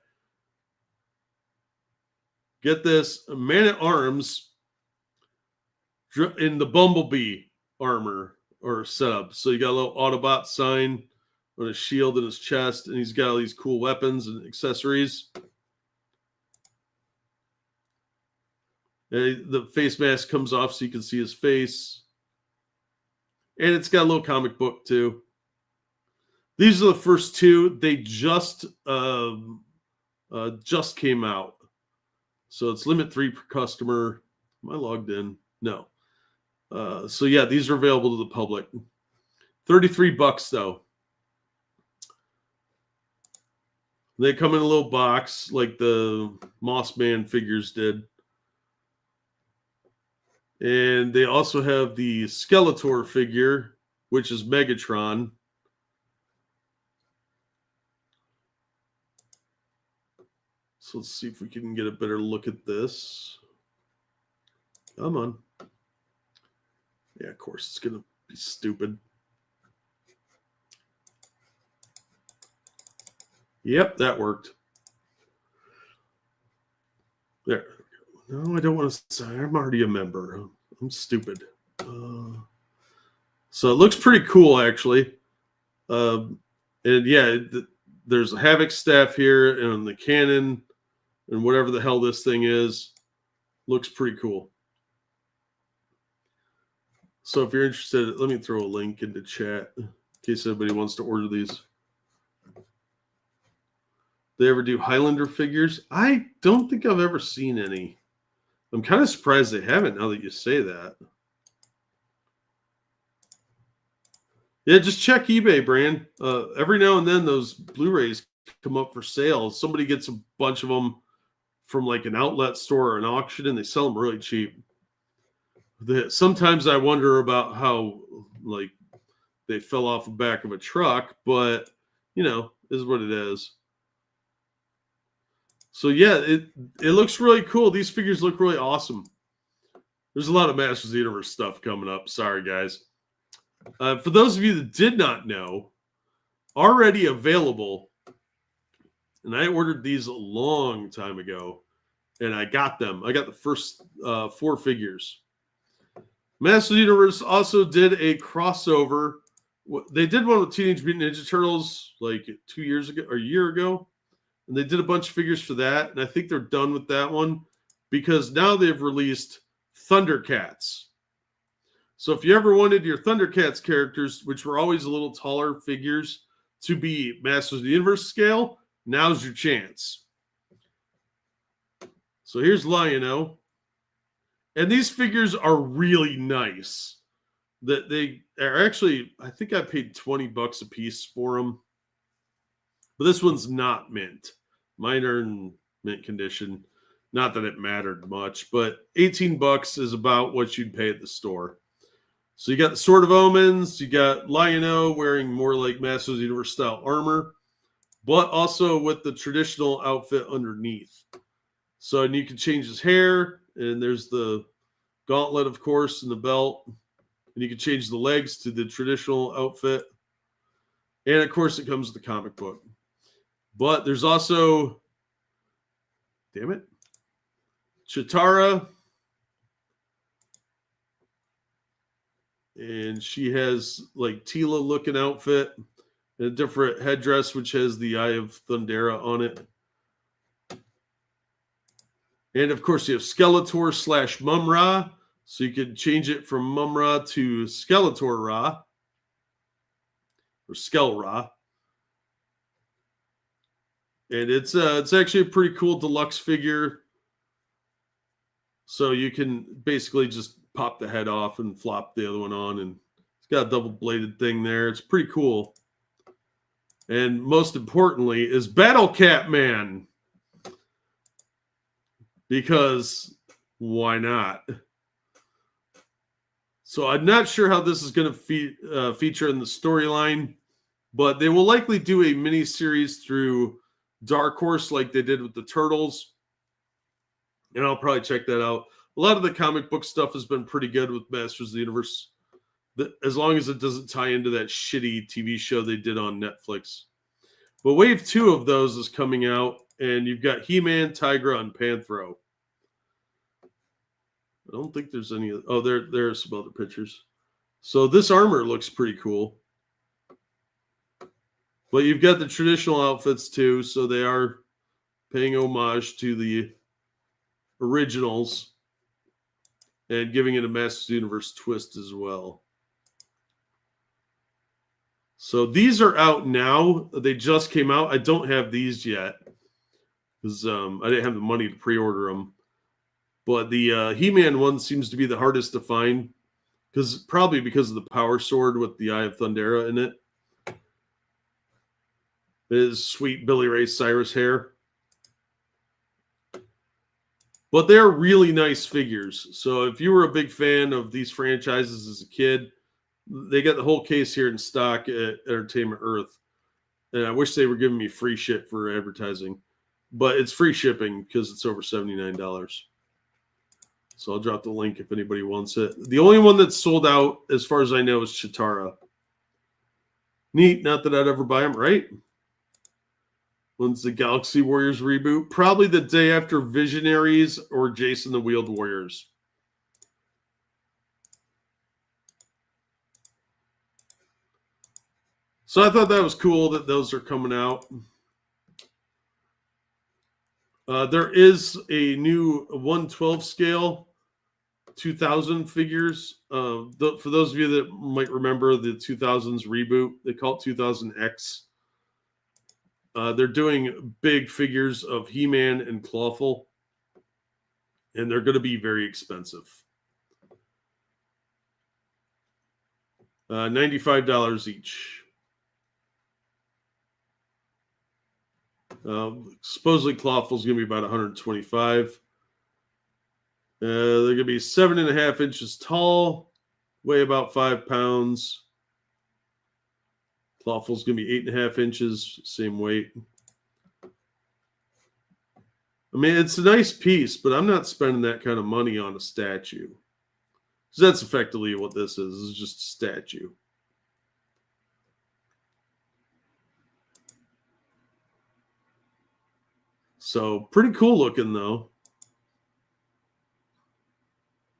get this, a Man-at-Arms in the Bumblebee armor or setup. So you got a little Autobot sign on his shield in his chest, and he's got all these cool weapons and accessories. And the face mask comes off so you can see his face. And it's got a little comic book too. These are the first two. They just came out. So it's limit 3 per customer. Am I logged in? No. So yeah, these are available to the public. $33 though. They come in a little box like the Moss Man figures did. And they also have the Skeletor figure, which is Megatron. So let's see if we can get a better look at this. Come on. Yeah, of course, it's going to be stupid. Yep, that worked. There. No, I don't want to say. I'm already a member. I'm stupid. So it looks pretty cool, actually. And yeah, there's a Havoc staff here and the cannon and whatever the hell this thing is. Looks pretty cool. So if you're interested, let me throw a link into chat in case anybody wants to order these. They ever do Highlander figures? I don't think I've ever seen any. I'm kind of surprised they haven't now that you say that. Yeah, just check eBay, Brand. Every now and then those Blu-rays come up for sale. Somebody gets a bunch of them from like an outlet store or an auction, and they sell them really cheap. Sometimes I wonder about how like they fell off the back of a truck, but you know, is what it is. So yeah, it looks really cool. These figures look really awesome. There's a lot of Masters of the Universe stuff coming up. Sorry, guys. For those of you that did not know, already available, and I ordered these a long time ago, and I got them. I got the first 4 figures. Masters of the Universe also did a crossover. They did one with Teenage Mutant Ninja Turtles like 2 years ago or a year ago. And they did a bunch of figures for that. And I think they're done with that one because now they've released Thundercats. So if you ever wanted your Thundercats characters, which were always a little taller figures, to be Masters of the Universe scale, now's your chance. So here's Lion-O. And these figures are really nice. That they are actually, I think I paid $20 a piece for them. But this one's not mint. Mine are in mint condition. Not that it mattered much, but $18 is about what you'd pay at the store. So you got the Sword of Omens, you got Lion-O wearing more like Masters of the Universe style armor, but also with the traditional outfit underneath. So and you can change his hair, and there's the gauntlet, of course, and the belt. And you can change the legs to the traditional outfit. And of course, it comes with the comic book. But there's also, damn it, Chitara. And she has like Tila looking outfit and a different headdress, which has the Eye of Thundera on it. And of course, you have Skeletor / Mum-Ra. So you can change it from Mum-Ra to Skeletor-Ra or Skell-Ra. And it's actually a pretty cool deluxe figure. So you can basically just pop the head off and flop the other one on. And it's got a double-bladed thing there. It's pretty cool. And most importantly is Battle Cat Man. Because why not? So I'm not sure how this is going to feature in the storyline. But they will likely do a mini-series through Dark Horse like they did with the Turtles. And I'll probably check that out. A lot of the comic book stuff has been pretty good with Masters of the Universe. As long as it doesn't tie into that shitty TV show they did on Netflix. But Wave 2 of those is coming out. And you've got He-Man, Tigra, and Panthro. I don't think there's any. Oh, there's some other pictures. So this armor looks pretty cool. But you've got the traditional outfits too, so they are paying homage to the originals and giving it a Masters of the Universe twist as well. So these are out now. They just came out. I don't have these yet because I didn't have the money to pre-order them. But the He-Man one seems to be the hardest to find probably because of the power sword with the Eye of Thundera in it. His sweet Billy Ray Cyrus hair. But they're really nice figures. So if you were a big fan of these franchises as a kid, they got the whole case here in stock at Entertainment Earth. And I wish they were giving me free shit for advertising. But it's free shipping because it's over $79. So I'll drop the link if anybody wants it. The only one that's sold out, as far as I know, is Chitara. Neat. Not that I'd ever buy them, right? When's the Galaxy Warriors reboot? Probably the day after Visionaries or Jason the Wheeled Warriors. So I thought that was cool that those are coming out. There is a new 1/12 scale 2000 figures. For those of you that might remember the 2000s reboot, they call it 2000X. They're doing big figures of He-Man and Clawful. and they're going to be very expensive. $95 each. Supposedly Clawful's going to be about 125. They're going to be 7.5 inches tall, weigh about 5 pounds. Clawful's going to be 8.5 inches, same weight. I mean, it's a nice piece, but I'm not spending that kind of money on a statue. So that's effectively what this is. This is just a statue. So pretty cool looking, though.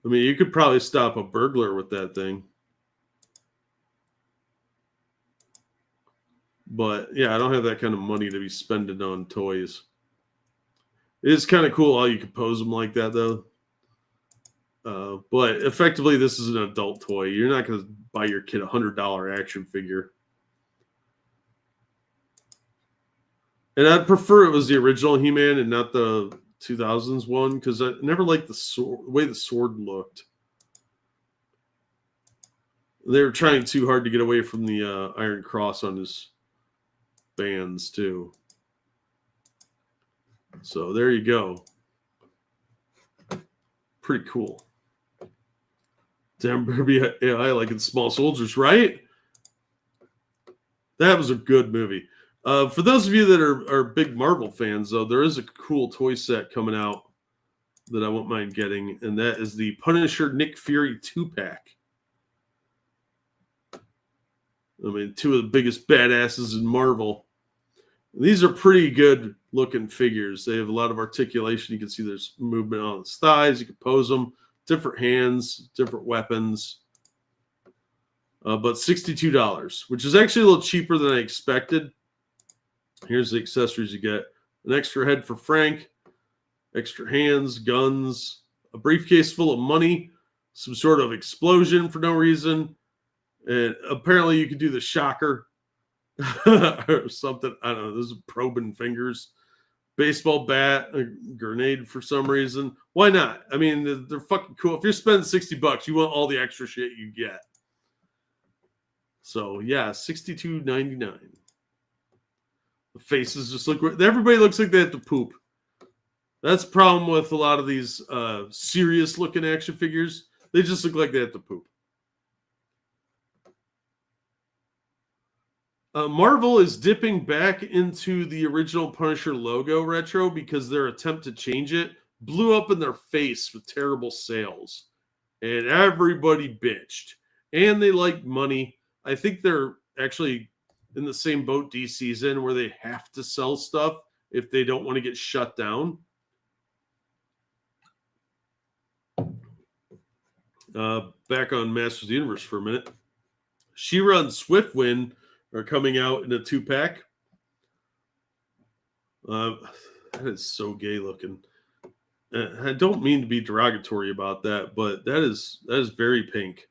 I mean, you could probably stop a burglar with that thing. But yeah, I don't have that kind of money to be spending on toys. It is kind of cool how you can pose them like that, though. But effectively, this is an adult toy. You're not going to buy your kid a $100 action figure. And I'd prefer it was the original He-Man and not the 2000s one, because I never liked the way the sword looked. They were trying too hard to get away from the Iron Cross on his bands, too. So there you go. Pretty cool. Damn, I like it. Small Soldiers, right? That was a good movie. For those of you that are big Marvel fans, though, there is a cool toy set coming out that I won't mind getting, and that is the Punisher Nick Fury 2-pack. I mean, two of the biggest badasses in Marvel. These are pretty good looking figures. They have a lot of articulation. You can see there's movement on his thighs. You can pose them. Different hands, different weapons. But $62, which is actually a little cheaper than I expected. Here's the accessories you get. An extra head for Frank, extra hands, guns, a briefcase full of money, some sort of explosion for no reason, and apparently you could do the shocker or something. I don't know. This is probing fingers. Baseball bat, a grenade for some reason. Why not? I mean, they're fucking cool. If you're spending $60, you want all the extra shit you get. So yeah, $62.99. The faces just look. Everybody looks like they have to poop. That's the problem with a lot of these serious-looking action figures. They just look like they have to poop. Marvel is dipping back into the original Punisher logo retro because their attempt to change it blew up in their face with terrible sales. And everybody bitched. And they like money. I think they're actually in the same boat DC's in, where they have to sell stuff if they don't want to get shut down. Back on Masters of the Universe for a minute. She-Ra and Swiftwind are coming out in a 2-pack. That is so gay looking. I don't mean to be derogatory about that, but that is very pink.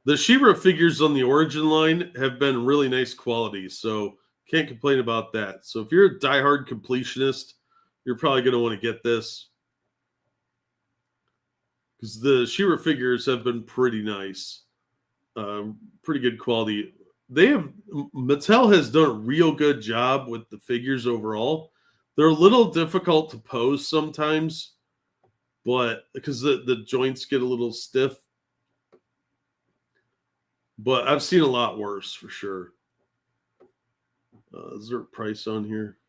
The She-Ra figures on the Origin line have been really nice quality, so can't complain about that. So if you're a diehard completionist, you're probably going to want to get this, because the She-Ra figures have been pretty nice, pretty good quality. Mattel has done a real good job with the figures overall. They're a little difficult to pose sometimes, but because the joints get a little stiff. But I've seen a lot worse for sure. Is there a price on here?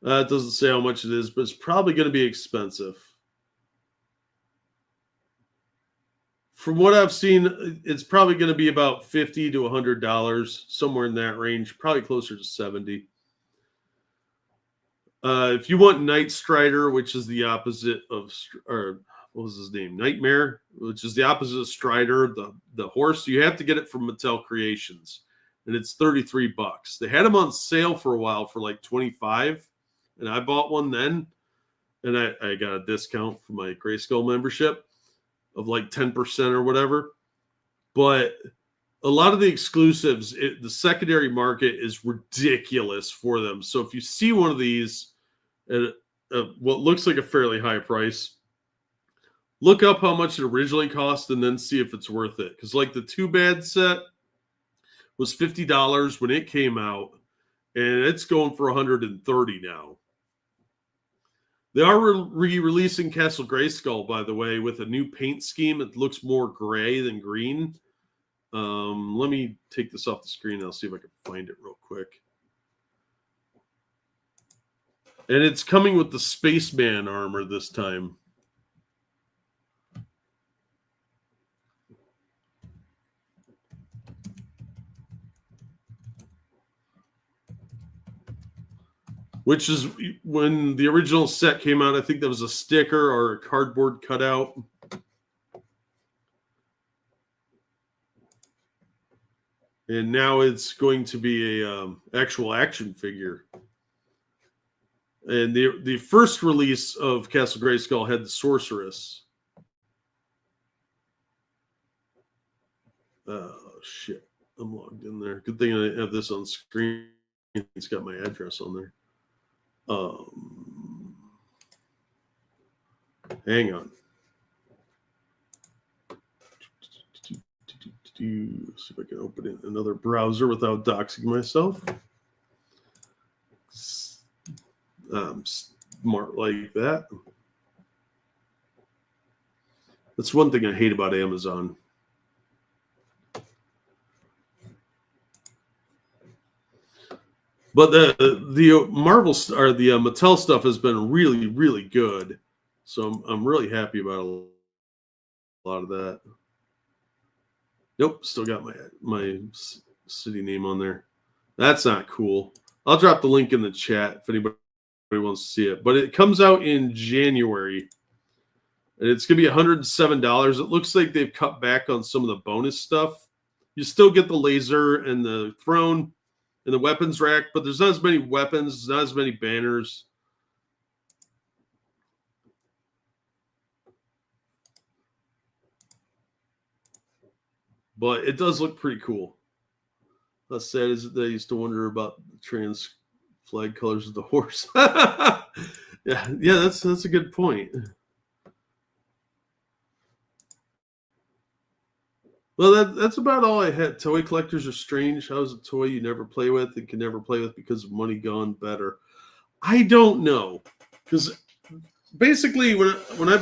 It doesn't say how much it is, but it's probably going to be expensive. From what I've seen, it's probably going to be about $50 to $100, somewhere in that range, probably closer to $70. If you want Night Strider, which is the opposite of, or what was his name? Nightmare, which is the opposite of Strider, the horse, you have to get it from Mattel Creations, and it's $33. They had them on sale for a while for like $25, and I bought one then, and I got a discount for my Grayskull membership of like 10% or whatever. But a lot of the exclusives, the secondary market is ridiculous for them. So if you see one of these, at what looks like a fairly high price. Look up how much it originally cost and then see if it's worth it. Because like the Too Bad set was $50 when it came out, and it's going for $130 now. They are re-releasing Castle Grayskull, by the way, with a new paint scheme. It looks more gray than green. Let me take this off the screen. I'll see if I can find it real quick. And it's coming with the Spaceman armor this time. Which is when the original set came out, I think there was a sticker or a cardboard cutout. And now it's going to be a actual action figure. And the first release of Castle Grayskull had the Sorceress. Oh, shit. I'm logged in there. Good thing I have this on screen. It's got my address on there. Hang on. See if I can open it in another browser without doxing myself. Smart like that. That's one thing I hate about Amazon. But the Marvel or the Mattel stuff has been really, really good. So I'm really happy about a lot of that. Nope, still got my city name on there. That's not cool. I'll drop the link in the chat if anybody wants to see it. But it comes out in January. And it's going to be $107. It looks like they've cut back on some of the bonus stuff. You still get the laser and the throne and the weapons rack, but there's not as many weapons, not as many banners. But it does look pretty cool. How sad is it that I used to wonder about the trans flag colors of the horse? yeah, that's a good point. Well, that's about all I had. Toy collectors are strange. How's a toy you never play with and can never play with because of money gone better? I don't know, because basically when I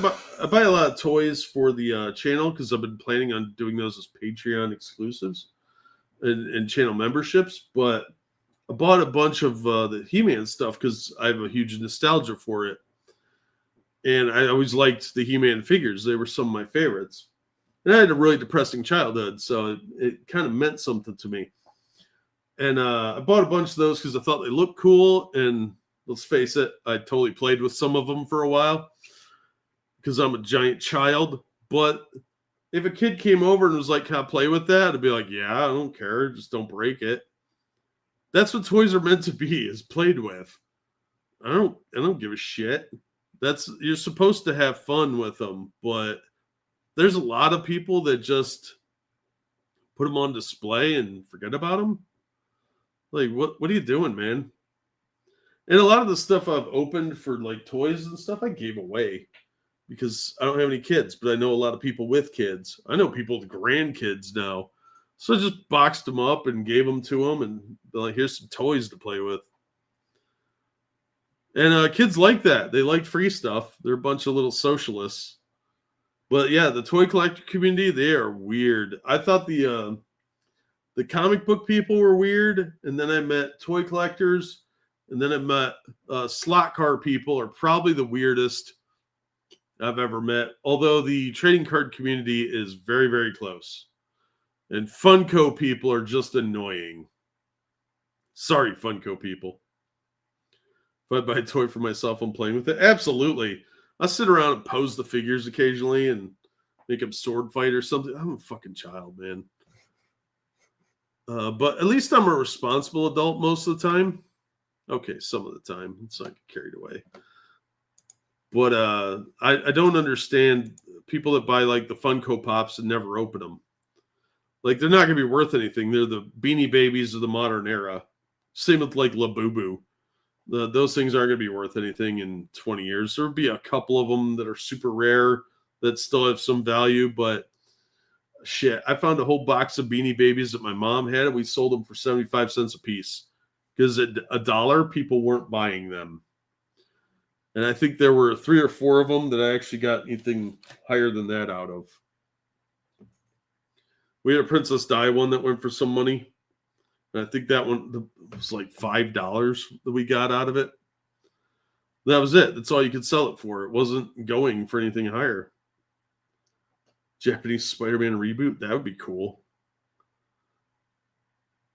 buy a lot of toys for the channel, because I've been planning on doing those as Patreon exclusives and channel memberships. But I bought a bunch of the He-Man stuff because I have a huge nostalgia for it, and I always liked the He-Man figures. They were some of my favorites. And I had a really depressing childhood, so it kind of meant something to me. And I bought a bunch of those because I thought they looked cool. And let's face it, I totally played with some of them for a while because I'm a giant child. But if a kid came over and was like, "Can I play with that?" I'd be like, "Yeah, I don't care. Just don't break it." That's what toys are meant to be, is played with. I don't give a shit. You're supposed to have fun with them, but there's a lot of people that just put them on display and forget about them. Like, what are you doing, man? And a lot of the stuff I've opened for like toys and stuff, I gave away because I don't have any kids, but I know a lot of people with kids. I know people with grandkids now. So I just boxed them up and gave them to them, and they're like, "Here's some toys to play with." And kids like that. They like free stuff. They're a bunch of little socialists. But yeah, the toy collector community, they are weird. I thought the comic book people were weird, and then I met toy collectors, and then I met slot car people are probably the weirdest I've ever met. Although the trading card community is very, very close. And Funko people are just annoying. Sorry, Funko people. If I buy a toy for myself, I'm playing with it. Absolutely. I sit around and pose the figures occasionally and make them sword fight or something. I'm a fucking child, man. But at least I'm a responsible adult most of the time. Okay, some of the time. It's like carried away. But I don't understand people that buy like the Funko Pops and never open them. Like, they're not going to be worth anything. They're the Beanie Babies of the modern era. Same with like Labubu. Those things aren't going to be worth anything in 20 years. There'll be a couple of them that are super rare that still have some value, but shit, I found a whole box of Beanie Babies that my mom had, and we sold them for 75 cents a piece because at $1, people weren't buying them. And I think there were 3 or 4 of them that I actually got anything higher than that out of. We had a Princess Di one that went for some money. And I think that one was like $5 that we got out of it. That was it. That's all you could sell it for. It wasn't going for anything higher. Japanese Spider-Man reboot. That would be cool.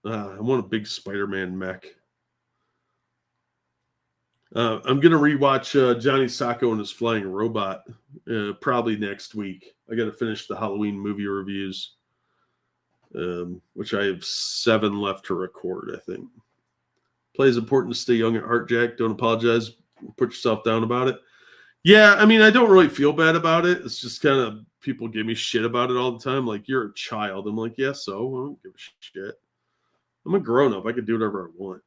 I want a big Spider-Man mech. I'm going to rewatch Johnny Sacco and his Flying Robot probably next week. I got to finish the Halloween movie reviews, which I have 7 left to record, I think. Plays important to stay young at heart, Jack. Don't apologize. Put yourself down about it. Yeah, I mean, I don't really feel bad about it. It's just kind of people give me shit about it all the time. Like, you're a child. I'm like, yeah, so I don't give a shit. I'm a grown-up. I can do whatever I want.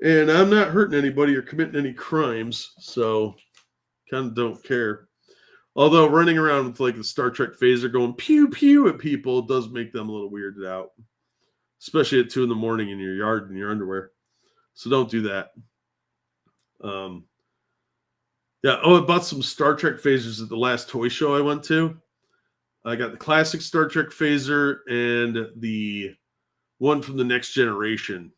And I'm not hurting anybody or committing any crimes, so kind of don't care. Although running around with like the Star Trek phaser going pew pew at people does make them a little weirded out, especially at 2 a.m. in your yard in your underwear. So don't do that. Yeah. Oh, I bought some Star Trek phasers at the last toy show I went to. I got the classic Star Trek phaser and the one from the Next Generation.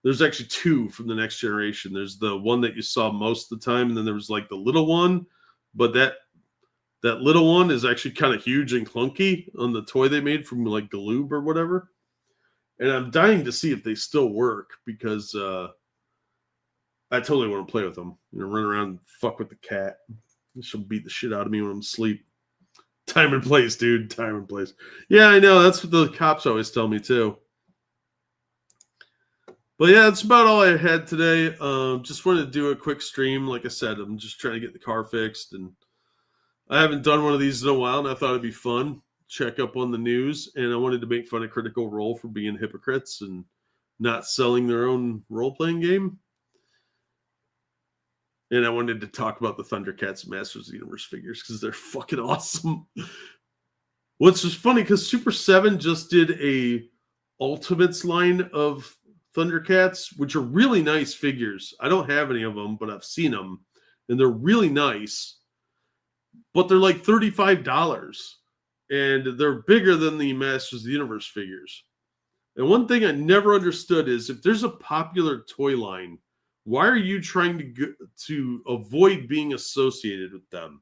There's actually 2 from the Next Generation. There's the one that you saw most of the time, and then there was like the little one, but that little one is actually kind of huge and clunky on the toy they made from like Galoob or whatever. And I'm dying to see if they still work because I totally want to play with them. You know, run around and fuck with the cat. She'll beat the shit out of me when I'm asleep. Time and place, dude. Time and place. Yeah, I know. That's what the cops always tell me too. But yeah, that's about all I had today. Just wanted to do a quick stream. Like I said, I'm just trying to get the car fixed, and I haven't done one of these in a while, and I thought it'd be fun. Check up on the news, and I wanted to make fun of Critical Role for being hypocrites and not selling their own role-playing game. And I wanted to talk about the Thundercats Masters of the Universe figures because they're fucking awesome. What's just funny, because Super 7 just did a Ultimates line of Thundercats, which are really nice figures. I don't have any of them, but I've seen them, and they're really nice. But they're like $35, and they're bigger than the Masters of the Universe figures. And one thing I never understood is if there's a popular toy line, why are you trying to avoid being associated with them?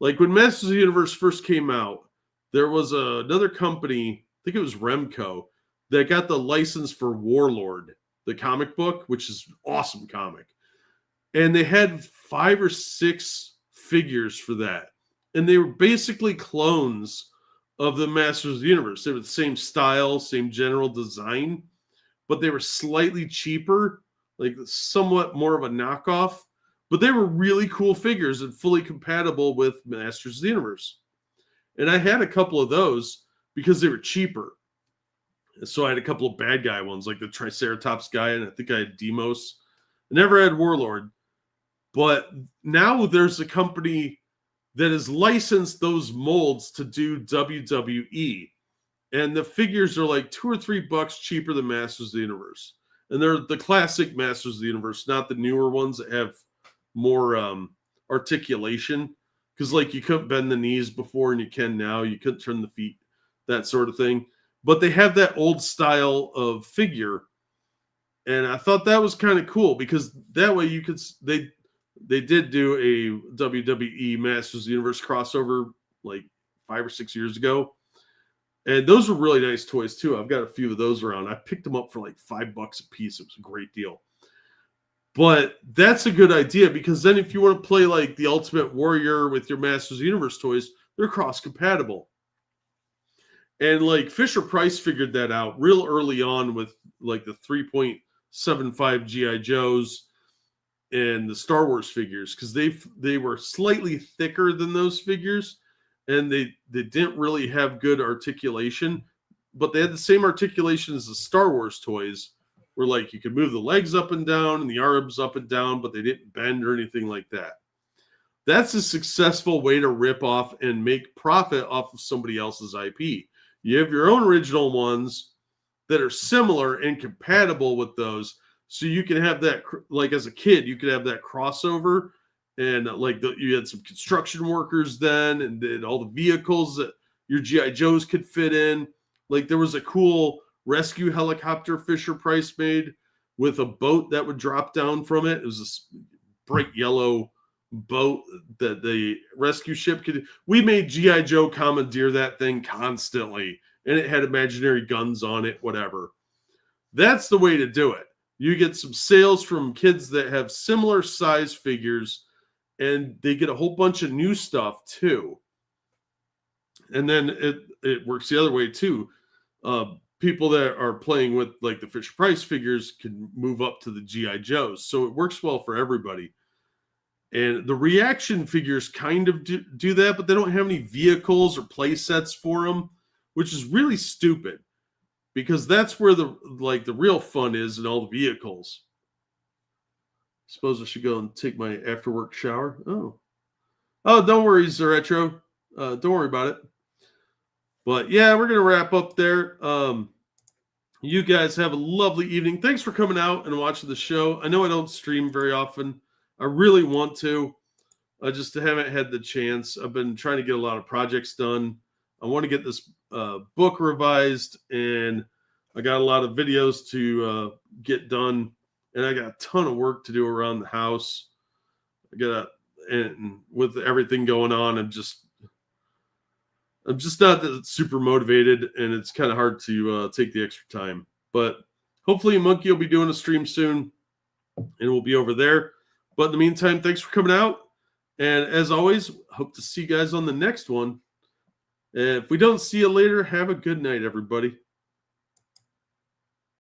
Like when Masters of the Universe first came out, there was another company, I think it was Remco, that got the license for Warlord, the comic book, which is an awesome comic. And they had 5 or 6 figures for that. And they were basically clones of the Masters of the Universe. They were the same style, same general design, but they were slightly cheaper, like somewhat more of a knockoff. But they were really cool figures and fully compatible with Masters of the Universe. And I had a couple of those because they were cheaper. So I had a couple of bad guy ones, like the Triceratops guy, and I think I had Demos. I never had Warlord. But now there's a company that has licensed those molds to do WWE. And the figures are like $2 or $3 cheaper than Masters of the Universe. And they're the classic Masters of the Universe, not the newer ones that have more articulation. Because like you couldn't bend the knees before and you can now. You couldn't turn the feet, that sort of thing. But they have that old style of figure. And I thought that was kind of cool because that way you could, they did do a WWE Masters of the Universe crossover like 5 or 6 years ago. And those were really nice toys too. I've got a few of those around. I picked them up for like $5 a piece. It was a great deal. But that's a good idea because then if you want to play like the Ultimate Warrior with your Masters of the Universe toys, they're cross-compatible. And like Fisher Price figured that out real early on with like the 3.75 G.I. Joes and the Star Wars figures because they were slightly thicker than those figures and they didn't really have good articulation, but they had the same articulation as the Star Wars toys, where like you could move the legs up and down and the arms up and down, but they didn't bend or anything like that. That's a successful way to rip off and make profit off of somebody else's IP. You have your own original ones that are similar and compatible with those. So you can have that, like as a kid, you could have that crossover, and like you had some construction workers then, and then all the vehicles that your GI Joes could fit in. Like there was a cool rescue helicopter Fisher-Price made with a boat that would drop down from it. It was this bright yellow boat that the rescue ship could. We made GI Joe commandeer that thing constantly, and it had imaginary guns on it, whatever. That's the way to do it. You get some sales from kids that have similar size figures, and they get a whole bunch of new stuff too. And then it works the other way too. People that are playing with like the Fisher-Price figures can move up to the GI Joes. So it works well for everybody. And the reaction figures kind of do that, but they don't have any vehicles or play sets for them, which is really stupid, because that's where the real fun is in all the vehicles. Suppose I should go and take my after work shower. Oh, don't worry, Zeretro. Don't worry about it. But yeah, we're going to wrap up there. You guys have a lovely evening. Thanks for coming out and watching the show. I know I don't stream very often. I really want to. I just haven't had the chance. I've been trying to get a lot of projects done. I want to get this book revised, and I got a lot of videos to get done, and I got a ton of work to do around the house. And with everything going on, I'm just not that super motivated, and it's kind of hard to take the extra time. But hopefully Monkey will be doing a stream soon, and we'll be over there. But in the meantime, thanks for coming out. And as always, hope to see you guys on the next one. If we don't see you later, have a good night, everybody.